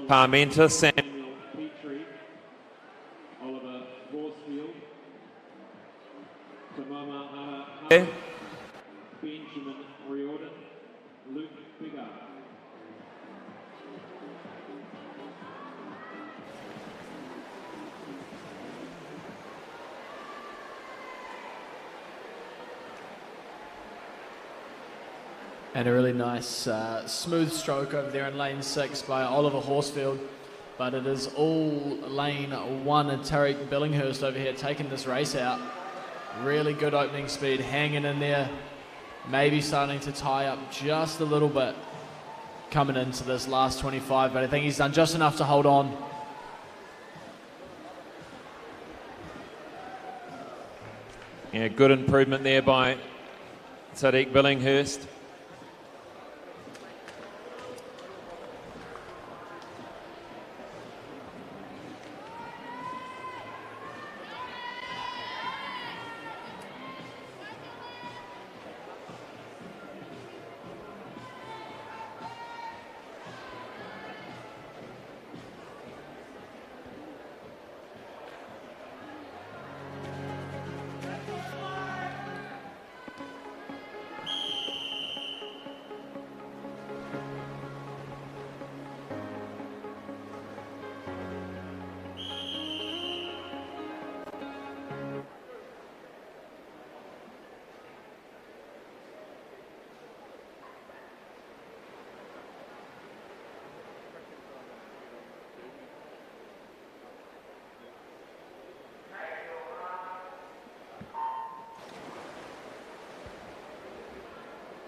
Parmenter, Samuel Petrie, Oliver Horsfield, Tamama Ara, Benjamin Riordan, Luke Biggar. And a really nice smooth stroke over there in lane 6 by Oliver Horsfield. But it is all lane 1 and Tariq Billinghurst over here taking this race out. Really good opening speed, hanging in there. Maybe starting to tie up just a little bit coming into this last 25, but I think he's done just enough to hold on. Yeah, good improvement there by Tariq Billinghurst.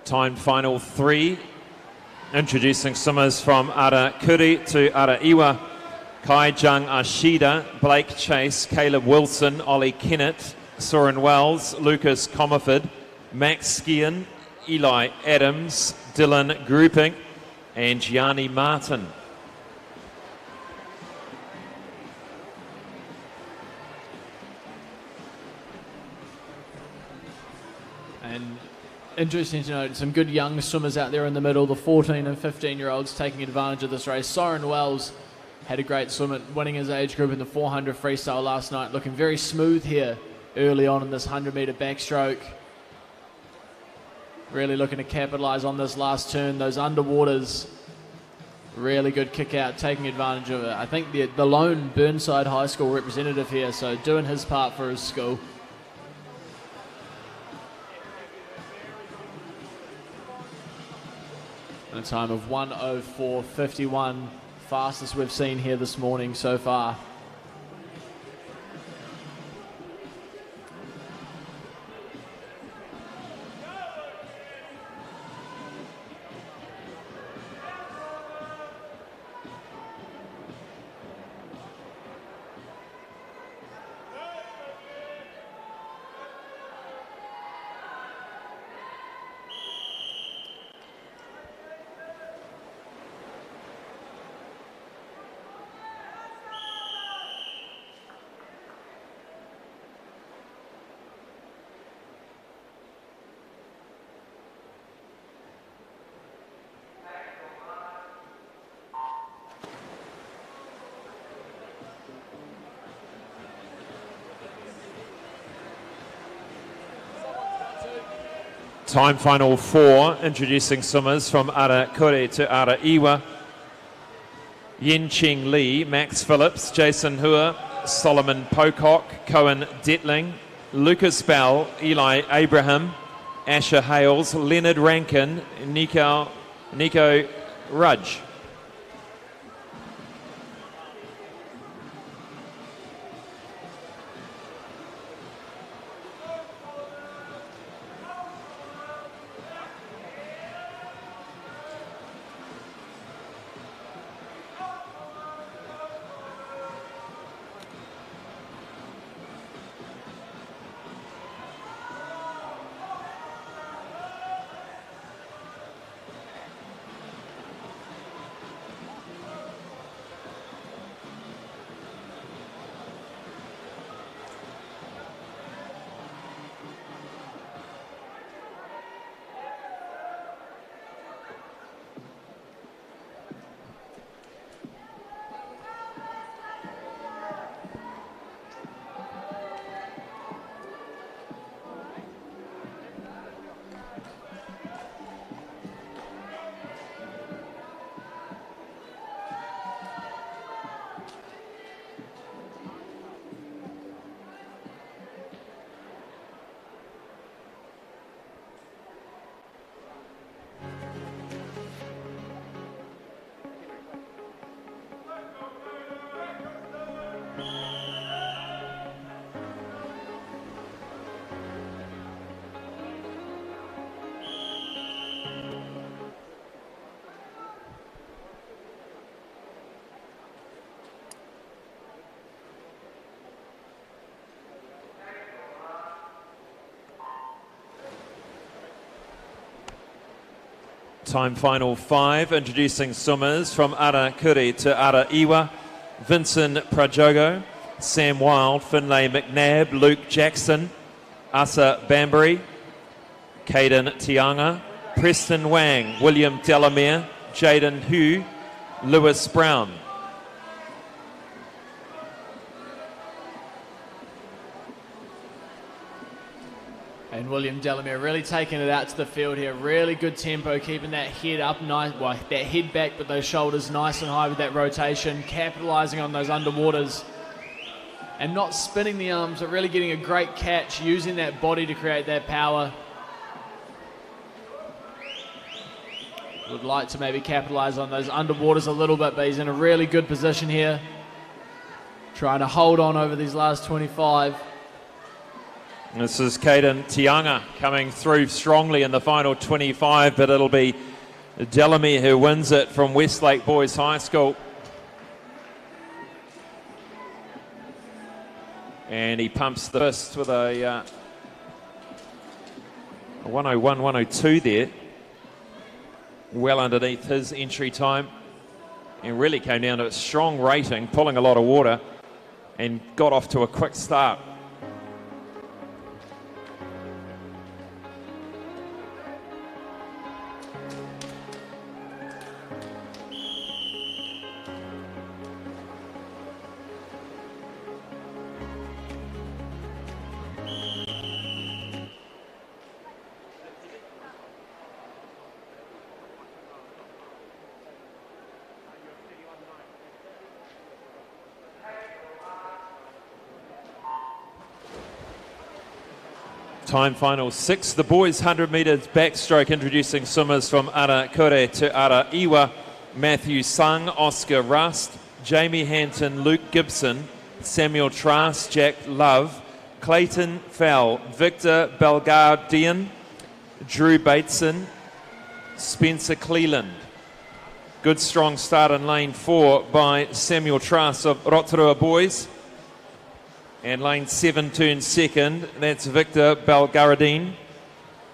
Time final 3. Introducing swimmers from Ara Kuri to Ara Iwa. Kai Jung Ashida, Blake Chase, Caleb Wilson, Ollie Kennett, Soren Wells, Lucas Comerford, Max Skian, Eli Adams, Dylan Grouping, and Gianni Martin. And interesting to note, some good young swimmers out there in the middle, the 14 and 15-year-olds taking advantage of this race. Soren Wells had a great swim at winning his age group in the 400 freestyle last night, looking very smooth here early on in this 100-metre backstroke. Really looking to capitalise on this last turn, those underwaters. Really good kick out, taking advantage of it. I think the lone Burnside High School representative here, so doing his part for his school. And a time of 1:04.51, fastest we've seen here this morning so far. Time final 4, introducing swimmers from Ara Kore to Ara Iwa. Yin Ching Lee, Max Phillips, Jason Hua, Solomon Pocock, Cohen Detling, Lucas Bell, Eli Abraham, Asher Hales, Leonard Rankin, Nico Rudge. Time final 5, introducing swimmers from Arakuri to Araiwa, Vincent Prajogo, Sam Wild, Finlay McNabb, Luke Jackson, Asa Bambury, Caden Tianga, Preston Wang, William Delamere, Jaden Hu, Lewis Brown. And William Delamere really taking it out to the field here. Really good tempo, keeping that head up nice, well, that head back, but those shoulders nice and high with that rotation, capitalising on those underwaters. And not spinning the arms, but really getting a great catch, using that body to create that power. Would like to maybe capitalise on those underwaters a little bit, but he's in a really good position here. Trying to hold on over these last 25. This is Caden Tianga coming through strongly in the final 25, but it'll be Delamere who wins it from Westlake Boys High School. And he pumps the fist with a 101, 102 there. Well underneath his entry time. And really came down to a strong rating, pulling a lot of water, and got off to a quick start. Time final 6, the boys 100 metres backstroke, introducing swimmers from Arakure to Araiwa, Matthew Sung, Oscar Rust, Jamie Hanton, Luke Gibson, Samuel Trask, Jack Love, Clayton Fell, Victor Belgardian, Drew Bateson, Spencer Cleland. Good strong start in lane 4 by Samuel Trask of Rotorua Boys. And lane 7 turns second, that's Victor Belgaradine.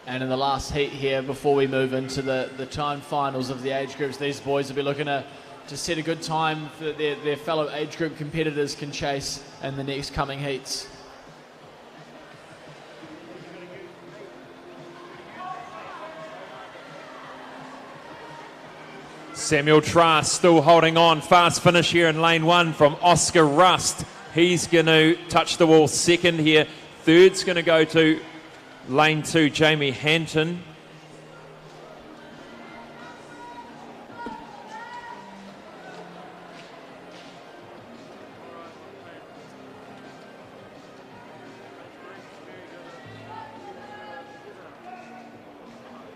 And in the last heat here, before we move into the time finals of the age groups, these boys will be looking to set a good time that their fellow age group competitors can chase in the next coming heats. Samuel Trask still holding on, fast finish here in lane 1 from Oscar Rust. He's going to touch the wall second here. Third's going to go to lane 2, Jamie Hanton.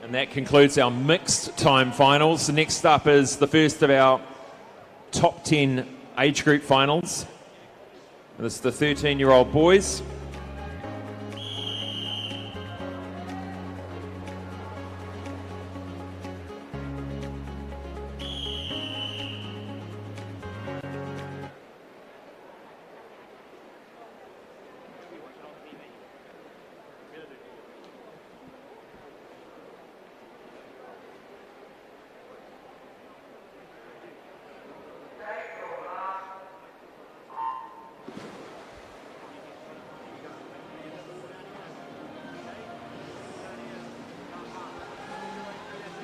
And that concludes our mixed time finals. Next up is the first of our top 10 age group finals. This is the 13-year-old boys.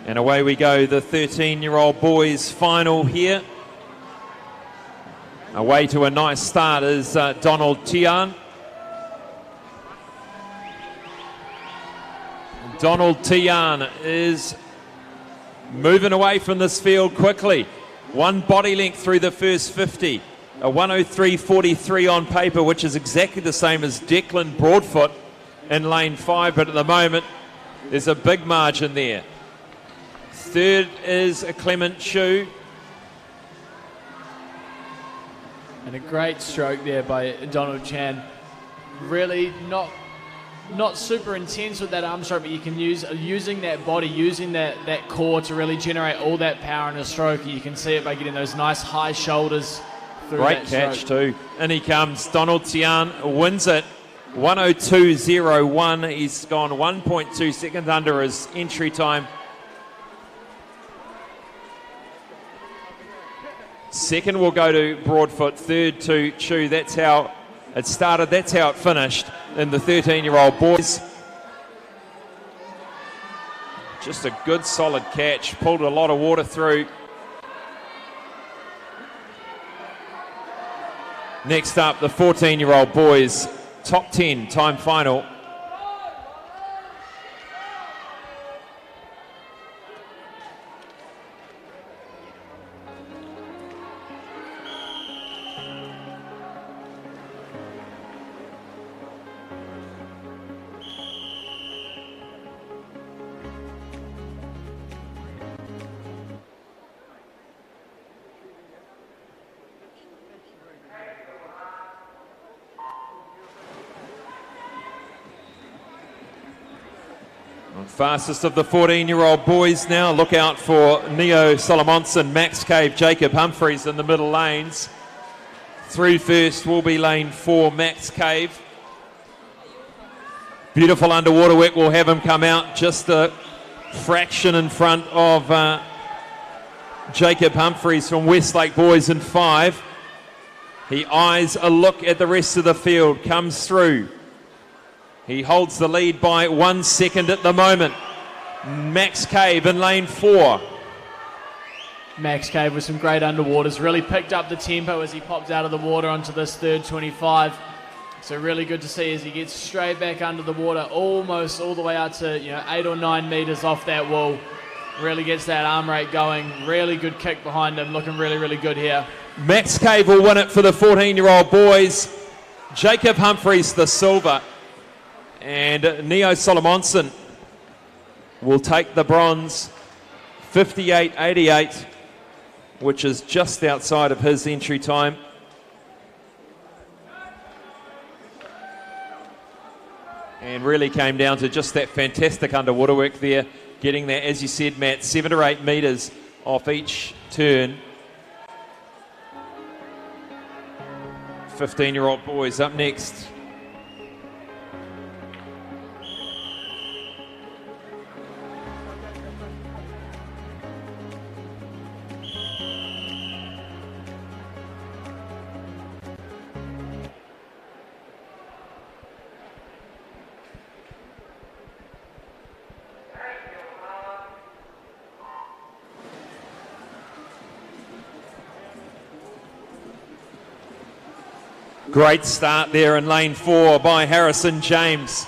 And away we go, the 13-year-old boys final here. Away to a nice start is Donald Tian. Donald Tian is moving away from this field quickly. One body length through the first 50. A 103.43 on paper, which is exactly the same as Declan Broadfoot in lane 5, but at the moment there's a big margin there. Third is a Clement Chu. And a great stroke there by Donald Chan. Really not super intense with that arm stroke, but you can using that body, using that core to really generate all that power in a stroke. You can see it by getting those nice high shoulders through Great that catch stroke. too. In he comes. Donald Tian wins it. 102.01. He's gone 1.2 seconds under his entry time. Second will go to Broadfoot. Third to Chu. That's how it started. That's how it finished in the 13-year-old boys. Just a good solid catch. Pulled a lot of water through. Next up, the 14-year-old boys. Top 10 time final. Fastest of the 14-year-old boys now. Look out for Neo Solomonson, Max Cave, Jacob Humphreys in the middle lanes. Through first will be lane 4, Max Cave. Beautiful underwater work will have him come out just a fraction in front of Jacob Humphreys from Westlake Boys in 5. He eyes a look at the rest of the field, comes through. He holds the lead by 1 second at the moment. Max Cave in lane 4. Max Cave with some great underwaters. Really picked up the tempo as he popped out of the water onto this third 25. So really good to see as he gets straight back under the water, almost all the way out to 8 or 9 meters off that wall. Really gets that arm rate going. Really good kick behind him. Looking really, really good here. Max Cave will win it for the 14-year-old boys. Jacob Humphreys the silver. And Neo Solomonson will take the bronze, 58.88, which is just outside of his entry time. And really came down to just that fantastic underwater work there, getting that, as you said, Matt, 7 or 8 metres off each turn. 15-year-old boys up next. Great start there in lane 4 by Harrison James.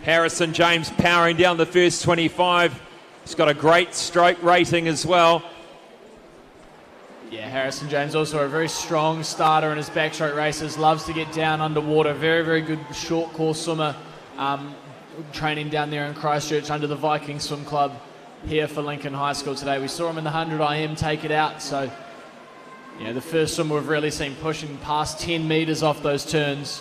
Harrison James powering down the first 25. He's got a great stroke rating as well. Yeah, Harrison James also a very strong starter in his backstroke races. Loves to get down underwater. Very, very good short course swimmer. Training down there in Christchurch under the Viking Swim Club here for Lincoln High School today. We saw him in the 100 IM take it out. So, the first swim we've really seen pushing past 10 metres off those turns.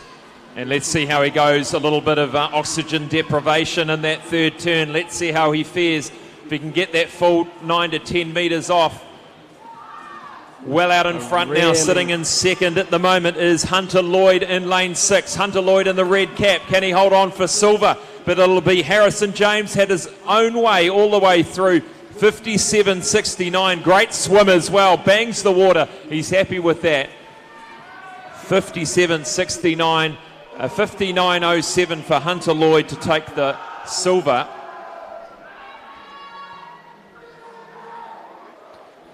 And let's see how he goes. A little bit of oxygen deprivation in that third turn. Let's see how he fares. If he can get that full 9 to 10 metres off. Well out in front now, sitting in second at the moment is Hunter Lloyd in lane 6. Hunter Lloyd in the red cap. Can he hold on for silver? But it'll be Harrison James, had his own way all the way through. 57.69. Great swim as well. Bangs the water. He's happy with that. 57.69. 59.07 for Hunter Lloyd to take the silver.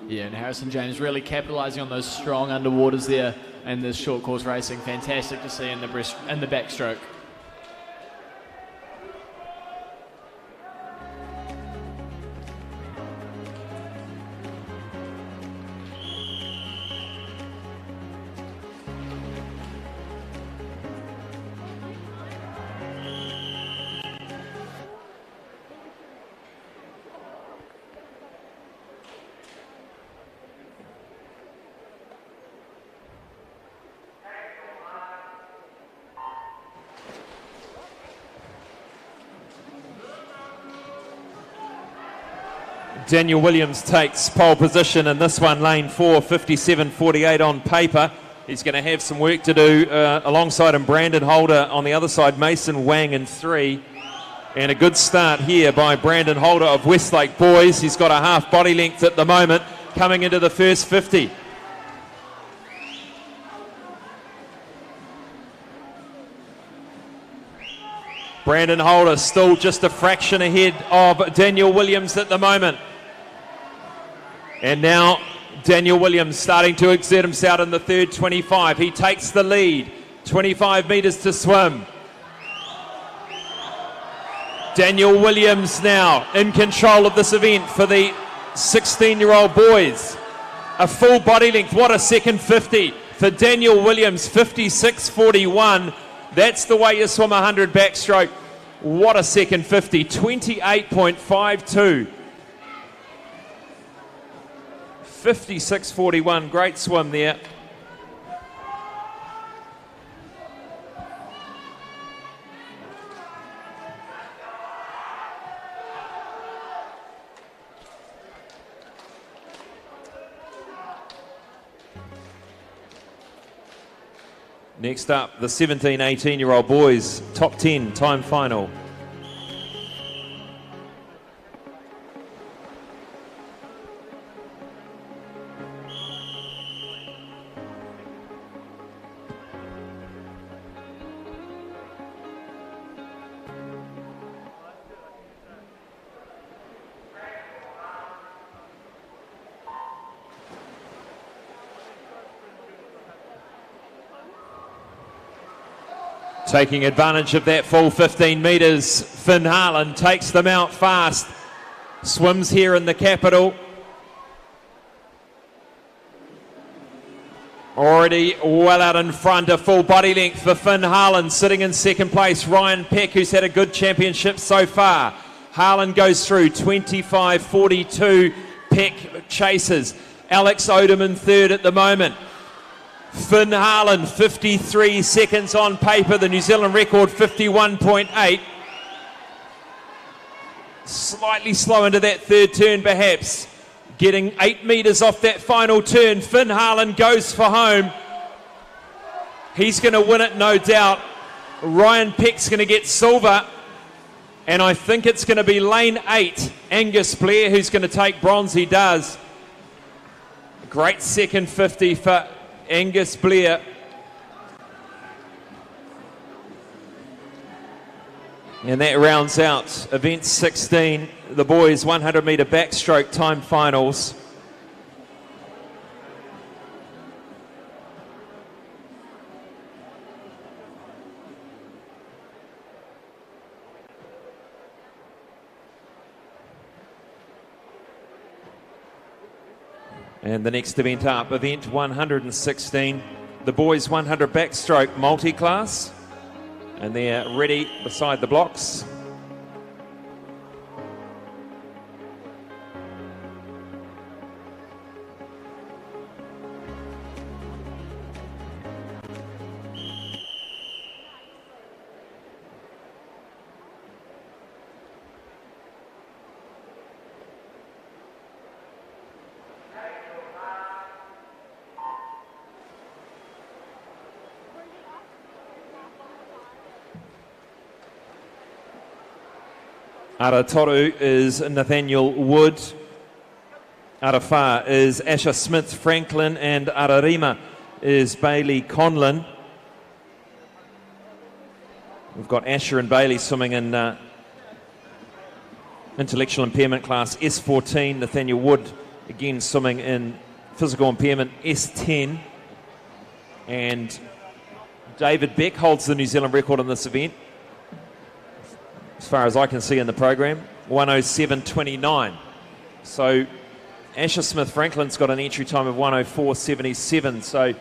Yeah, and Harrison James really capitalising on those strong underwaters there and this short course racing. Fantastic to see in the backstroke. Daniel Williams takes pole position in this one, lane 4, 57.48 on paper. He's going to have some work to do alongside him. Brandon Holder on the other side, Mason Wang in 3. And a good start here by Brandon Holder of Westlake Boys. He's got a half body length at the moment coming into the first 50. Brandon Holder still just a fraction ahead of Daniel Williams at the moment. And now Daniel Williams starting to exert himself in the third 25. He takes the lead. 25 metres to swim. Daniel Williams now in control of this event for the 16-year-old boys. A full body length. What a second 50 for Daniel Williams. 56.41. That's the way you swim 100 backstroke. What a second 50. 28.52. 56.41, great swim there. Next up, the 17, 18-year-old boys, top 10 time final. Taking advantage of that full 15 metres, Finn Harlan takes them out fast. Swims here in the capital. Already well out in front, a full body length for Finn Harlan. Sitting in second place, Ryan Peck, who's had a good championship so far. Harlan goes through, 25.42. Peck chases. Alex Odom in third at the moment. Finn Harlan, 53 seconds on paper, the New Zealand record 51.8. Slightly slow into that third turn perhaps. Getting 8 metres off that final turn. Finn Harlan goes for home. He's going to win it, no doubt. Ryan Peck's going to get silver. And I think it's going to be lane 8, Angus Blair, who's going to take bronze. He does. Great second 50 for Angus Blair. And that rounds out event 16, the boys 100 metre backstroke time finals. And the next event up, event 116, the boys 100 backstroke multi-class. And they're ready beside the blocks. Ara Toru is Nathaniel Wood. Ara Wha is Asher Smith Franklin, and Ara Rima is Bailey Conlon. We've got Asher and Bailey swimming in intellectual impairment class S14. Nathaniel Wood again swimming in physical impairment S10. And David Beck holds the New Zealand record in this event, as far as I can see in the program, 107.29. So Asher Smith Franklin's got an entry time of 104.77. So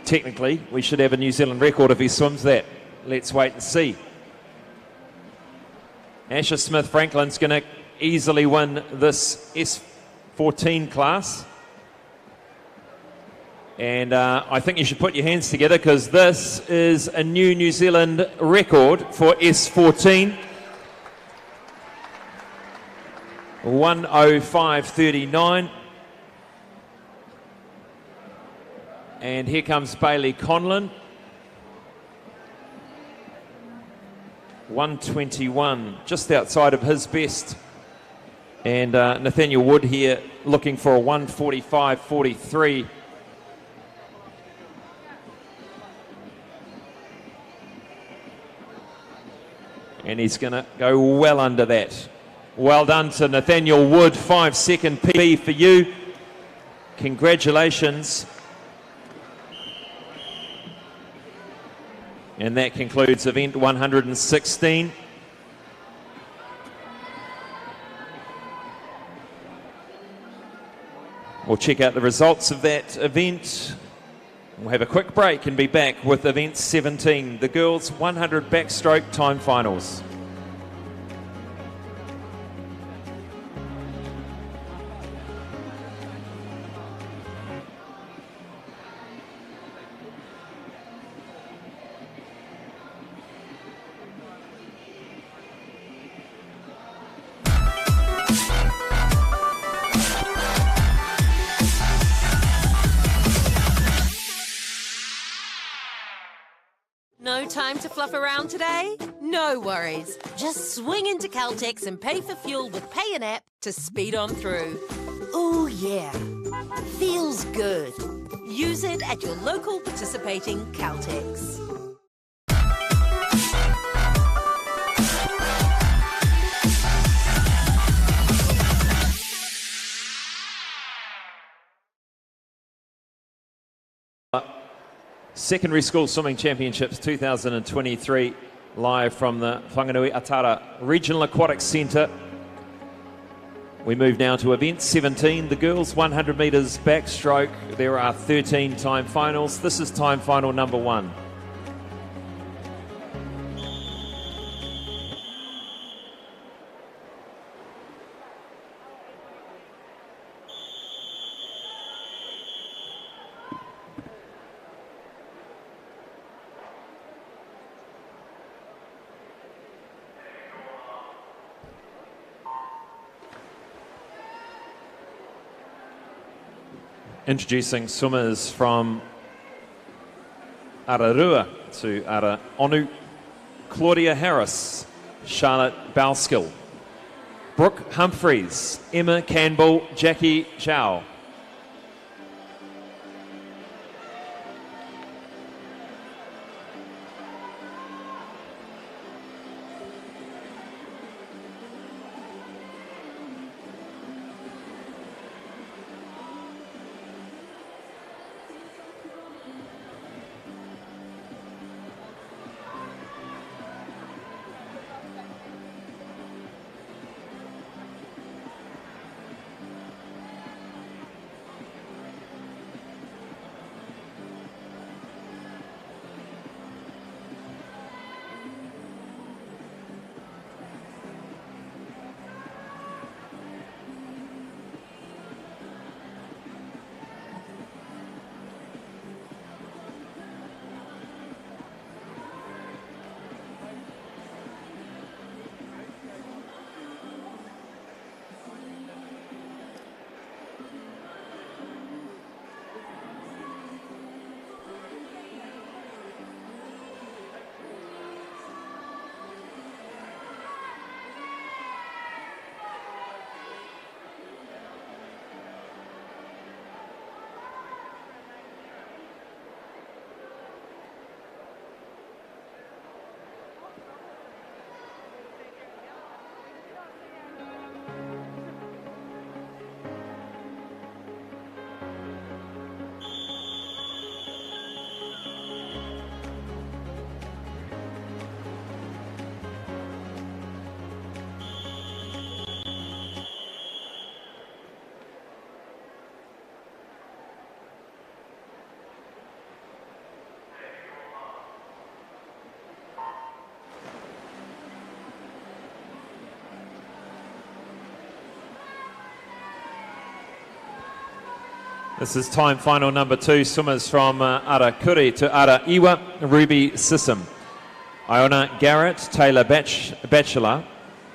technically we should have a New Zealand record if he swims that. Let's wait and see. Asher Smith Franklin's going to easily win this S14 class. And I think you should put your hands together, because this is a new New Zealand record for S14. 1:05.39. And here comes Bailey Conlon. 1:21, just outside of his best. And Nathaniel Wood here looking for a 1:45.43. And he's going to go well under that. Well done to Nathaniel Wood, 5-second PB for you. Congratulations. And that concludes event 116. We'll check out the results of that event. We'll have a quick break and be back with event 17, the girls 100 backstroke time finals. No time to fluff around today? No worries. Just swing into Caltex and pay for fuel with Pay and App to speed on through. Oh yeah, feels good. Use it at your local participating Caltex. Secondary School Swimming Championships 2023, live from the Whanganui Atara Regional Aquatic Centre. We move now to event 17, the girls 100 metres backstroke. There are 13 time finals. This is time final number 1. Introducing swimmers from Ararua to Araonu: Claudia Harris, Charlotte Balskill, Brooke Humphreys, Emma Campbell, Jackie Zhao. This is time final number 2. Swimmers from Arakuri to Araiwa: Ruby Sissom, Iona Garrett, Taylor Batchelor,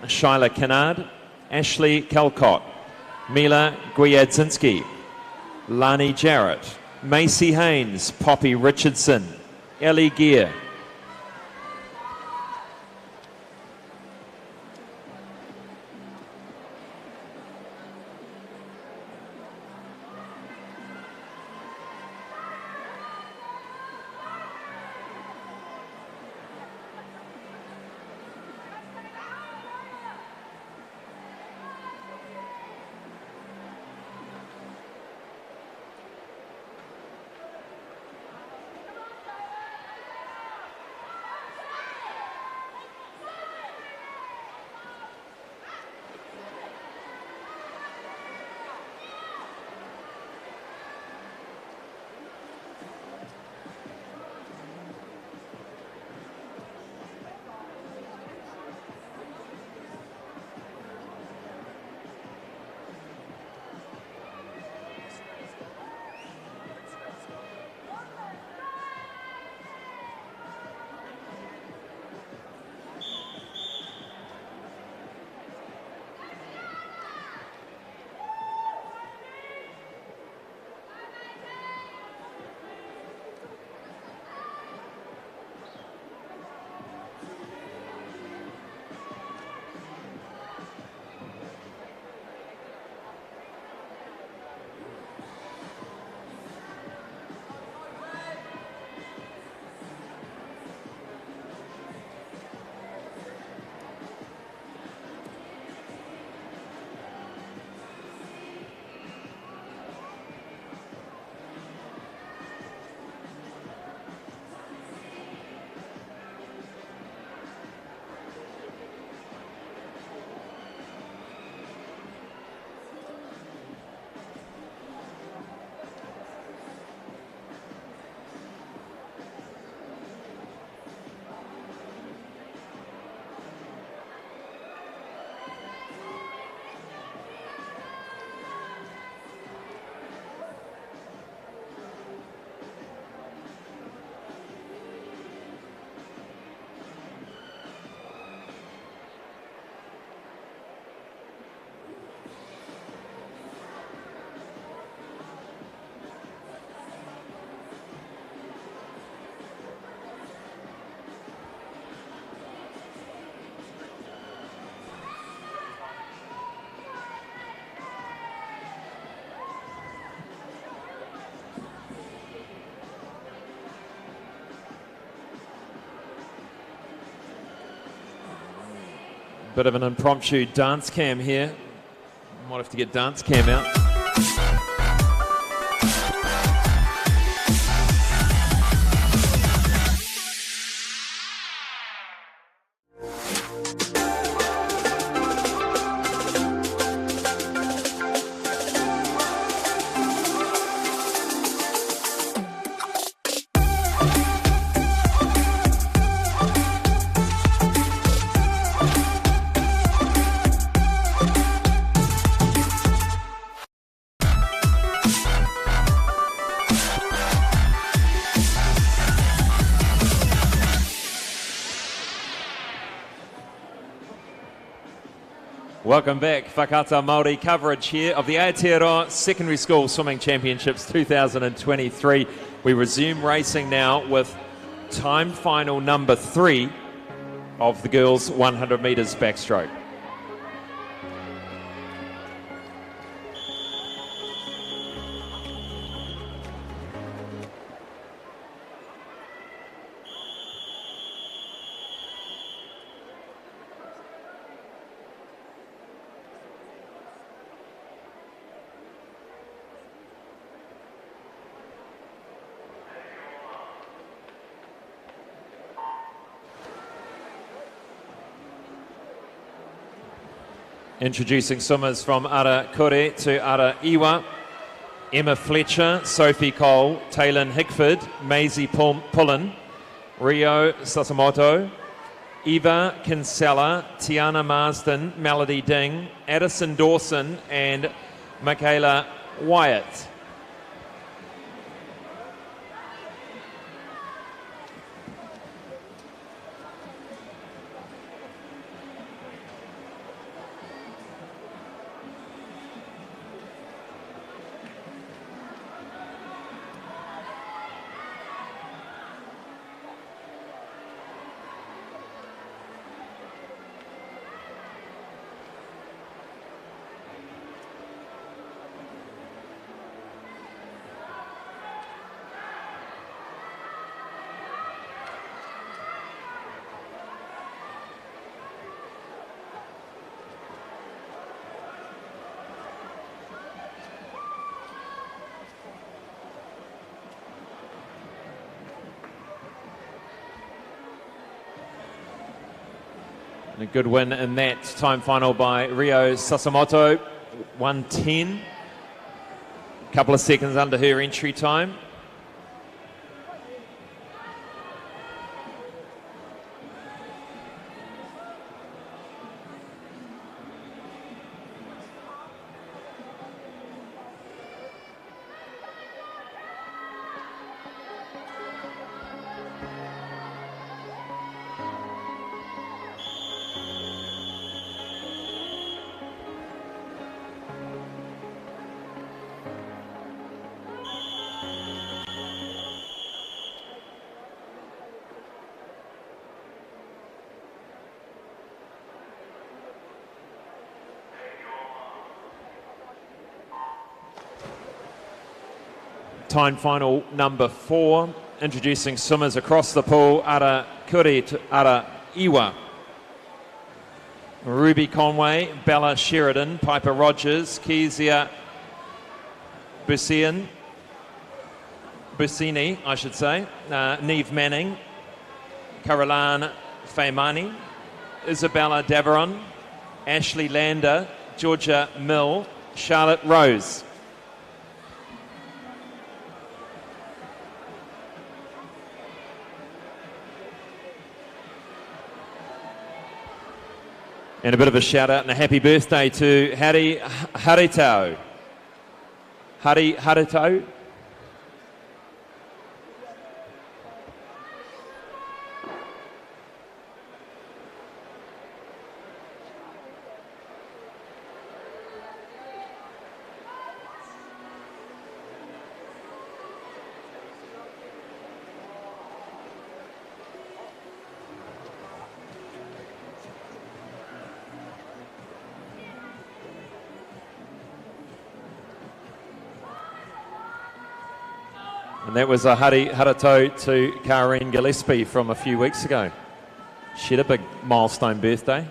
Shyla Kennard, Ashley Calcott, Mila Gwiadzinski, Lani Jarrett, Macy Haynes, Poppy Richardson, Ellie Gear. Bit of an impromptu dance cam here. Might have to get dance cam out. Welcome back. Whakata Māori coverage here of the Aotearoa Secondary School Swimming Championships 2023. We resume racing now with time final number 3 of the girls 100 metres backstroke. Introducing swimmers from Ara Kore to Ara Iwa: Emma Fletcher, Sophie Cole, Taylin Hickford, Maisie Pullen, Rio Sasimoto, Eva Kinsella, Tiana Marsden, Melody Ding, Addison Dawson and Michaela Wyatt. And a good win in that time final by Rio Sasamoto, 1:10. A couple of seconds under her entry time. Time final number 4, introducing swimmers across the pool, Ara Kuri to Ara Iwa. Ruby Conway, Bella Sheridan, Piper Rogers, Kezia Busini, I should say, Neve Manning, Caroline Faimani, Isabella Daveron, Ashley Lander, Georgia Mill, Charlotte Rose. And a bit of a shout out and a happy birthday to Hari Haritau. Hari Haritau. And that was a Haritau to Karine Gillespie from a few weeks ago. She had a big milestone birthday.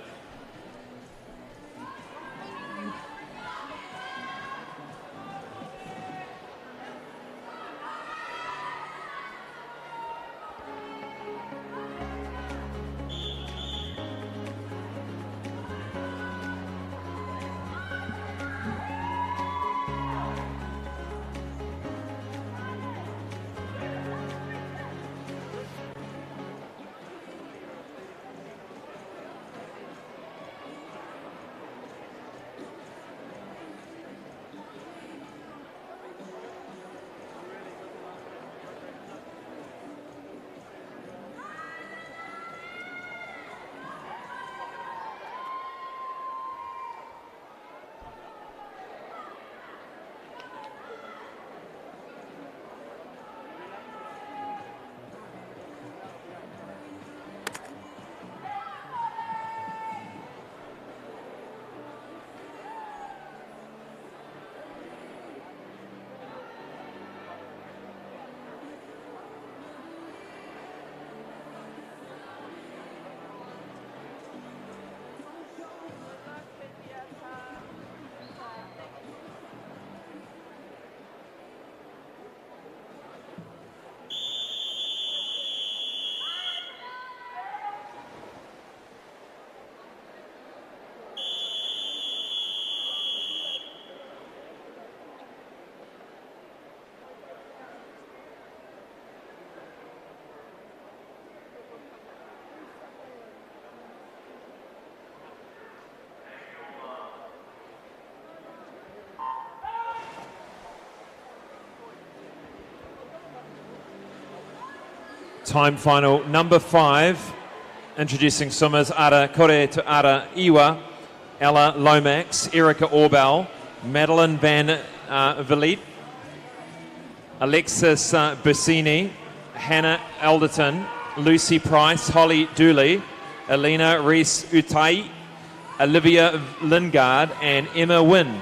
Time final number 5, introducing swimmers Ara Kore to Ara Iwa, Ella Lomax, Erica Orbell, Madeline Van Vliet, Alexis Busini, Hannah Alderton, Lucy Price, Holly Dooley, Elena Reese Utai, Olivia Lingard and Emma Wynn.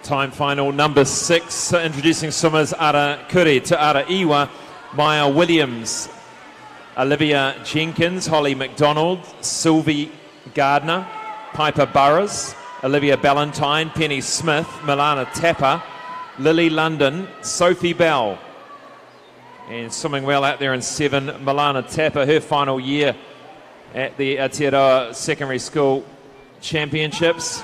Time final number 6, introducing swimmers Ara Kuri to Ara Iwa, Maya Williams, Olivia Jenkins, Holly McDonald, Sylvie Gardner, Piper Burrows, Olivia Ballantyne, Penny Smith, Milana Tapper, Lily London, Sophie Bell. And swimming well out there in 7, Milana Tapper, her final year at the Aotearoa Secondary School Championships.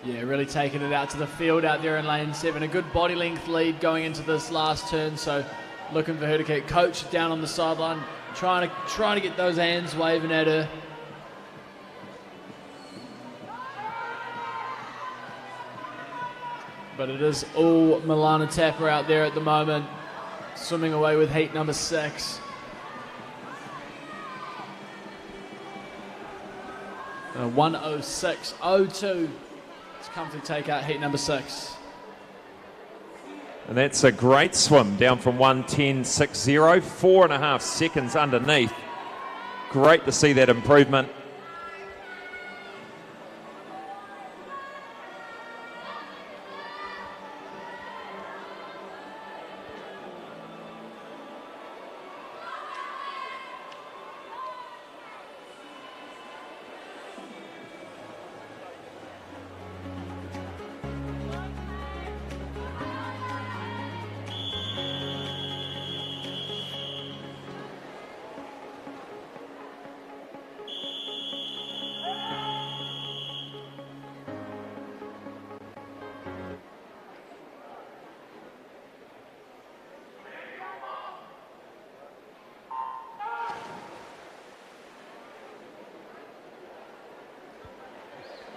Yeah, really taking it out to the field out there in lane 7. A good body length lead going into this last turn, so looking for her to keep coach down on the sideline, trying to get those hands waving at her. But it is all Milana Tapper out there at the moment, swimming away with heat number 6. A 1:06.02. Comfortably take out heat number 6. And that's a great swim, down from 1:10.60, 4.5 seconds underneath. Great to see that improvement.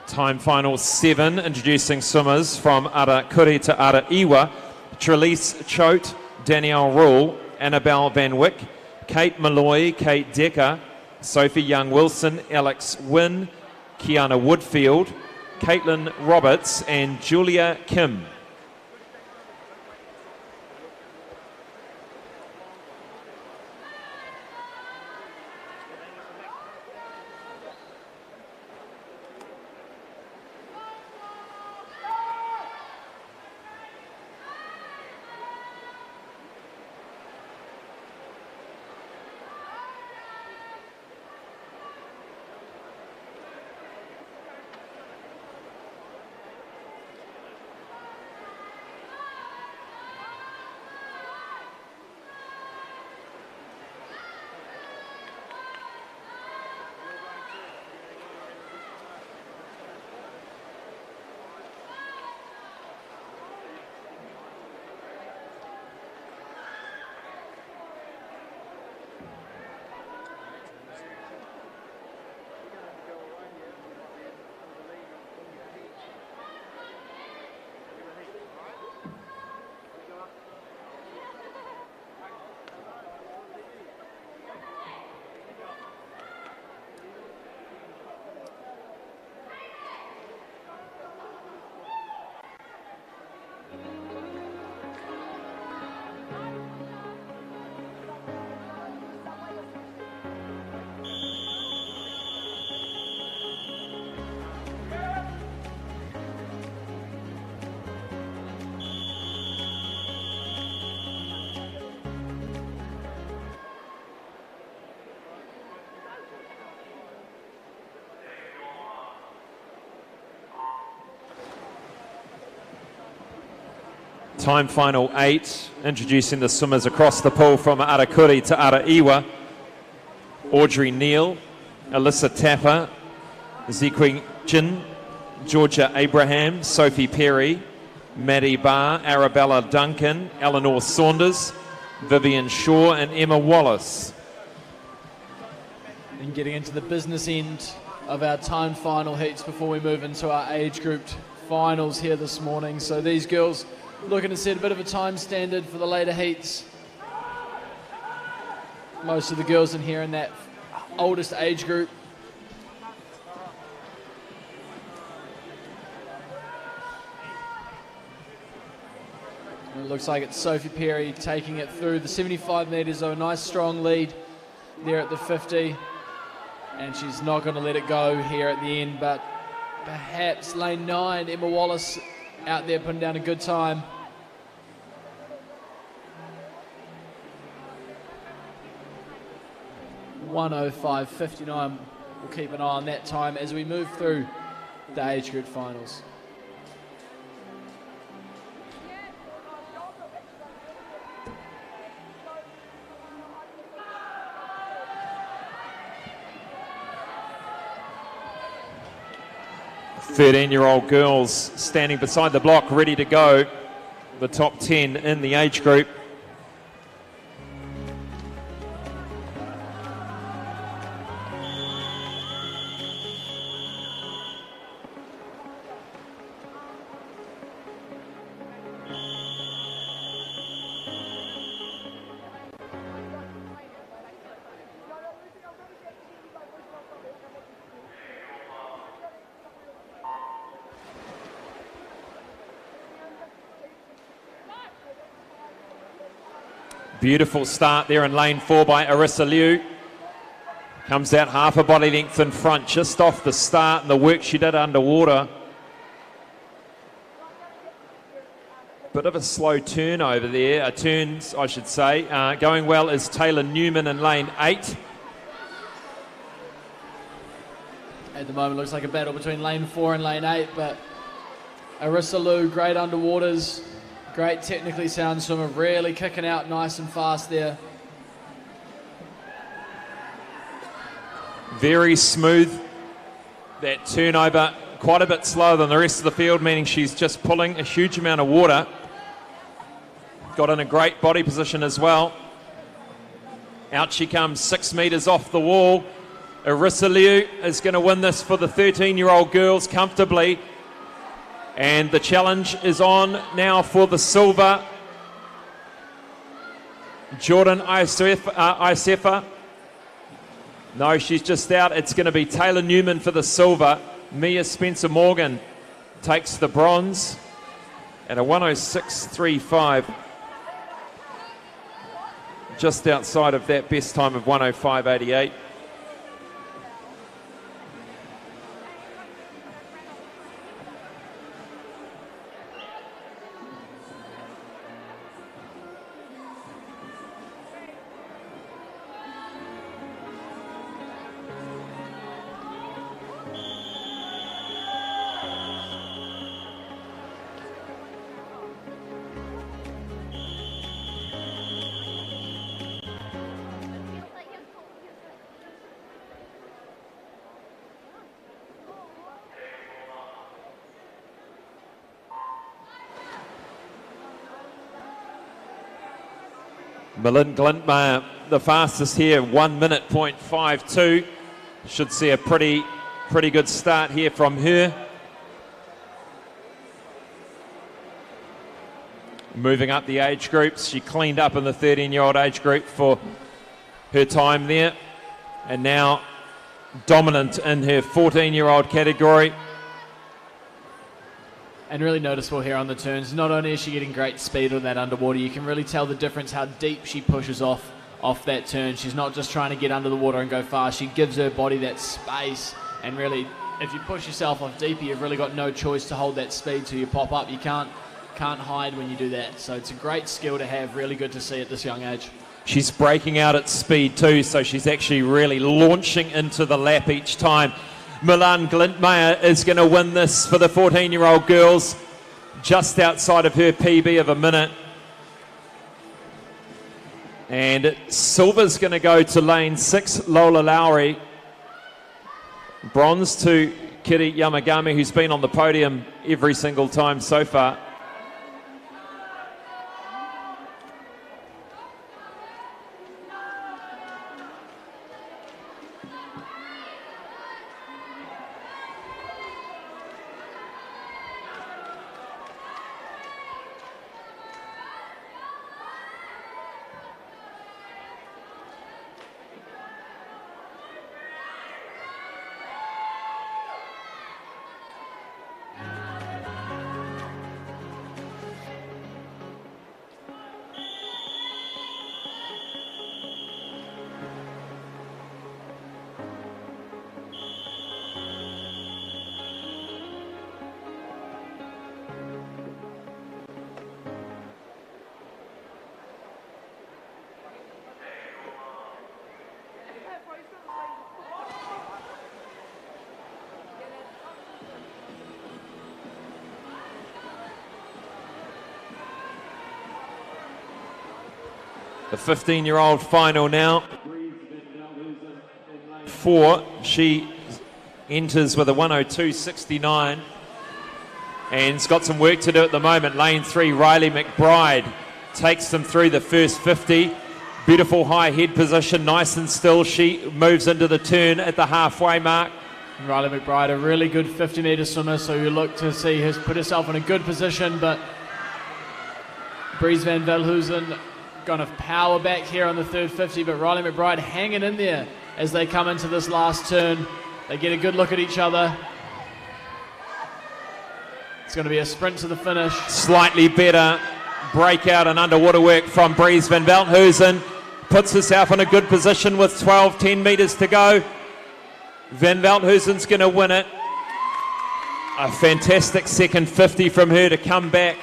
Time final 7, introducing swimmers from Ara Kuri to Ara Iwa, Trelise Choate, Danielle Rule, Annabelle Van Wyck, Kate Malloy, Kate Decker, Sophie Young-Wilson, Alex Wynn, Kiana Woodfield, Caitlin Roberts and Julia Kim. Time final 8, introducing the swimmers across the pool from Ara Kuri to Ara Iwa, Audrey Neal, Alyssa Tapper, Zekwing Jin, Georgia Abraham, Sophie Perry, Maddie Barr, Arabella Duncan, Eleanor Saunders, Vivian Shaw and Emma Wallace. And getting into the business end of our time final heats before we move into our age grouped finals here this morning. So these girls looking to set a bit of a time standard for the later heats. Most of the girls in here in that oldest age group. And it looks like it's Sophie Perry taking it through the 75 metres, so a nice strong lead there at the 50. And she's not going to let it go here at the end, but perhaps lane 9, Emma Wallace out there putting down a good time. (1:05.59). We'll keep an eye on that time as we move through the age group finals. (13-year-old) girls standing beside the block, ready to go. The top 10 in the age group. Beautiful start there in lane 4 by Arissa Liu. Comes out half a body length in front, just off the start and the work she did underwater. Bit of a slow turn over there, turns I should say. Going well is Taylor Newman in lane 8. At the moment looks like a battle between lane 4 and lane 8, but Arissa Liu, great underwaters. Great technically sound swimmer, really kicking out nice and fast there. Very smooth. That turnover quite a bit slower than the rest of the field, meaning she's just pulling a huge amount of water. Got in a great body position as well. Out she comes, 6 metres off the wall. Arissa Liu is going to win this for the 13-year-old girls comfortably. And the challenge is on now for the silver. Jordan Isefa. No, she's just out. It's going to be Taylor Newman for the silver. Mia Spencer-Morgan takes the bronze at a 1:06.35. Just outside of that best time of 1:05.88. Malin Glintmeyer, the fastest here, 1:52. Should see a pretty good start here from her. Moving up the age groups, she cleaned up in the 13-year-old age group for her time there, and now dominant in her 14-year-old category. And really noticeable here on the turns. Not only is she getting great speed on that underwater, you can really tell the difference how deep she pushes off that turn. She's not just trying to get under the water and go fast. She gives her body that space, and really, if you push yourself off deeper, you've really got no choice to hold that speed till you pop up. You can't hide when you do that. So it's a great skill to have. Really good to see at this young age. She's breaking out at speed too, so she's actually really launching into the lap each time. Milan Glintmeyer is going to win this for the 14-year-old girls, just outside of her PB of a minute. And silver's going to go to lane 6, Lola Lowry. Bronze to Kiri Yamagami, who's been on the podium every single time so far. The 15-year-old final now. 4, she enters with a 1:02.69 and has got some work to do at the moment. Lane 3, Riley McBride takes them through the first 50. Beautiful high head position, nice and still. She moves into the turn at the halfway mark. Riley McBride, a really good 50-metre swimmer, so you look to see her put herself in a good position, but Breeze van Velhuizen going to power back here on the third 50, but Riley McBride hanging in there as they come into this last turn. They get a good look at each other. It's going to be a sprint to the finish. Slightly better breakout and underwater work from Breeze van Velhuizen. Puts herself in a good position with 10 metres to go. Van Velthuizen's going to win it. A fantastic second 50 from her to come back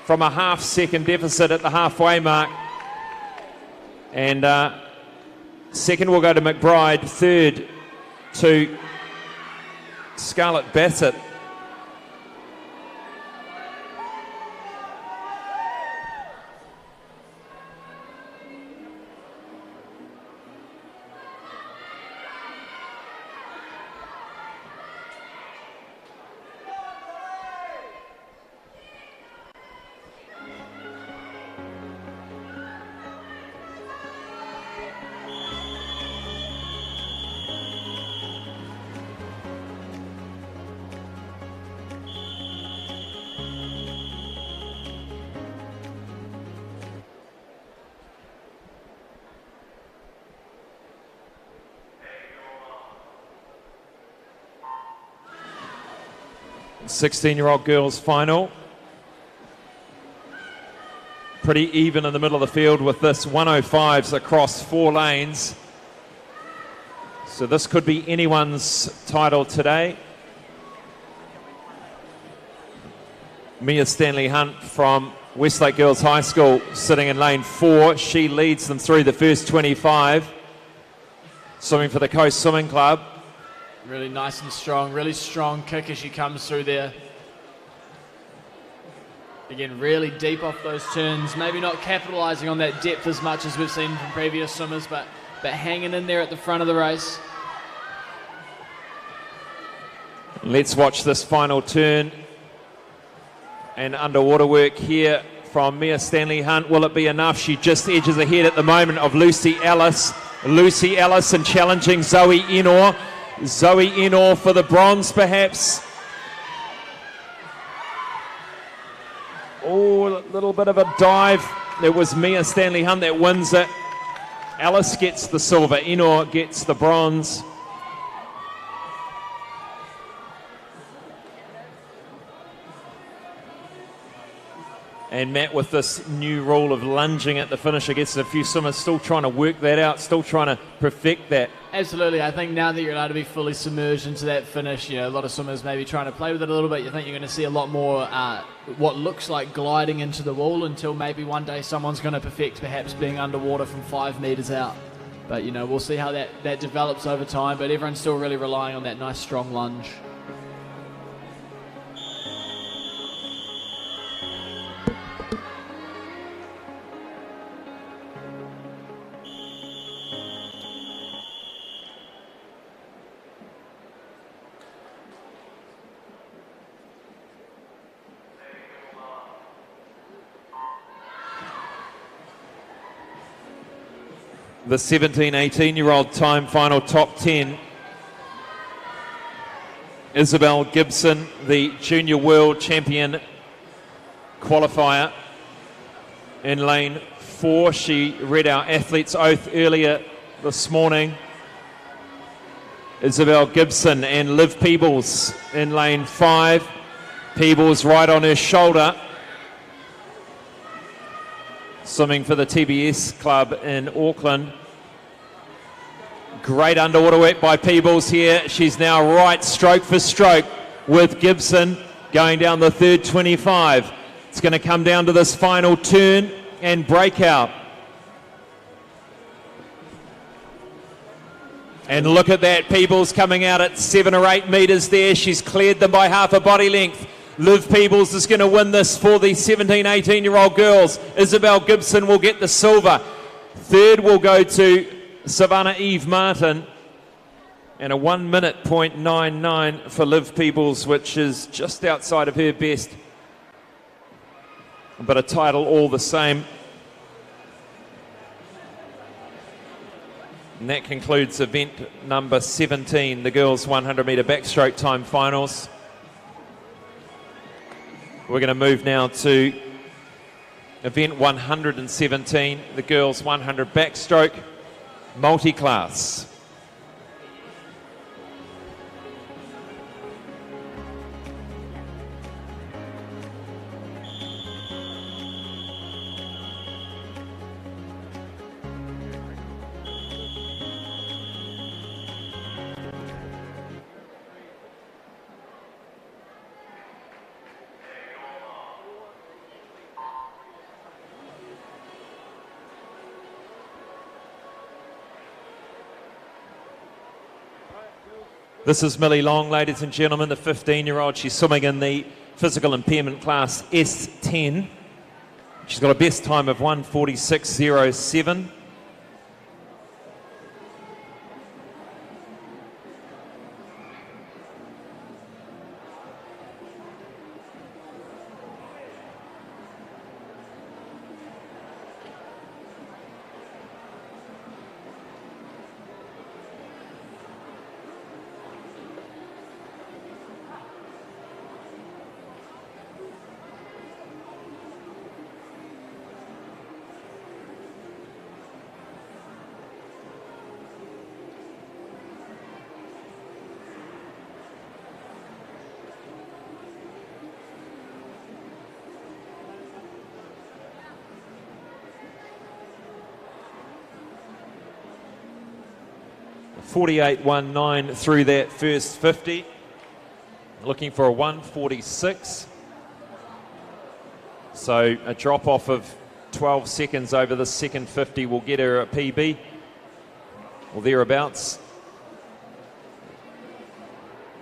from a half-second deficit at the halfway mark. And second will go to McBride, third to Scarlett Bassett. .16-year-old girls final. Pretty even in the middle of the field with this 105s across 4 lanes. So this could be anyone's title today. Mia Stanley Hunt from Westlake Girls High School sitting in lane 4. She leads them through the first 25. Swimming for the Coast Swimming Club. Really nice and strong, really strong kick as she comes through there. Again, really deep off those turns, maybe not capitalising on that depth as much as we've seen from previous swimmers, but hanging in there at the front of the race. Let's watch this final turn and underwater work here from Mia Stanley Hunt. Will it be enough? She just edges ahead at the moment of Lucy Ellis. Lucy Ellis and challenging Zoe Enor. Zoe Enor for the bronze, perhaps. Oh, a little bit of a dive. It was Mia Stanley Hunt that wins it. Alice gets the silver. Enor gets the bronze. And Matt, with this new rule of lunging at the finish, I guess a few swimmers still trying to work that out, still trying to perfect that. Absolutely. I think now that you're allowed to be fully submerged into that finish, you know, a lot of swimmers maybe trying to play with it a little bit. You think you're going to see a lot more what looks like gliding into the wall until maybe one day someone's going to perfect perhaps being underwater from 5 metres out. But, you know, we'll see how that develops over time. But everyone's still really relying on that nice strong lunge. The 17-18-year-old time final top 10. Isabel Gibson, the junior world champion qualifier in lane 4. She read our athlete's oath earlier this morning. Isabel Gibson and Liv Peebles in lane 5. Peebles right on her shoulder. Swimming for the TBS club in Auckland. Great underwater work by Peebles here. She's now right stroke for stroke with Gibson going down the third 25. It's going to come down to this final turn and breakout. And look at that, Peebles coming out at 7 or 8 metres there. She's cleared them by half a body length. Liv Peebles is going to win this for the 17-18-year-old girls. Isabel Gibson will get the silver. Third will go to Savannah Eve Martin, and a 1 minute .99 for Liv Peebles, which is just outside of her best, but a title all the same. And that concludes event number 17, the girls 100 metre backstroke time finals. We're going to move now to event 117, the girls 100 backstroke multi-class. This is Millie Long, ladies and gentlemen, the 15-year-old. She's swimming in the physical impairment class S10. She's got a best time of 1:46.07. .48.19 through that first 50. Looking for a 1:46. So a drop off of 12 seconds over the second 50 will get her a PB or thereabouts.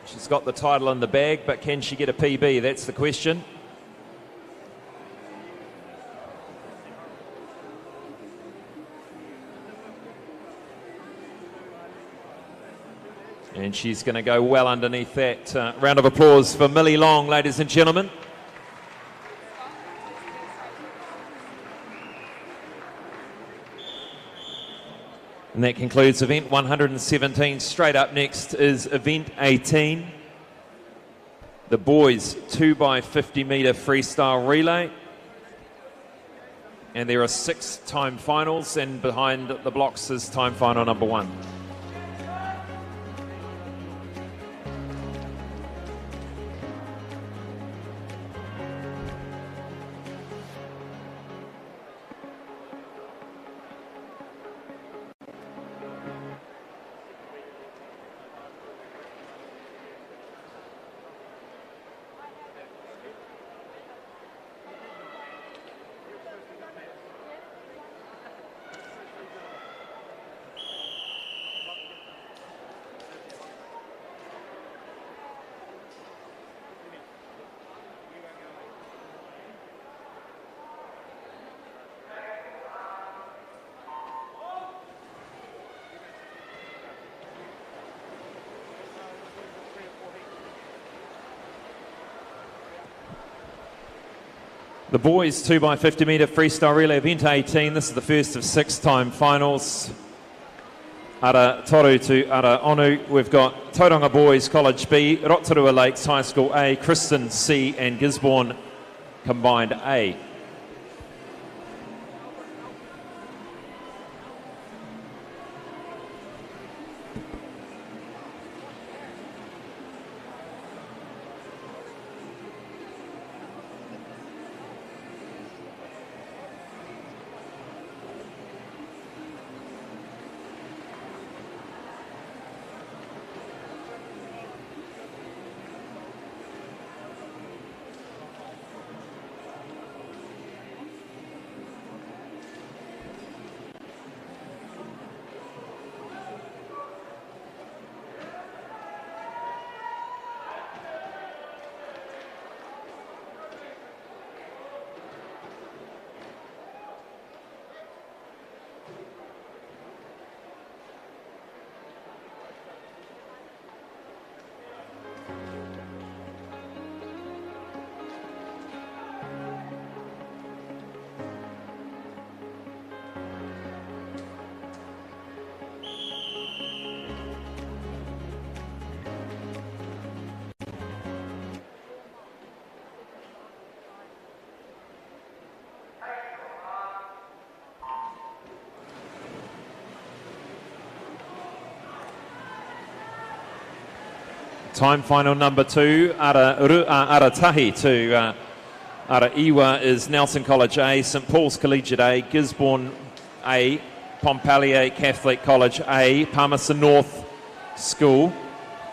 She's got the title in the bag, but can she get a PB? That's the question. And she's going to go well underneath that. Round of applause for Millie Long, ladies and gentlemen. And that concludes event 117. Straight up next is event 18. The boys 2x50 metre freestyle relay. And there are 6 time finals, and behind the blocks is time final number 1. The boys 2x50 metre freestyle relay event 18. This is the first of 6 time finals. Ara Toru to Ara Onu. We've got Tauranga Boys College B, Rotorua Lakes High School A, Kristen C and Gisborne combined A. Time final number 2, Aratahi to Araiwa is Nelson College A, St Paul's Collegiate A, Gisborne A, Pompallier Catholic College A, Palmerston North School,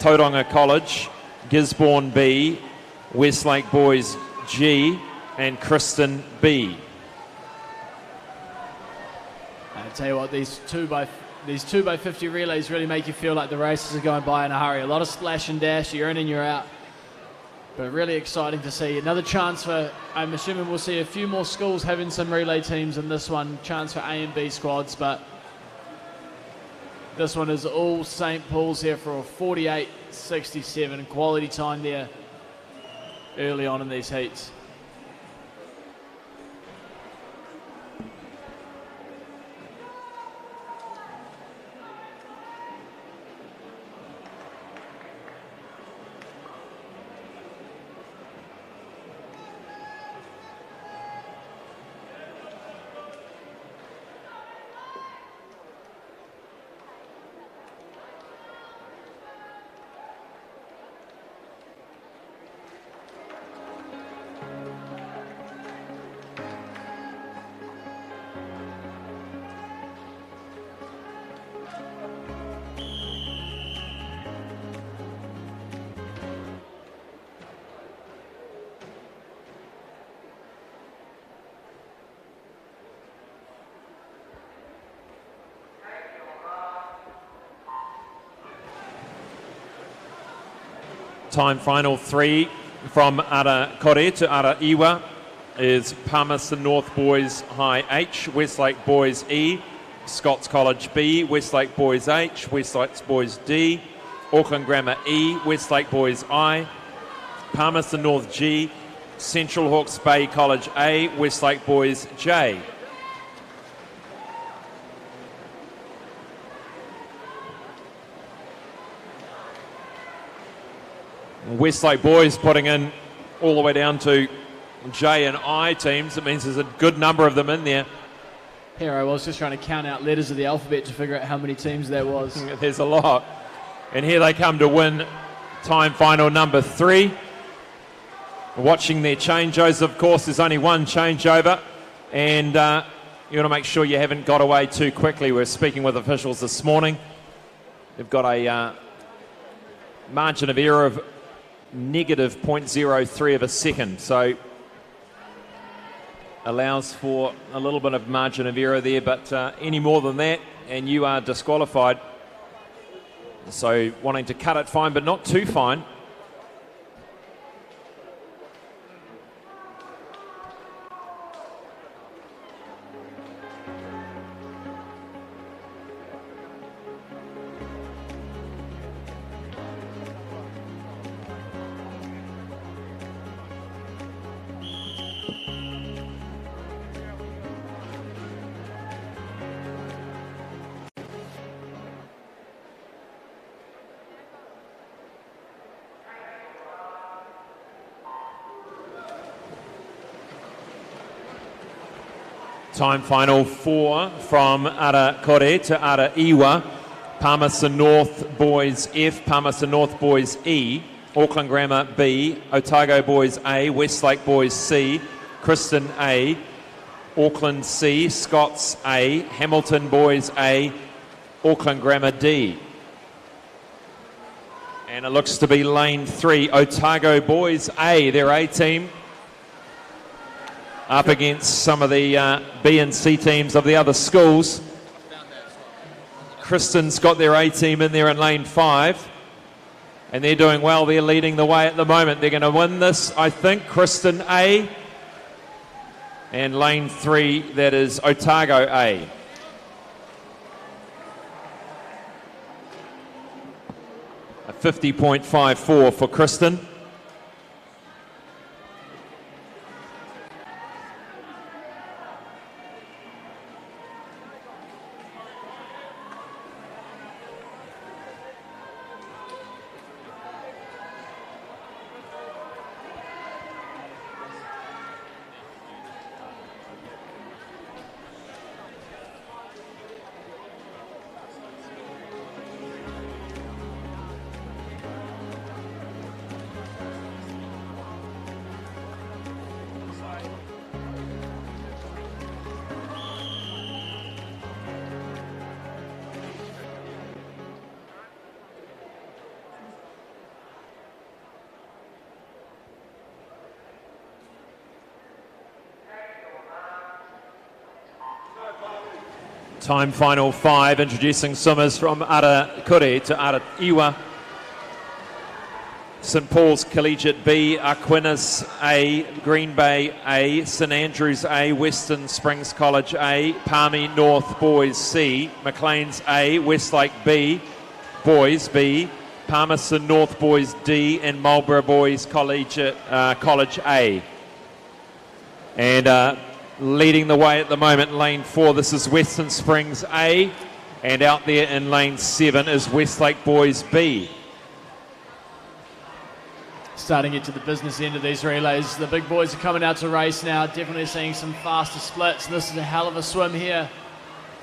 Tauranga College, Gisborne B, Westlake Boys G, and Kristen B. I tell you what, these 2x50 relays really make you feel like the races are going by in a hurry. A lot of splash and dash, you're in and you're out. But really exciting to see. Another chance for, I'm assuming we'll see a few more schools having some relay teams in this one. Chance for A and B squads, but this one is all St Paul's here for a 48.67. Quality time there early on in these heats. Time final 3 from Arakore to Araiwa is Palmerston North Boys High H, Westlake Boys E, Scots College B, Westlake Boys H, Westlake Boys D, Auckland Grammar E, Westlake Boys I, Palmerston North G, Central Hawke's Bay College A, Westlake Boys J. Westlake Boys putting in all the way down to J and I teams. It means there's a good number of them in there. Here I was just trying to count out letters of the alphabet to figure out how many teams there was. There's a lot. And here they come to win time final number 3. Watching their changeovers, of course, there's only one changeover. And you want to make sure you haven't got away too quickly. We're speaking with officials this morning. They've got a margin of error of negative 0.03 of a second, so allows for a little bit of margin of error there, but any more than that and you are disqualified. So wanting to cut it fine, but not too fine. Time final 4 from Arakore to Araiwa. Palmerston North Boys F, Palmerston North Boys E, Auckland Grammar B, Otago Boys A, Westlake Boys C, Kristen A, Auckland C, Scots A, Hamilton Boys A, Auckland Grammar D. And it looks to be lane 3, Otago Boys A, their A team, up against some of the B and C teams of the other schools. Kristen's got their A team in there in lane 5, and they're doing well. They're leading the way at the moment. They're going to win this, I think. Kristen A, and lane 3, that is Otago A. A 50.54 for Kristen. Time final 5, introducing swimmers from Arakure to Araiwa. St Paul's Collegiate B, Aquinas A, Green Bay A, St Andrews A, Western Springs College A, Palmy North Boys C, Maclean's A, Westlake B, Boys B, Palmerston North Boys D, and Marlborough Boys College A. And leading the way at the moment, lane 4, this is Western Springs A, and out there in lane 7 is Westlake Boys B. Starting to get to the business end of these relays. The big boys are coming out to race now. Definitely seeing some faster splits. This is a hell of a swim here.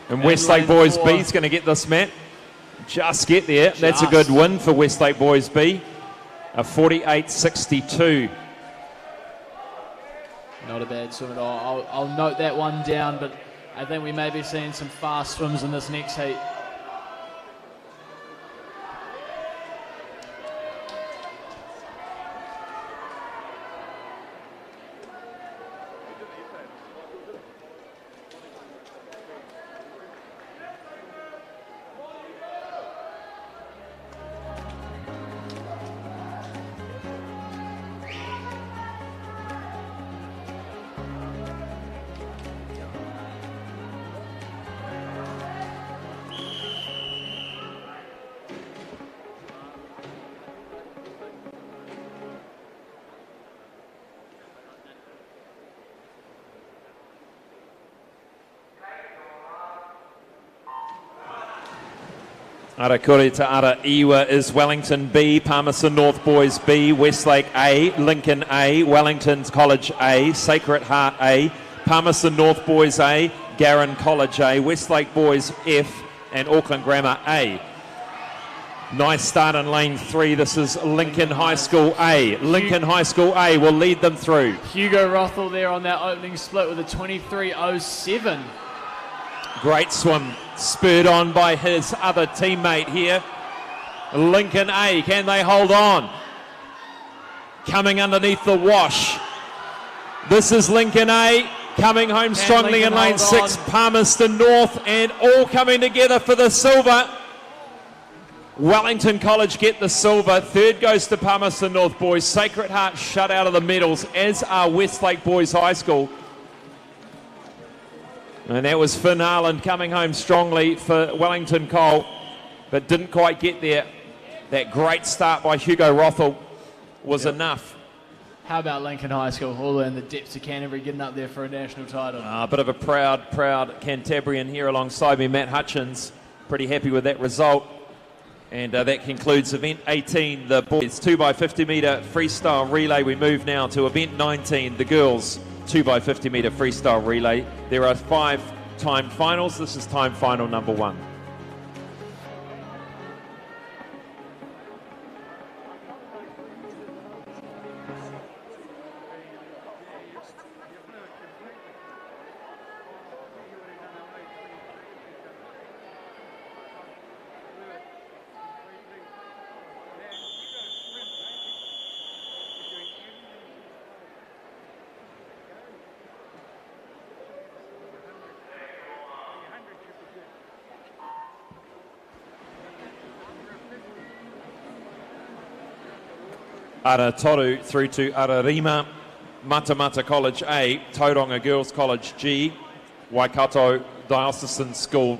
And Westlake Boys B is going to get this, Matt. Just get there. That's a good win for Westlake Boys B. A 48.62. Not a bad swim at all. I'll note that one down, but I think we may be seeing some fast swims in this next heat. Arakure to Araiwa is Wellington B, Palmerston North Boys B, Westlake A, Lincoln A, Wellington College A, Sacred Heart A, Palmerston North Boys A, Garran College A, Westlake Boys F, and Auckland Grammar A. Nice start in lane 3. This is Lincoln High School A. Lincoln High School A will lead them through. Hugo Rothel there on that opening split with a 23.07. Great swim, spurred on by his other teammate here. Lincoln A, can they hold on? Coming underneath the wash. This is Lincoln A, coming home strongly in lane 6. Palmerston North, and all coming together for the silver. Wellington College get the silver. Third goes to Palmerston North Boys. Sacred Heart shut out of the medals, as are Westlake Boys High School. And that was Finn Harland coming home strongly for Wellington Cole, but didn't quite get there. That great start by Hugo Rothel was enough. How about Lincoln High School, all in the depths of Canterbury, getting up there for a national title? A bit of a proud Cantabrian here alongside me, Matt Hutchins. Pretty happy with that result. And that concludes event 18, the boys 2x50 metre freestyle relay. We move now to event 19, the girls 2x50 metre freestyle relay. There are 5 time finals. This is time final number 1. Aratoru through to Ararima, Matamata College A, Tauranga Girls College G, Waikato Diocesan School.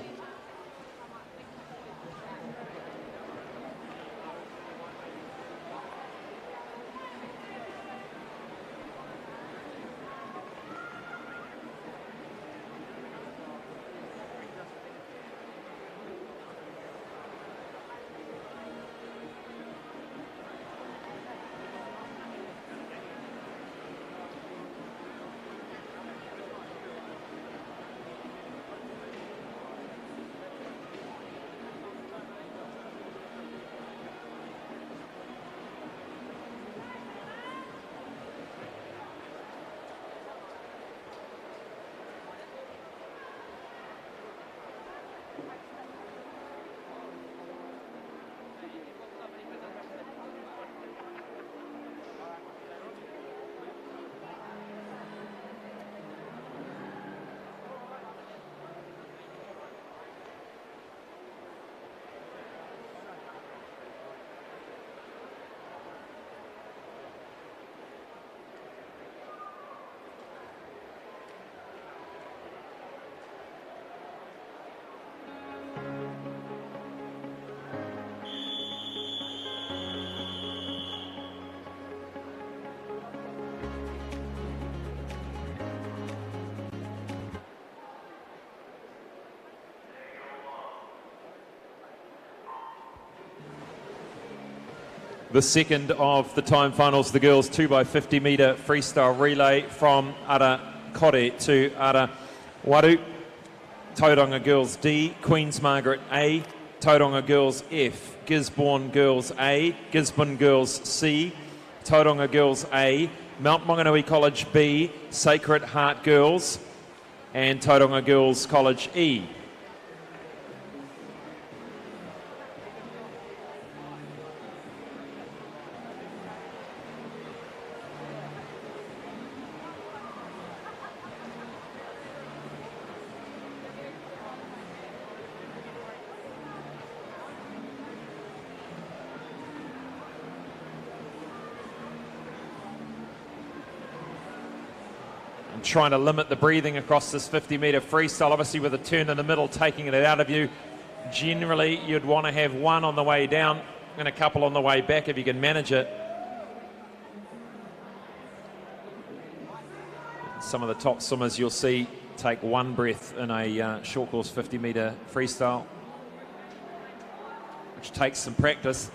the second of the time finals, the girls 2x50 metre freestyle relay from Ara Kore to Ara Waru. Tauranga girls D, Queen's Margaret A, Tauranga girls F, Gisborne girls A, Gisborne girls C, Tauranga girls A, Mount Maunganui College B, Sacred Heart girls, and Tauranga girls College E. Trying to limit the breathing across this 50 metre freestyle, obviously with a turn in the middle taking it out of you. Generally you'd want to have one on the way down and a couple on the way back if you can manage it. Some of the top swimmers you'll see take one breath in a short course 50 metre freestyle, which takes some practice.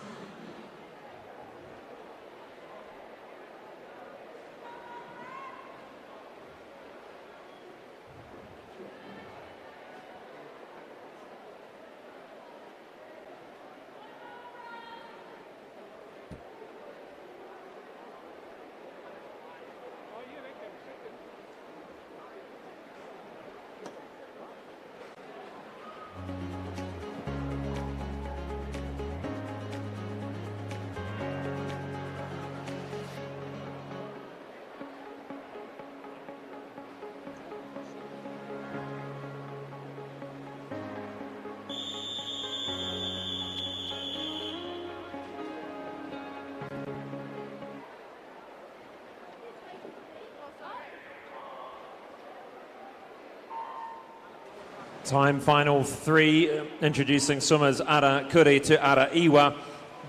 Time final 3, introducing swimmers Ara Kure to Ara Iwa.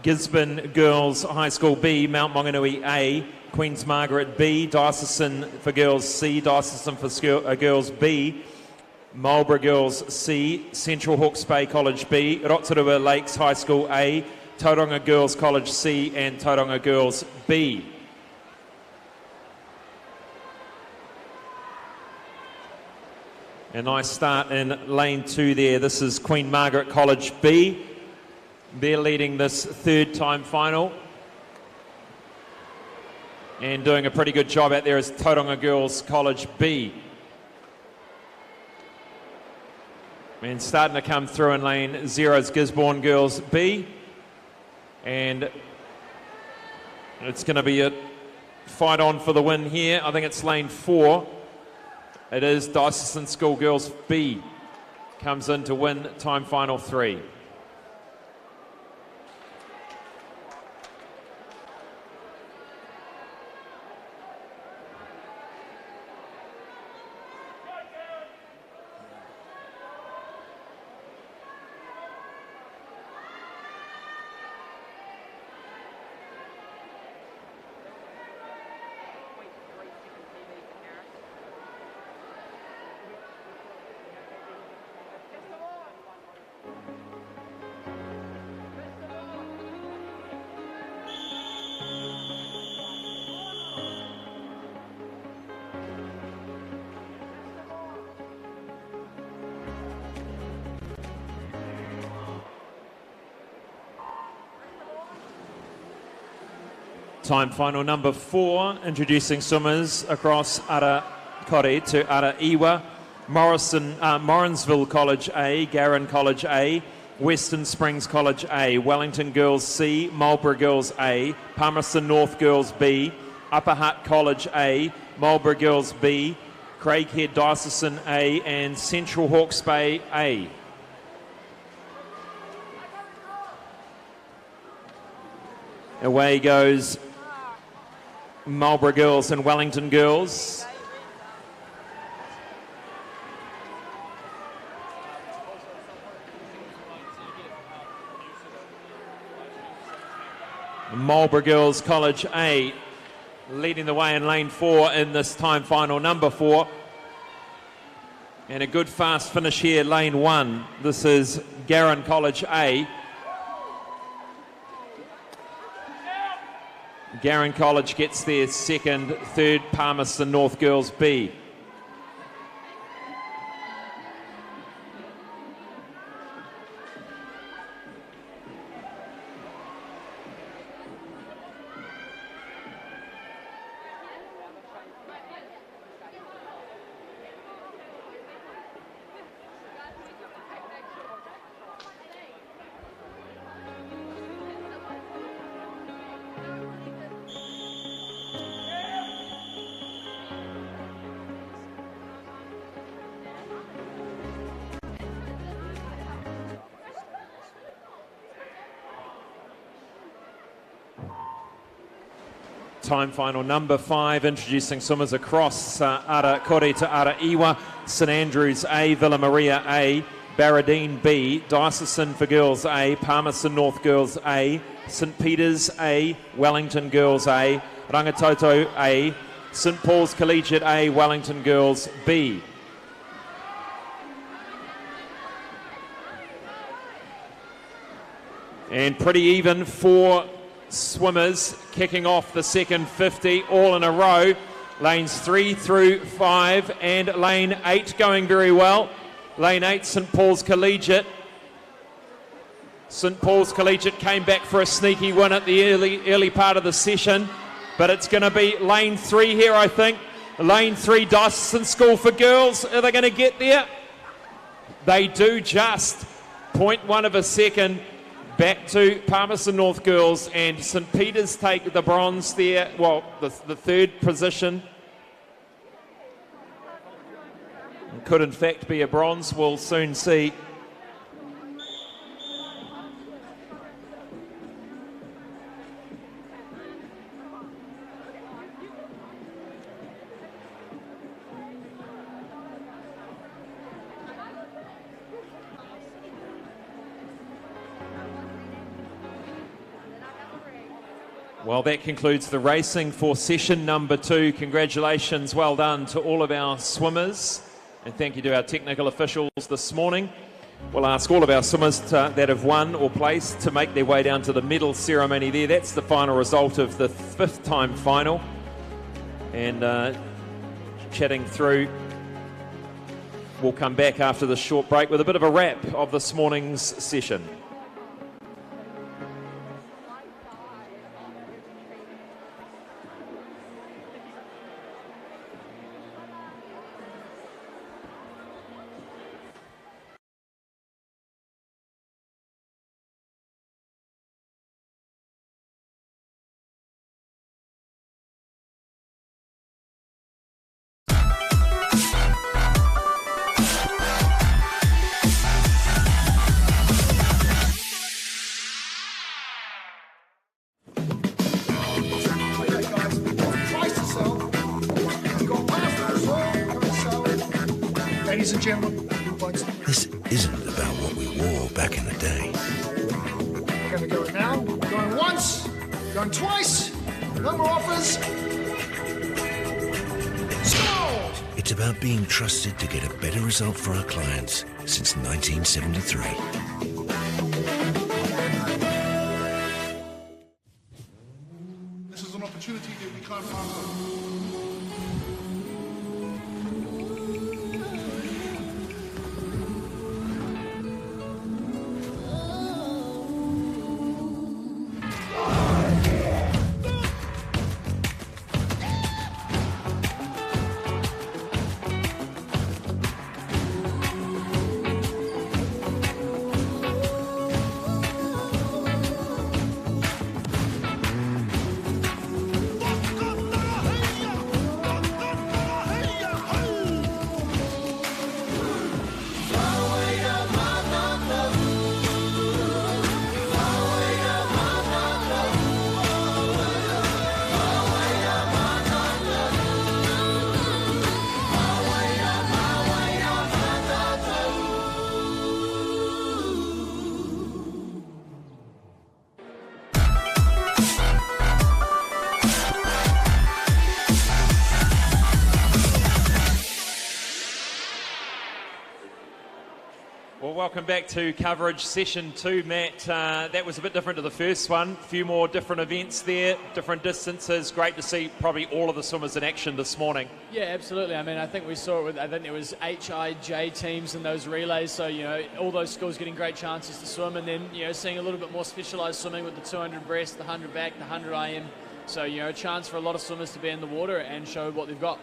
Gisborne Girls High School B, Mount Maunganui A, Queen's Margaret B, Diocesan for Girls C, Diocesan for Girls B, Marlborough Girls C, Central Hawke's Bay College B, Rotorua Lakes High School A, Tauranga Girls College C and Tauranga Girls B. A nice start in lane 2 there. This is Queen Margaret College B. They're leading this third time final. And doing a pretty good job out there is Tauranga Girls College B. And starting to come through in lane 0 is Gisborne Girls B. And it's going to be a fight on for the win here. I think it's lane 4. It is Diocesan School Girls B comes in to win time final 3. Time final number 4, introducing swimmers across Ara Kore to Ara Iwa. Morrinsville College A, Garran College A, Western Springs College A, Wellington Girls C, Marlborough Girls A, Palmerston North Girls B, Upper Hutt College A, Marlborough Girls B, Craighead Diocesan A and Central Hawke's Bay A. Away goes Marlborough Girls and Wellington Girls. Marlborough Girls College A leading the way in lane 4 in this time final number 4. And a good fast finish here, lane 1. This is Garran College A. Garran College gets their second, third Palmerston North Girls B. Time final number 5, introducing swimmers across Ara Kore to Ara Iwa, St Andrews A, Villa Maria A, Barradine B, Diocesan for Girls A, Palmerston North Girls A, St Peter's A, Wellington Girls A, Rangitoto A, St Paul's Collegiate A, Wellington Girls B. And pretty even for swimmers kicking off the second 50 all in a row. Lanes 3 through 5 and lane 8 going very well. Lane 8, St Paul's Collegiate. St Paul's Collegiate came back for a sneaky win at the early part of the session, but it's going to be lane 3 here, I think. Lane 3, Diocesan School for Girls. Are they going to get there? They do, just 0.1 of a second. Back to Palmerston North Girls, and St Peter's take the bronze there, well, the third position. It could in fact be a bronze, we'll soon see. Well, that concludes the racing for session number 2. Congratulations, well done to all of our swimmers. And thank you to our technical officials this morning. We'll ask all of our swimmers that have won or placed to make their way down to the medal ceremony there. That's the final result of the 5th time final. And chatting through, we'll come back after this short break with a bit of a wrap of this morning's session. Ladies and gentlemen, this isn't about what we wore back in the day. we're going to go now. Going once, going twice, no more offers. Sold! It's about being trusted to get a better result for our clients since 1973. This is an opportunity that we can't pass on. Well, welcome back to coverage session 2, Matt. That was a bit different to the first one. A few more different events there, different distances. Great to see probably all of the swimmers in action this morning. Yeah, absolutely. I mean, I think we saw it with, I think there was HIJ teams in those relays. So, you know, all those schools getting great chances to swim, and then, you know, seeing a little bit more specialised swimming with the 200 breast, the 100 back, the 100 IM. So, you know, a chance for a lot of swimmers to be in the water and show what they've got.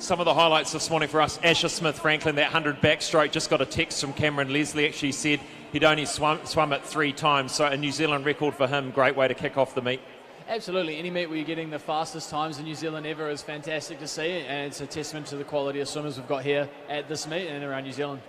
Some of the highlights this morning for us, Asher Smith-Franklin, that 100 backstroke, just got a text from Cameron Leslie, actually said he'd only swum it 3 times, so a New Zealand record for him, great way to kick off the meet. Absolutely, any meet where you're getting the fastest times in New Zealand ever is fantastic to see, and it's a testament to the quality of swimmers we've got here at this meet and around New Zealand.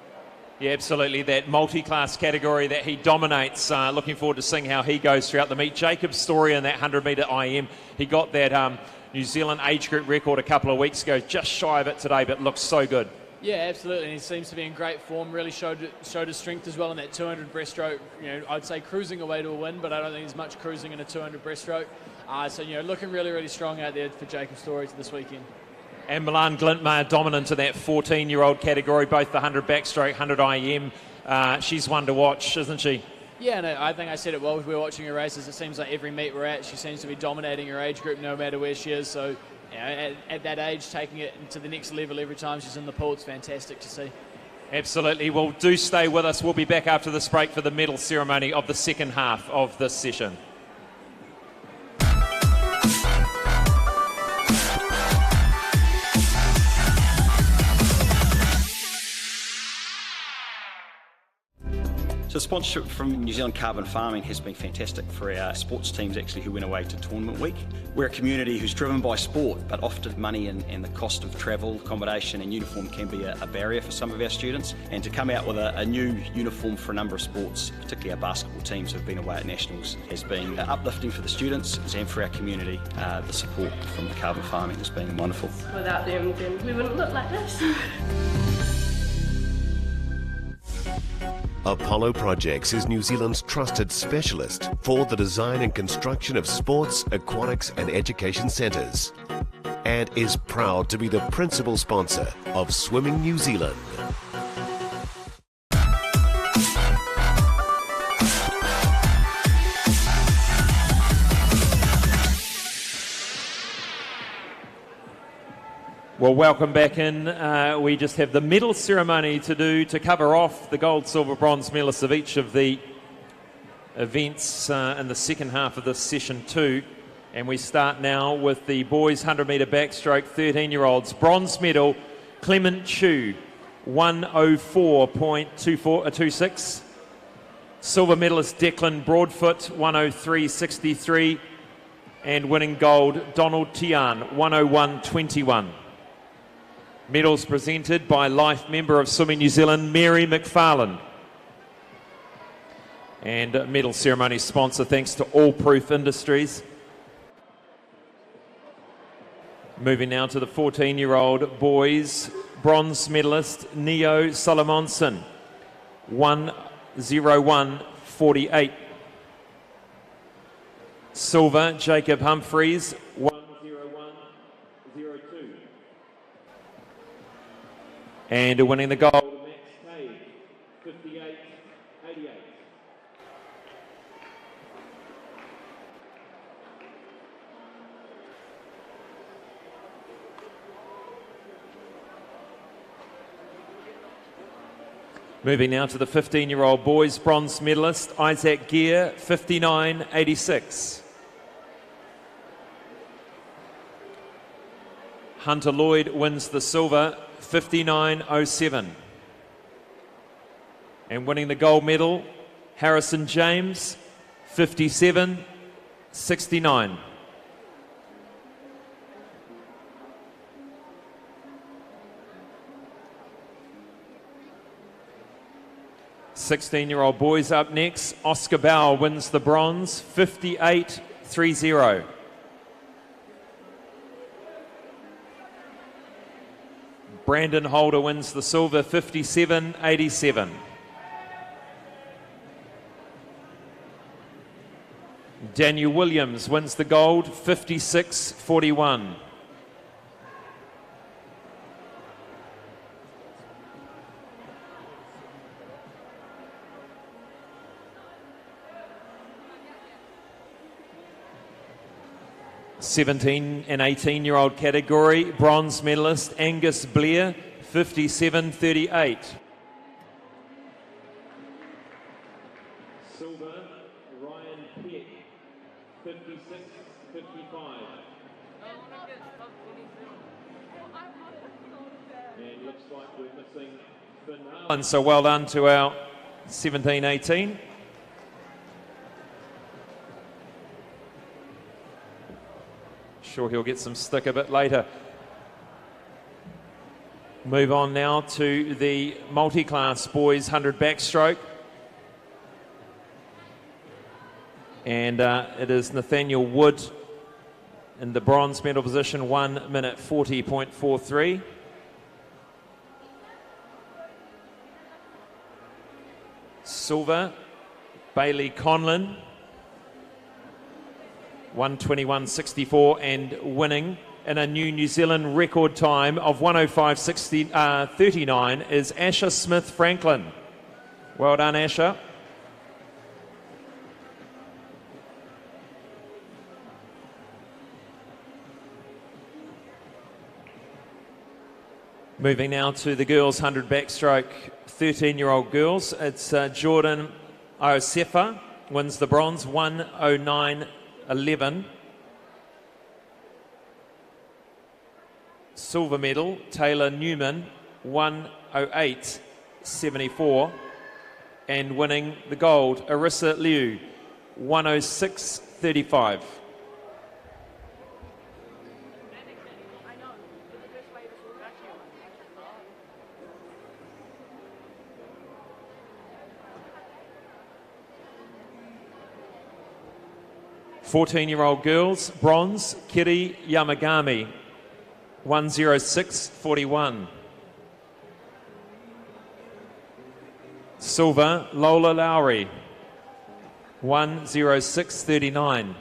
Yeah, absolutely, that multi-class category that he dominates, looking forward to seeing how he goes throughout the meet. Jacob's story in that 100 metre IM, he got that New Zealand age group record a couple of weeks ago, just shy of it today, but looks so good. Yeah, absolutely, and he seems to be in great form, really showed his strength as well in that 200 breaststroke. You know, I'd say cruising away to a win, but I don't think there's much cruising in a 200 breaststroke. So, you know, looking really, really strong out there for Jacob Story this weekend. And Milan Glintmar dominant in that 14-year-old category, both the 100 backstroke, 100 IM. She's one to watch, isn't she? Yeah, no, I think I said it well as we were watching her races. It seems like every meet we're at, she seems to be dominating her age group no matter where she is. So, you know, at that age, taking it to the next level every time she's in the pool, it's fantastic to see. Absolutely. Well, do stay with us. We'll be back after this break for the medal ceremony of the second half of this session. So sponsorship from New Zealand Carbon Farming has been fantastic for our sports teams actually who went away to tournament week. We're a community who's driven by sport, but often money and the cost of travel, accommodation and uniform can be a barrier for some of our students. And to come out with a new uniform for a number of sports, particularly our basketball teams who have been away at nationals, has been uplifting for the students and for our community. The support from Carbon Farming has been wonderful. Without them, then we wouldn't look like this. Apollo Projects is New Zealand's trusted specialist for the design and construction of sports, aquatics and education centres, and is proud to be the principal sponsor of Swimming New Zealand. Well, welcome back in. We just have the medal ceremony to do to cover off the gold, silver, bronze medalists of each of the events in the second half of this session 2. And we start now with the boys 100 metre backstroke 13-year-olds. Bronze medal, Clement Chu, 104.26. Silver medalist Declan Broadfoot, 103.63. And winning gold, Donald Tian, 101.21. Medals presented by life member of Swimming New Zealand, Mary McFarlane. And medal ceremony sponsor, thanks to All Proof Industries. Moving now to the 14-year-old boys, bronze medalist Neo Solomonson, 101.48. Silver, Jacob Humphreys, 101.02. And winning the gold, Max Cade, 58.88. Moving now to the 15-year-old boys bronze medalist, Isaac Gear, 59.86. Hunter Lloyd wins the silver, 59.07. And winning the gold medal, Harrison James, 57.69. Sixteen-year-old boys up next. Oscar Bauer wins the bronze, 58.30. Brandon Holder wins the silver, 57.87. Daniel Williams wins the gold, 56.41. 17 and 18-year-old category, bronze medalist Angus Blair, 57.38. Silver, Ryan Peck, 56.55. And looks like we're missing Finn Harlan. So well done to our 17-18. Sure he'll get some stick a bit later. Move on now to the multi-class boys 100 backstroke. And it is Nathaniel Wood in the bronze medal position, 1 minute 40.43. Silver, Bailey Conlon, 1:21.64, and winning in a new Zealand record time of 1:05.39 is Asher Smith Franklin. Well done, Asher. Moving now to the girls 100 backstroke, 13-year-old girls. It's Jordan Iosefa wins the bronze, 1:09.11. Silver medal, Taylor Newman, 1:08.74. And winning the gold, Arissa Liu, 1:06.35. Fourteen-year-old girls, bronze, Kiri Yamagami, 1:06.41. Silver, Lola Lowry, 1:06.39.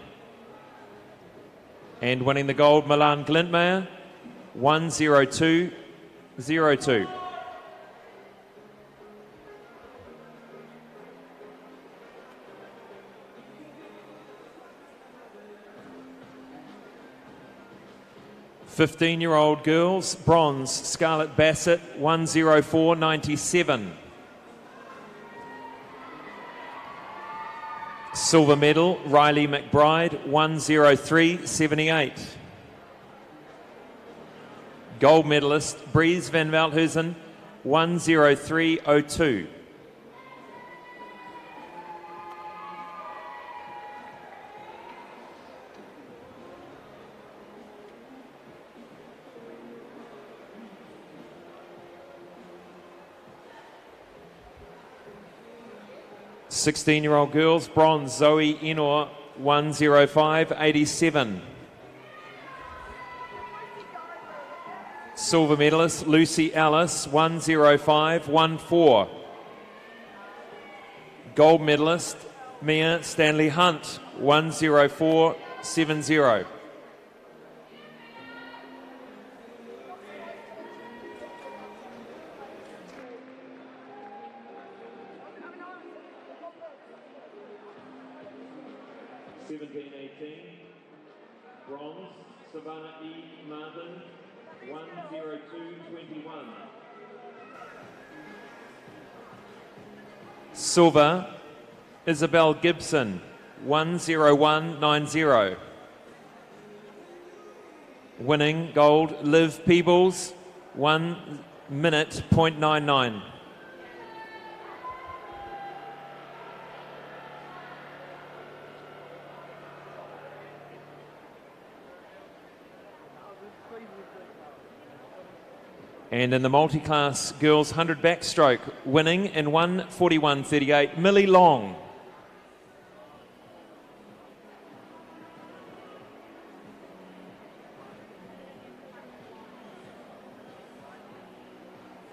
And winning the gold, Milan Glintmeyer, 1:02.02. Fifteen-year-old girls, bronze, Scarlett Bassett, 1:04.97. Silver medal, Riley McBride, 1:03.78. Gold medalist, Breeze van Veldhuizen, 1:03.02. Sixteen-year-old girls, bronze, Zoe Enor, 1:05.87. Silver medalist, Lucy Ellis, 1:05.14. Gold medalist, Mia Stanley Hunt, 1:04.70. Bronze, Savannah E. Martin, 1:02.21. Silver, Isabel Gibson, 1:01.90. Winning gold, Liv Peebles, 1:00.99. And in the multi-class girls 100 backstroke, winning in 1:41.38, Millie Long.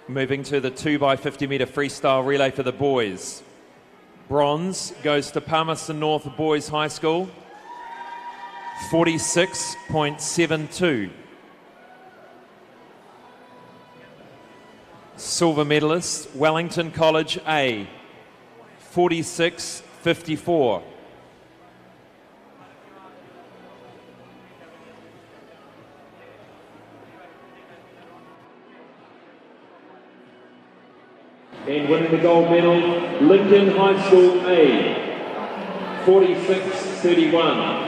Moving to the 2x50 metre freestyle relay for the boys. Bronze goes to Palmerston North Boys High School, 46.72. Silver medalist, Wellington College A, 46.54. And winning the gold medal, Lincoln High School A, 46-31.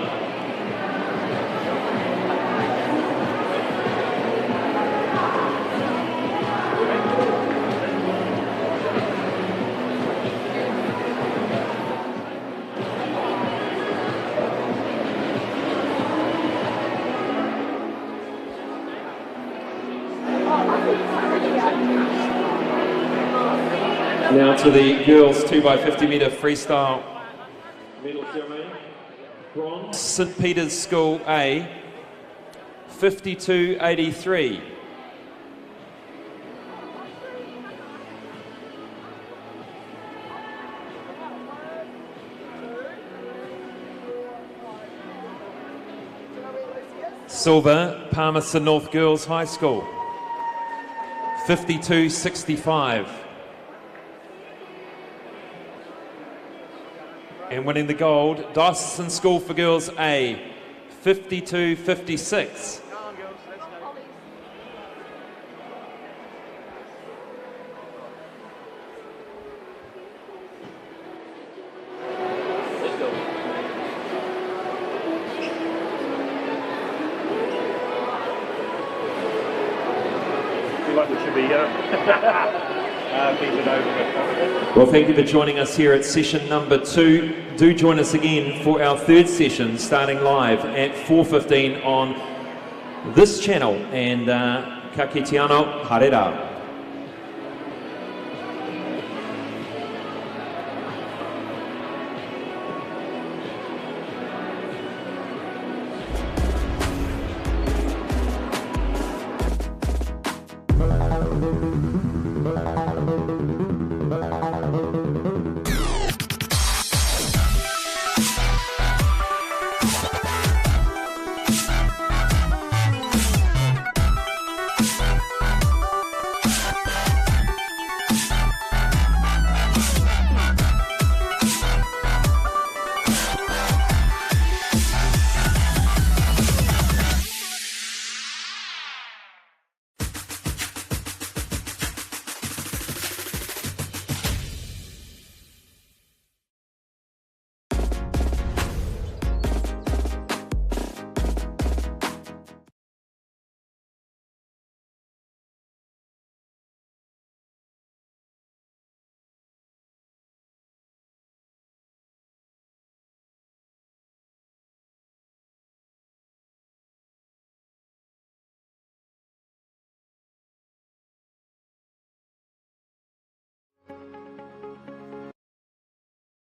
Now to the girls 2x50 metre freestyle medal ceremony. Bronze, St Peter's School A, 52-83. Silver, Palmerston North Girls High School, 52-65. And winning the gold, Diocesan School for Girls A, 52-56. Well, thank you for joining us here at session number 2. Do join us again for our third session, starting live at 4:15 on this channel. And ka kite anō, haere rā.